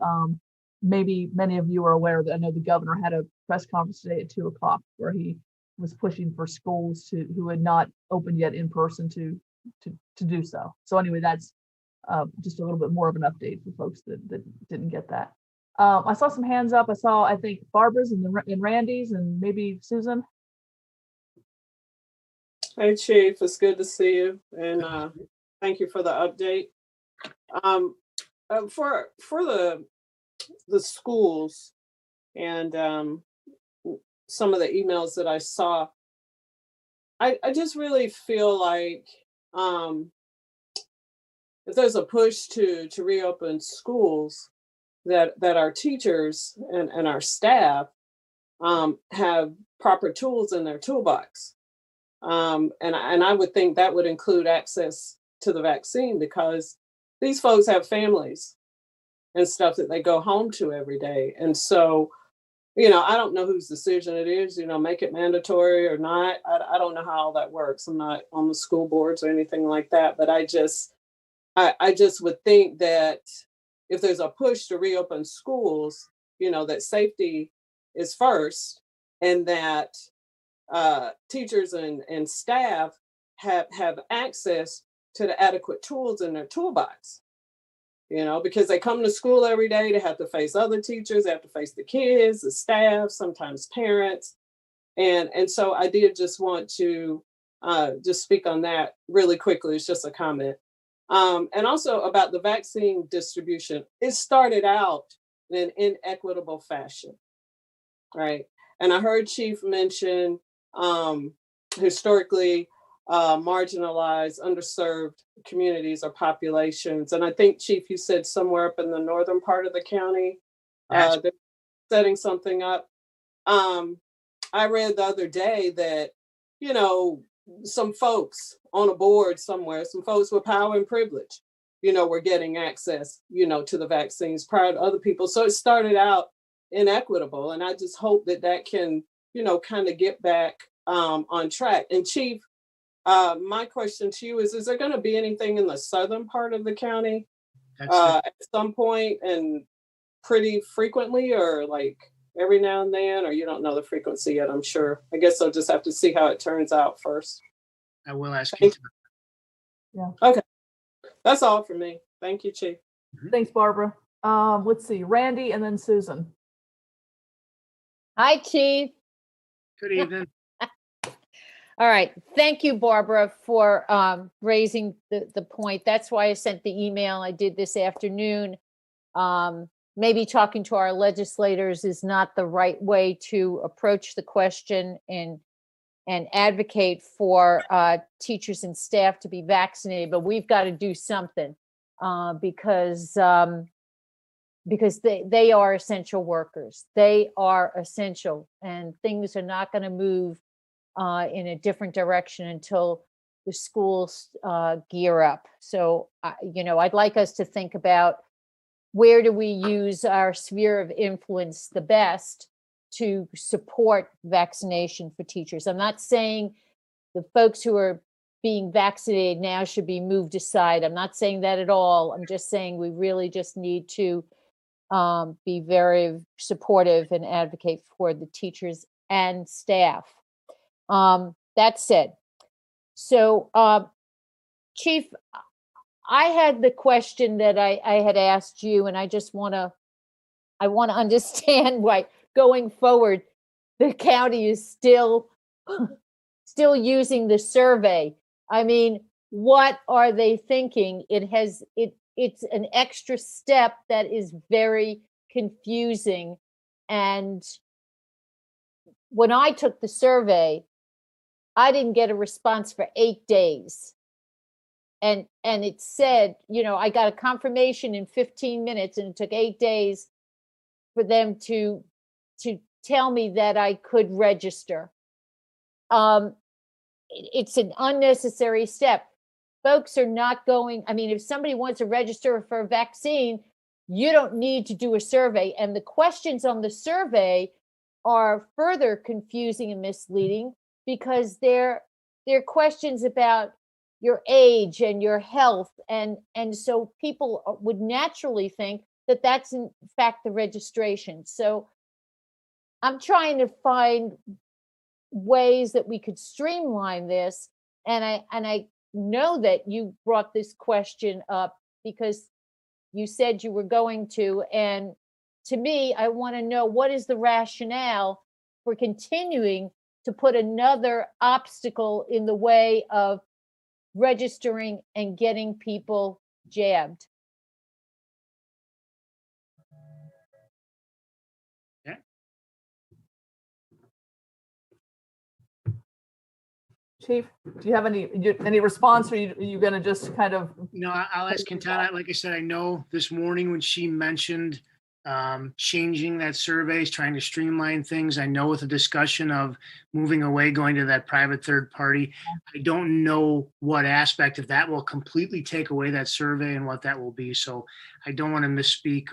maybe many of you are aware that I know the governor had a press conference today at 2 o'clock where he was pushing for schools who had not opened yet in person to do so. So anyway, that's just a little bit more of an update for folks that didn't get that. I saw some hands up. I think Barbara's and Randy's and maybe Susan. Hey, Chief, it's good to see you, and thank you for the update. For the schools and some of the emails that I saw, I just really feel like if there's a push to reopen schools, that our teachers and our staff have proper tools in their toolbox. And I would think that would include access to the vaccine, because these folks have families and stuff that they go home to every day. And so, I don't know whose decision it is, make it mandatory or not. I don't know how all that works. I'm not on the school boards or anything like that, but I just would think that if there's a push to reopen schools, that safety is first, and that teachers and staff have access to the adequate tools in their toolbox, because they come to school every day, they have to face other teachers, they have to face the kids, the staff, sometimes parents. And so I did just want to just speak on that really quickly. It's just a comment. And also about the vaccine distribution, it started out in an inequitable fashion, right? And I heard Chief mention historically marginalized, underserved communities or populations. And I think, Chief, you said somewhere up in the northern part of the county, they're setting something up. I read the other day that, some folks on a board somewhere, some folks with power and privilege, were getting access, to the vaccines prior to other people. So it started out inequitable. And I just hope that can, kind of get back on track. And Chief, my question to you is there going to be anything in the southern part of the county at some point and pretty frequently, or like every now and then, or you don't know the frequency yet, I'm sure? I guess I'll just have to see how it turns out first. I will ask you. Yeah. Okay. That's all for me. Thank you, Chief. Thanks, Barbara. Let's see, Randy and then Susan. Hi, Chief. Good evening. All right. Thank you, Barbara, for raising the point. That's why I sent the email I did this afternoon. Maybe talking to our legislators is not the right way to approach the question and advocate for teachers and staff to be vaccinated, but we've got to do something because they are essential workers. They are essential, and things are not going to move in a different direction until the schools gear up. So, I'd like us to think about where do we use our sphere of influence the best to support vaccination for teachers. I'm not saying the folks who are being vaccinated now should be moved aside. I'm not saying that at all. I'm just saying we really just need to be very supportive and advocate for the teachers and staff. That said, so Chief, I had the question that I had asked you, and I want to understand why going forward the county is still using the survey. I mean, what are they thinking? It's an extra step that is very confusing. And when I took the survey, I didn't get a response for 8 days. and it said, you know, I got a confirmation in 15 minutes, and it took 8 days for them to tell me that I could register. It's an unnecessary step. Folks are not going, I mean, if somebody wants to register for a vaccine, you don't need to do a survey. And the questions on the survey are further confusing and misleading because they're questions about your age and your health. And so people would naturally think that that's in fact the registration. So I'm trying to find ways that we could streamline this. And I know that you brought this question up because you said you were going to. And to me, I want to know, what is the rationale for continuing to put another obstacle in the way of registering and getting people jabbed? Chief, do you have any response, or are you going to just kind of? No, I'll ask Quintana. Like I said, I know this morning when she mentioned changing that surveys, trying to streamline things. I know with the discussion of moving away, going to that private third party, I don't know what aspect of that will completely take away that survey and what that will be. So I don't want to misspeak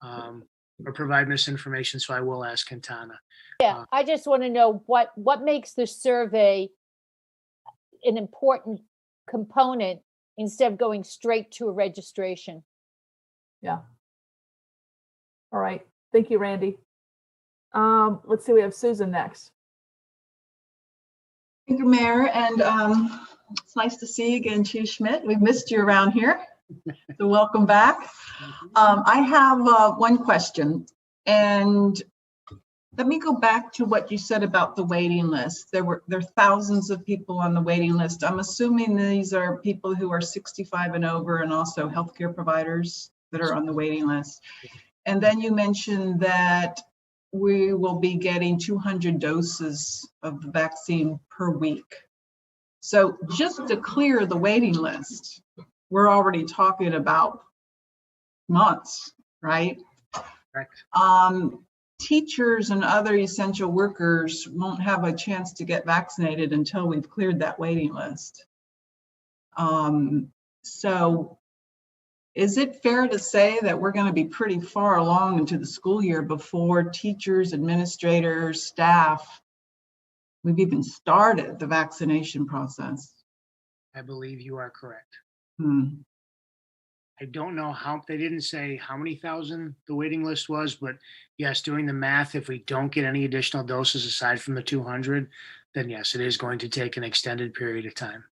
or provide misinformation. So I will ask Quintana. Yeah, I just want to know what makes the survey an important component instead of going straight to a registration. Yeah. All right. Thank you, Randy. Let's see, we have Susan next. Thank you, Mayor. And it's nice to see you again, Chief Schmidt. We've missed you around here. So welcome back. I have one question. And let me go back to what you said about the waiting list. There are thousands of people on the waiting list. I'm assuming these are people who are 65 and over, and also healthcare providers that are on the waiting list. And then you mentioned that we will be getting 200 doses of the vaccine per week. So just to clear the waiting list, we're already talking about months, right? Correct. Teachers and other essential workers won't have a chance to get vaccinated until we've cleared that waiting list. So is it fair to say that we're going to be pretty far along into the school year before teachers, administrators, staff, we've even started the vaccination process? I believe you are correct. Hmm. I don't know how, they didn't say how many thousand the waiting list was, but yes, doing the math, if we don't get any additional doses aside from the 200, then yes, it is going to take an extended period of time.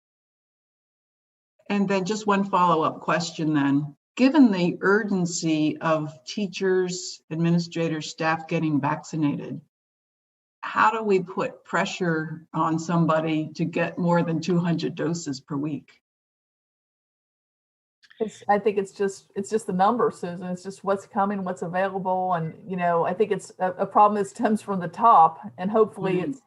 And then just one follow-up question then. Given the urgency of teachers, administrators, staff getting vaccinated, how do we put pressure on somebody to get more than 200 doses per week? I think it's just the number, Susan. It's just what's coming, what's available. And, you know, I think it's a problem that stems from the top, and hopefully it's,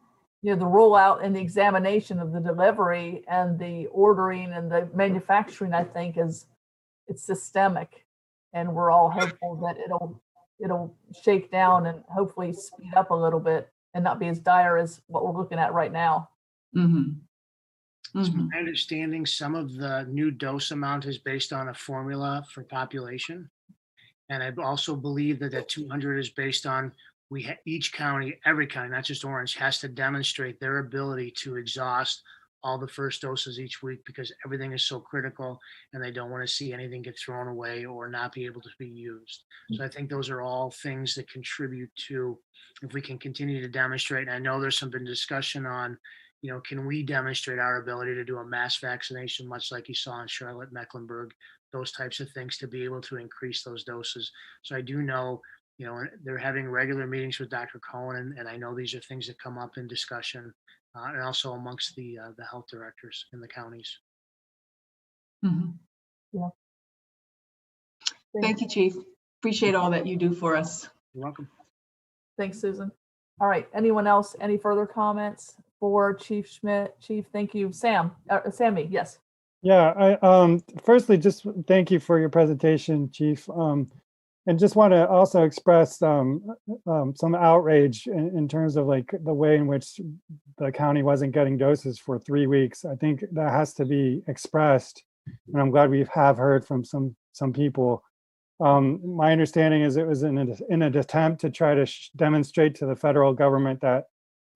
you know, the rollout and the examination of the delivery and the ordering and the manufacturing, I think it's systemic, and we're all hopeful that it'll shake down and hopefully speed up a little bit and not be as dire as what we're looking at right now. Mm-hmm. It's my understanding some of the new dose amount is based on a formula for population. And I also believe that 200 is based on each county, every county, not just Orange, has to demonstrate their ability to exhaust all the first doses each week, because everything is so critical and they don't want to see anything get thrown away or not be able to be used. So I think those are all things that contribute to, if we can continue to demonstrate. And I know there's some been discussion on, you know, can we demonstrate our ability to do a mass vaccination, much like you saw in Charlotte, Mecklenburg, those types of things, to be able to increase those doses. So I do know, you know, they're having regular meetings with Dr. Cohen, and I know these are things that come up in discussion, and also amongst the health directors in the counties. Mm-hmm. Yeah. Thank you, Chief. Appreciate all that you do for us. You're welcome. Thanks, Susan. All right. Anyone else? Any further comments for Chief Schmidt? Chief, thank you. Sammy, yes. Yeah, firstly, just thank you for your presentation, Chief. And just want to also express some outrage in terms of like the way in which the county wasn't getting doses for 3 weeks. I think that has to be expressed, and I'm glad we have heard from some people. My understanding is it was in an attempt to try to demonstrate to the federal government that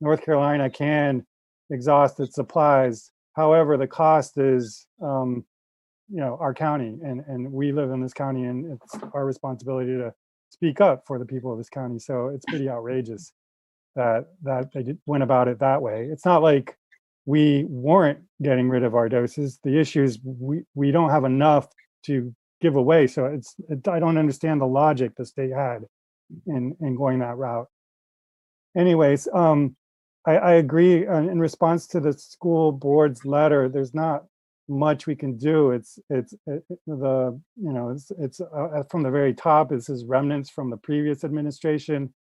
North Carolina can exhaust its supplies. However, the cost is our county, and we live in this county, and it's our responsibility to speak up for the people of this county. So it's pretty outrageous that they went about it that way. It's not like we weren't getting rid of our doses. The issue is we don't have enough to give away. So I don't understand the logic the state had in going that route. Anyways, I agree. In response to the school board's letter, there's not much we can do. It's from the very top. This is remnants from the previous administration,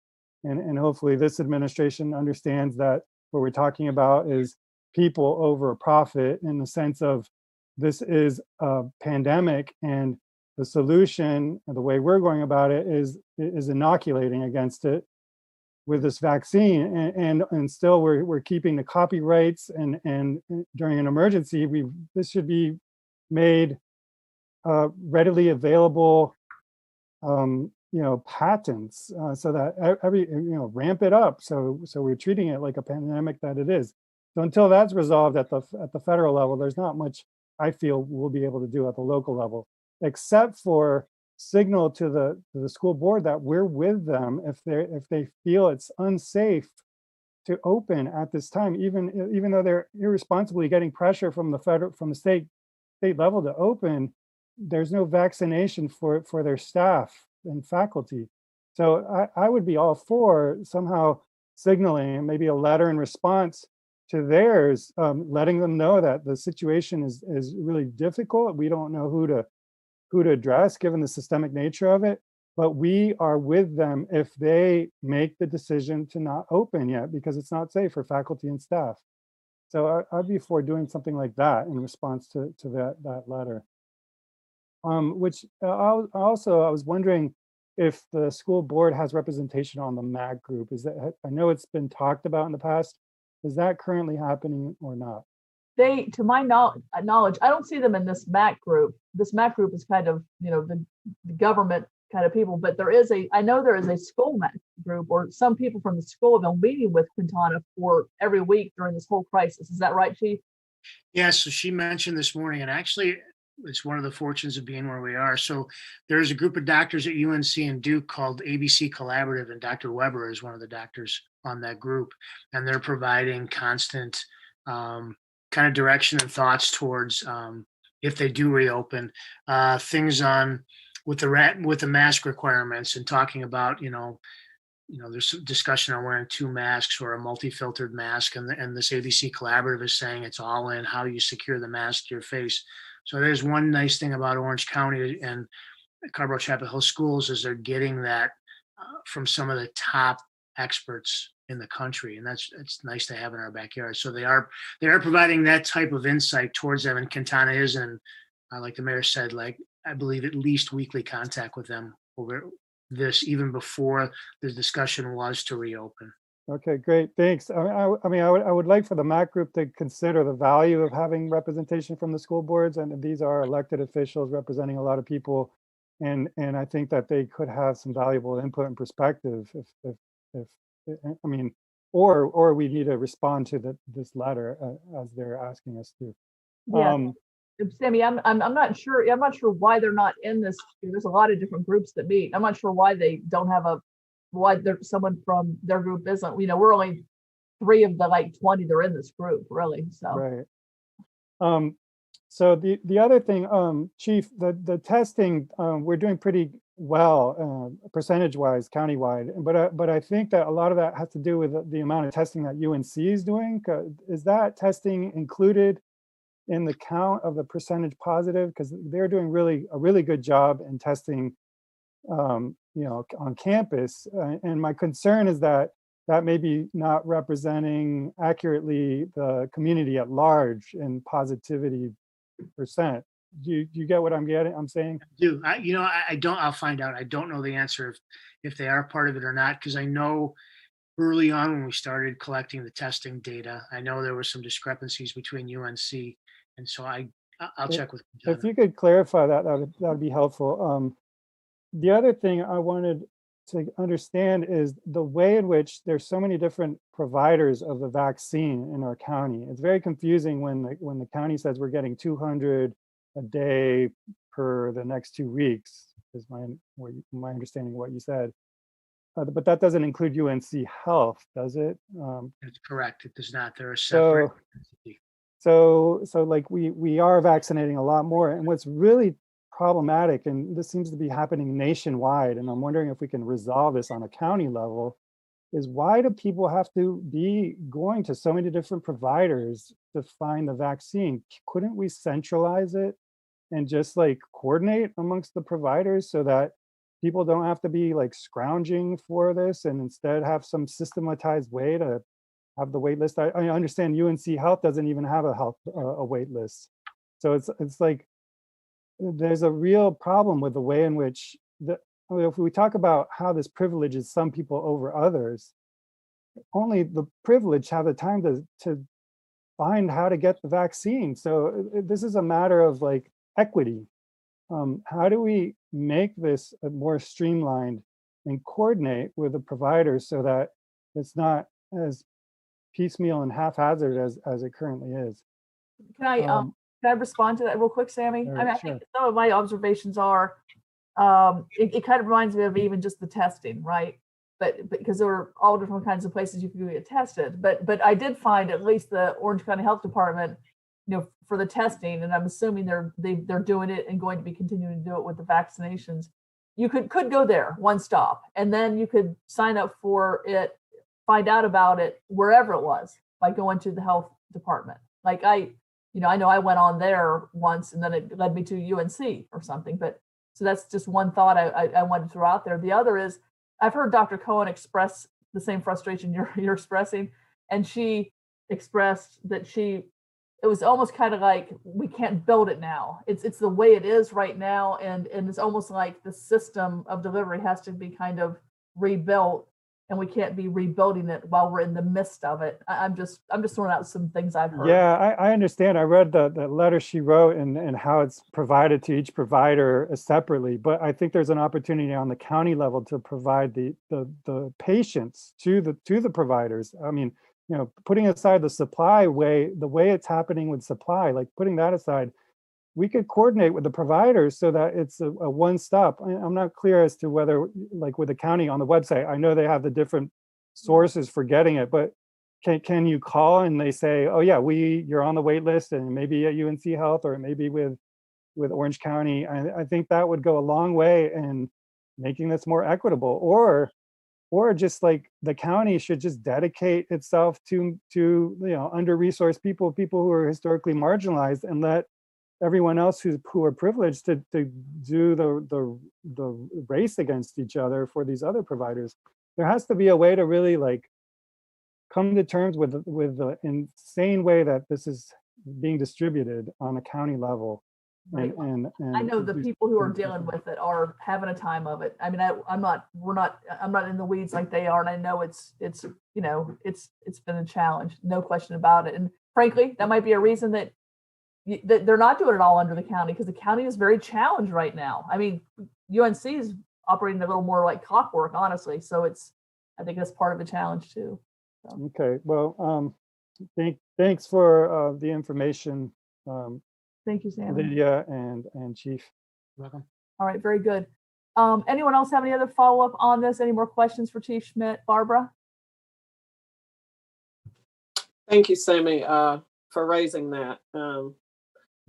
and hopefully this administration understands that what we're talking about is people over profit, in the sense of this is a pandemic, and the solution, the way we're going about it, is inoculating against it with this vaccine, and still we're keeping the copyrights, and during an emergency this should be made readily available patents, so that ramp it up, so we're treating it like a pandemic that it is. So until that's resolved at the federal level, there's not much I feel we'll be able to do at the local level, except for signal to the school board that we're with them if they feel it's unsafe to open at this time, even though they're irresponsibly getting pressure from the state level to open. There's no vaccination for their staff and faculty. So I would be all for somehow signaling, maybe a letter in response to theirs, letting them know that the situation is really difficult. We don't know who to address given the systemic nature of it, but we are with them if they make the decision to not open yet because it's not safe for faculty and staff. So I'd be for doing something like that in response to that letter. Which I was wondering if the school board has representation on the MAG group. I know it's been talked about in the past. Is that currently happening or not? To my knowledge, I don't see them in this MAC group. This MAC group is kind of, the government kind of people, but I know there is a school MAC group, or some people from the school have been meeting with Quintana for every week during this whole crisis. Is that right, Chief? Yeah, so she mentioned this morning, and actually it's one of the fortunes of being where we are. So there's a group of doctors at UNC and Duke called ABC Collaborative, and Dr. Weber is one of the doctors on that group, and they're providing constant kind of direction and thoughts towards if they do reopen, things on with the mask requirements, and talking about there's some discussion on wearing 2 masks or a multi-filtered mask, and this ABC Collaborative is saying it's all in how you secure the mask to your face. So there's one nice thing about Orange County and Carrboro Chapel Hill schools is they're getting that from some of the top experts in the country, and it's nice to have in our backyard. So they are providing that type of insight towards them, and Quintana is in, like the mayor said, like I believe at least weekly contact with them over this, even before the discussion was to reopen. Okay, great, thanks. I would like for the MAC group to consider the value of having representation from the school boards, and these are elected officials representing a lot of people, and I think that they could have some valuable input and perspective if or we need to respond to this letter as they're asking us to. Yeah. Sammy, I'm not sure. I'm not sure why they're not in this. There's a lot of different groups that meet. I'm not sure why they don't have why someone from their group isn't. We're only 3 of the 20 that are in this group, really. So right. So the other thing, Chief, the testing, we're doing pretty well percentage-wise, countywide, but I think that a lot of that has to do with the amount of testing that UNC is doing. Is that testing included in the count of the percentage positive? Because they're doing a really good job in testing, on campus. And my concern is that may be not representing accurately the community at large in positivity Do you get what I'm saying? Do I don't, I'll find out. I don't know the answer if they are part of it or not, because I know early on when we started collecting the testing data, I know there were some discrepancies between UNC. And so I'll check with If you could clarify that would be helpful. The other thing I wanted to understand is the way in which there's so many different providers of the vaccine in our county. It's very confusing when the county says we're getting 200 a day per the next 2 weeks, is my understanding of what you said. But that doesn't include UNC Health, does it? That's correct. It does not. They're a separate entity. So like we are vaccinating a lot more, and what's really problematic, and this seems to be happening nationwide, and I'm wondering if we can resolve this on a county level, is why do people have to be going to so many different providers to find the vaccine? Couldn't we centralize it and just like coordinate amongst the providers so that people don't have to be like scrounging for this, and instead have some systematized way to have the wait list? I understand UNC Health doesn't even have a wait list. So it's like there's a real problem with the way in which if we talk about how this privileges some people over others, only the privileged have the time to find how to get the vaccine. So this is a matter of like equity. How do we make this more streamlined and coordinate with the providers so that it's not as piecemeal and haphazard as it currently is? Can I respond to that real quick, Sammy? Sure, I mean, I think some of my observations are, it kind of reminds me of even just the testing, right? But because there are all different kinds of places you can get tested. But I did find at least the Orange County Health Department, for the testing, and I'm assuming they're doing it and going to be continuing to do it with the vaccinations. You could go there, one stop, and then you could sign up for it, find out about it wherever it was by going to the health department. Like I know I went on there once, and then it led me to UNC or something. But so that's just one thought I wanted to throw out there. The other is, I've heard Dr. Cohen express the same frustration you're expressing, and she expressed that it was almost kind of like, we can't build it now. It's the way it is right now, and it's almost like the system of delivery has to be kind of rebuilt, and we can't be rebuilding it while we're in the midst of it. I'm just throwing out some things I've heard. Yeah, I understand. I read the letter she wrote and how it's provided to each provider separately, but I think there's an opportunity on the county level to provide the patients to the providers. I mean, putting aside the supply the way it's happening with supply, like putting that aside, we could coordinate with the providers so that it's a one-stop. I'm not clear as to whether, like with the county on the website, I know they have the different sources for getting it, but can you call and they say, oh yeah, you're on the wait list, and maybe at UNC Health or maybe with Orange County? I think that would go a long way in making this more equitable. Or just like the county should just dedicate itself to under-resourced people who are historically marginalized, and let everyone else who are privileged to do the race against each other for these other providers. There has to be a way to really like come to terms with the insane way that this is being distributed on a county level. Right. And I know the people who are dealing with it are having a time of it. I mean, I'm not in the weeds like they are, and I know it's been a challenge, no question about it. And frankly, that might be a reason that they're not doing it all under the county, because the county is very challenged right now. I mean, UNC is operating a little more like clockwork, honestly. So I think that's part of the challenge too. So. Okay, well, thanks for the information. Thank you, Sam. Lydia and Chief. Welcome. All right, very good. Anyone else have any other follow-up on this? Any more questions for Chief Schmidt? Barbara? Thank you, Sammy, for raising that.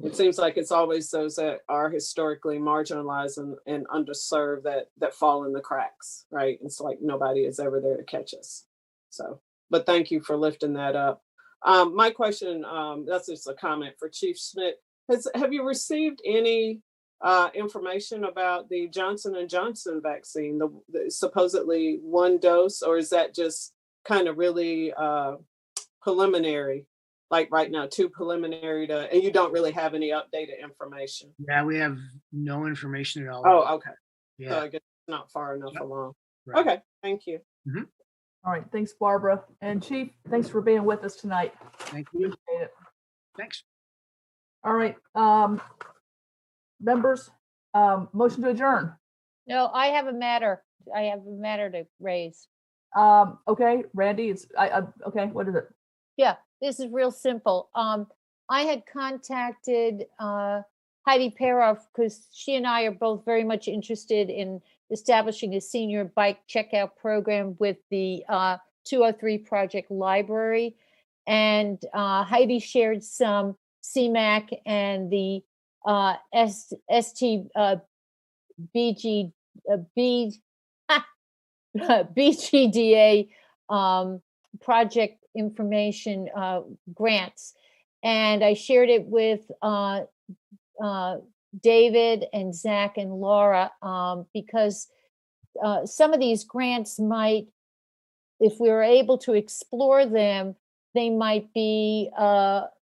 It seems like it's always those that are historically marginalized and underserved that fall in the cracks, right? It's like nobody is ever there to catch us. So, but thank you for lifting that up. My question, that's just a comment for Chief Schmidt. Have you received any information about the Johnson & Johnson vaccine, the supposedly one dose, or is that just kind of really preliminary like right now, too preliminary to, and you don't really have any updated information? Yeah, we have no information at all. Oh, okay. So Yeah. I guess it's not far enough along. Right. Okay, thank you. All right, thanks, Barbara. And Chief, thanks for being with us tonight. Thank you. Appreciate it. Thanks. All right, members, motion to adjourn. No, I have a matter. I have a matter to raise. Okay, Randy, okay, what is it? Yeah, this is real simple. I had contacted Heidi Peroff because she and I are both very much interested in establishing a senior bike checkout program with the 203 Project Library. And Heidi shared some CMAC and the BGDA project information grants. And I shared it with David and Zach and Laura because some of these grants might, if we were able to explore them, they might be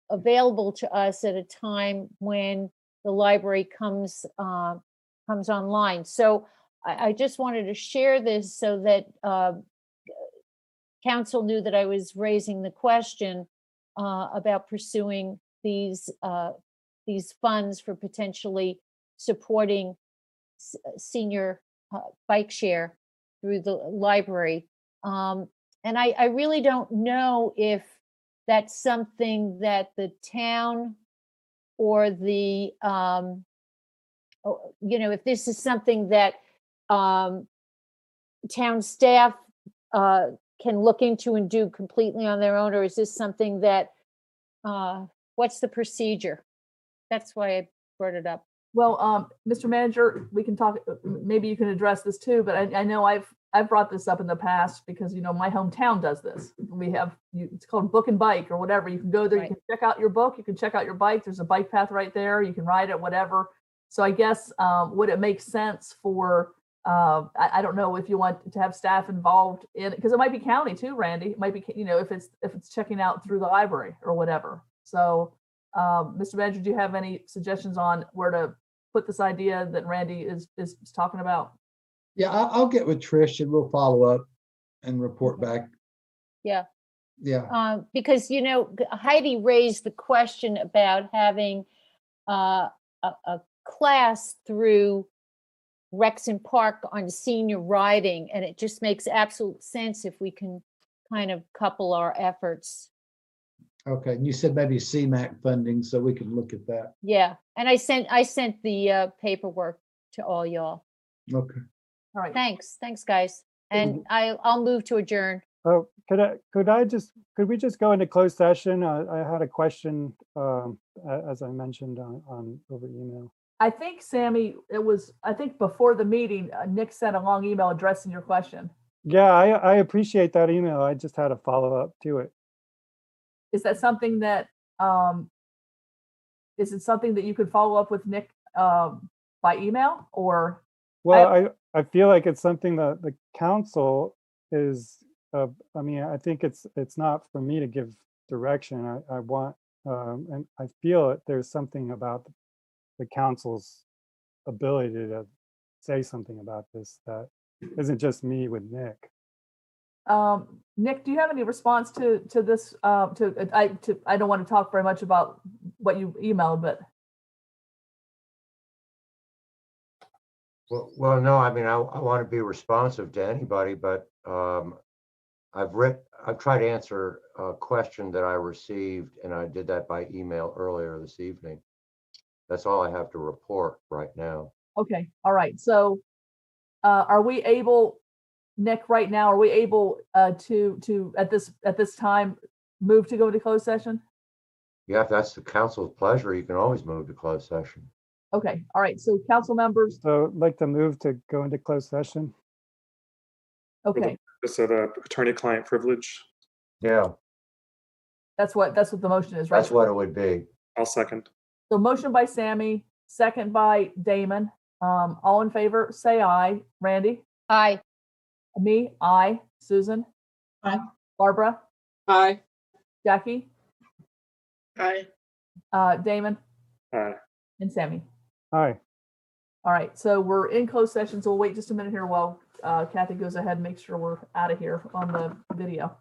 available to us at a time when the library comes online. So I just wanted to share this so that council knew that I was raising the question about pursuing these funds for potentially supporting senior bike share through the library. And I really don't know if that's something that the town or the, if this is something that town staff can look into and do completely on their own, or is this something that, what's the procedure? That's why I brought it up. Well, Mr. Manager, we can talk, maybe you can address this too, but I know I've brought this up in the past because, my hometown does this. We have, it's called Book and Bike or whatever. You can go there, you can check out your book, you can check out your bike. There's a bike path right there. You can ride it, whatever. So I guess, would it make sense for, I don't know if you want to have staff involved in it, because it might be county too, Randy. It might be, if it's checking out through the library or whatever. So, Mr. Manager, do you have any suggestions on where to put this idea that Randy is talking about? Yeah, I'll get with Trish and we'll follow up and report back. Yeah. Yeah. Because, Heidi raised the question about having a class through Rexon Park on senior riding, and it just makes absolute sense if we can kind of couple our efforts. Okay, and you said maybe CMAC funding, so we can look at that. Yeah, and I sent the paperwork to all y'all. Okay. All right. Thanks, guys, and I'll move to adjourn. Oh, could we just go into closed session? I had a question, as I mentioned on over email. I think, Sammy, I think before the meeting, Nick sent a long email addressing your question. Yeah, I appreciate that email. I just had a follow-up to it. Is that something that, is it something that you could follow up with Nick by email or? Well, I feel like it's something that the council is, I mean, I think it's not for me to give direction. I want, and I feel that there's something about the council's ability to say something about this that isn't just me with Nick. Nick, do you have any response to this? I don't want to talk very much about what you emailed, but. Well, no, I mean, I want to be responsive to anybody, but I've tried to answer a question that I received, and I did that by email earlier this evening. That's all I have to report right now. Okay, all right. So are we able, Nick, right now, are we able to at this time move to go to closed session? Yeah, if that's the council's pleasure, you can always move to closed session. Okay, all right. So council members. So I'd like to move to go into closed session. Okay. Is it attorney-client privilege? Yeah. That's what the motion is, right? That's what it would be. I'll second. So motion by Sammy, second by Damon. All in favor, say aye. Randy? Aye. Me? Aye. Susan? Aye. Barbara? Aye. Jackie? Aye. Damon Aye. and Sammy. Aye. All right, so we're in closed session, so we'll wait just a minute here while Kathy goes ahead and makes sure we're out of here on the video.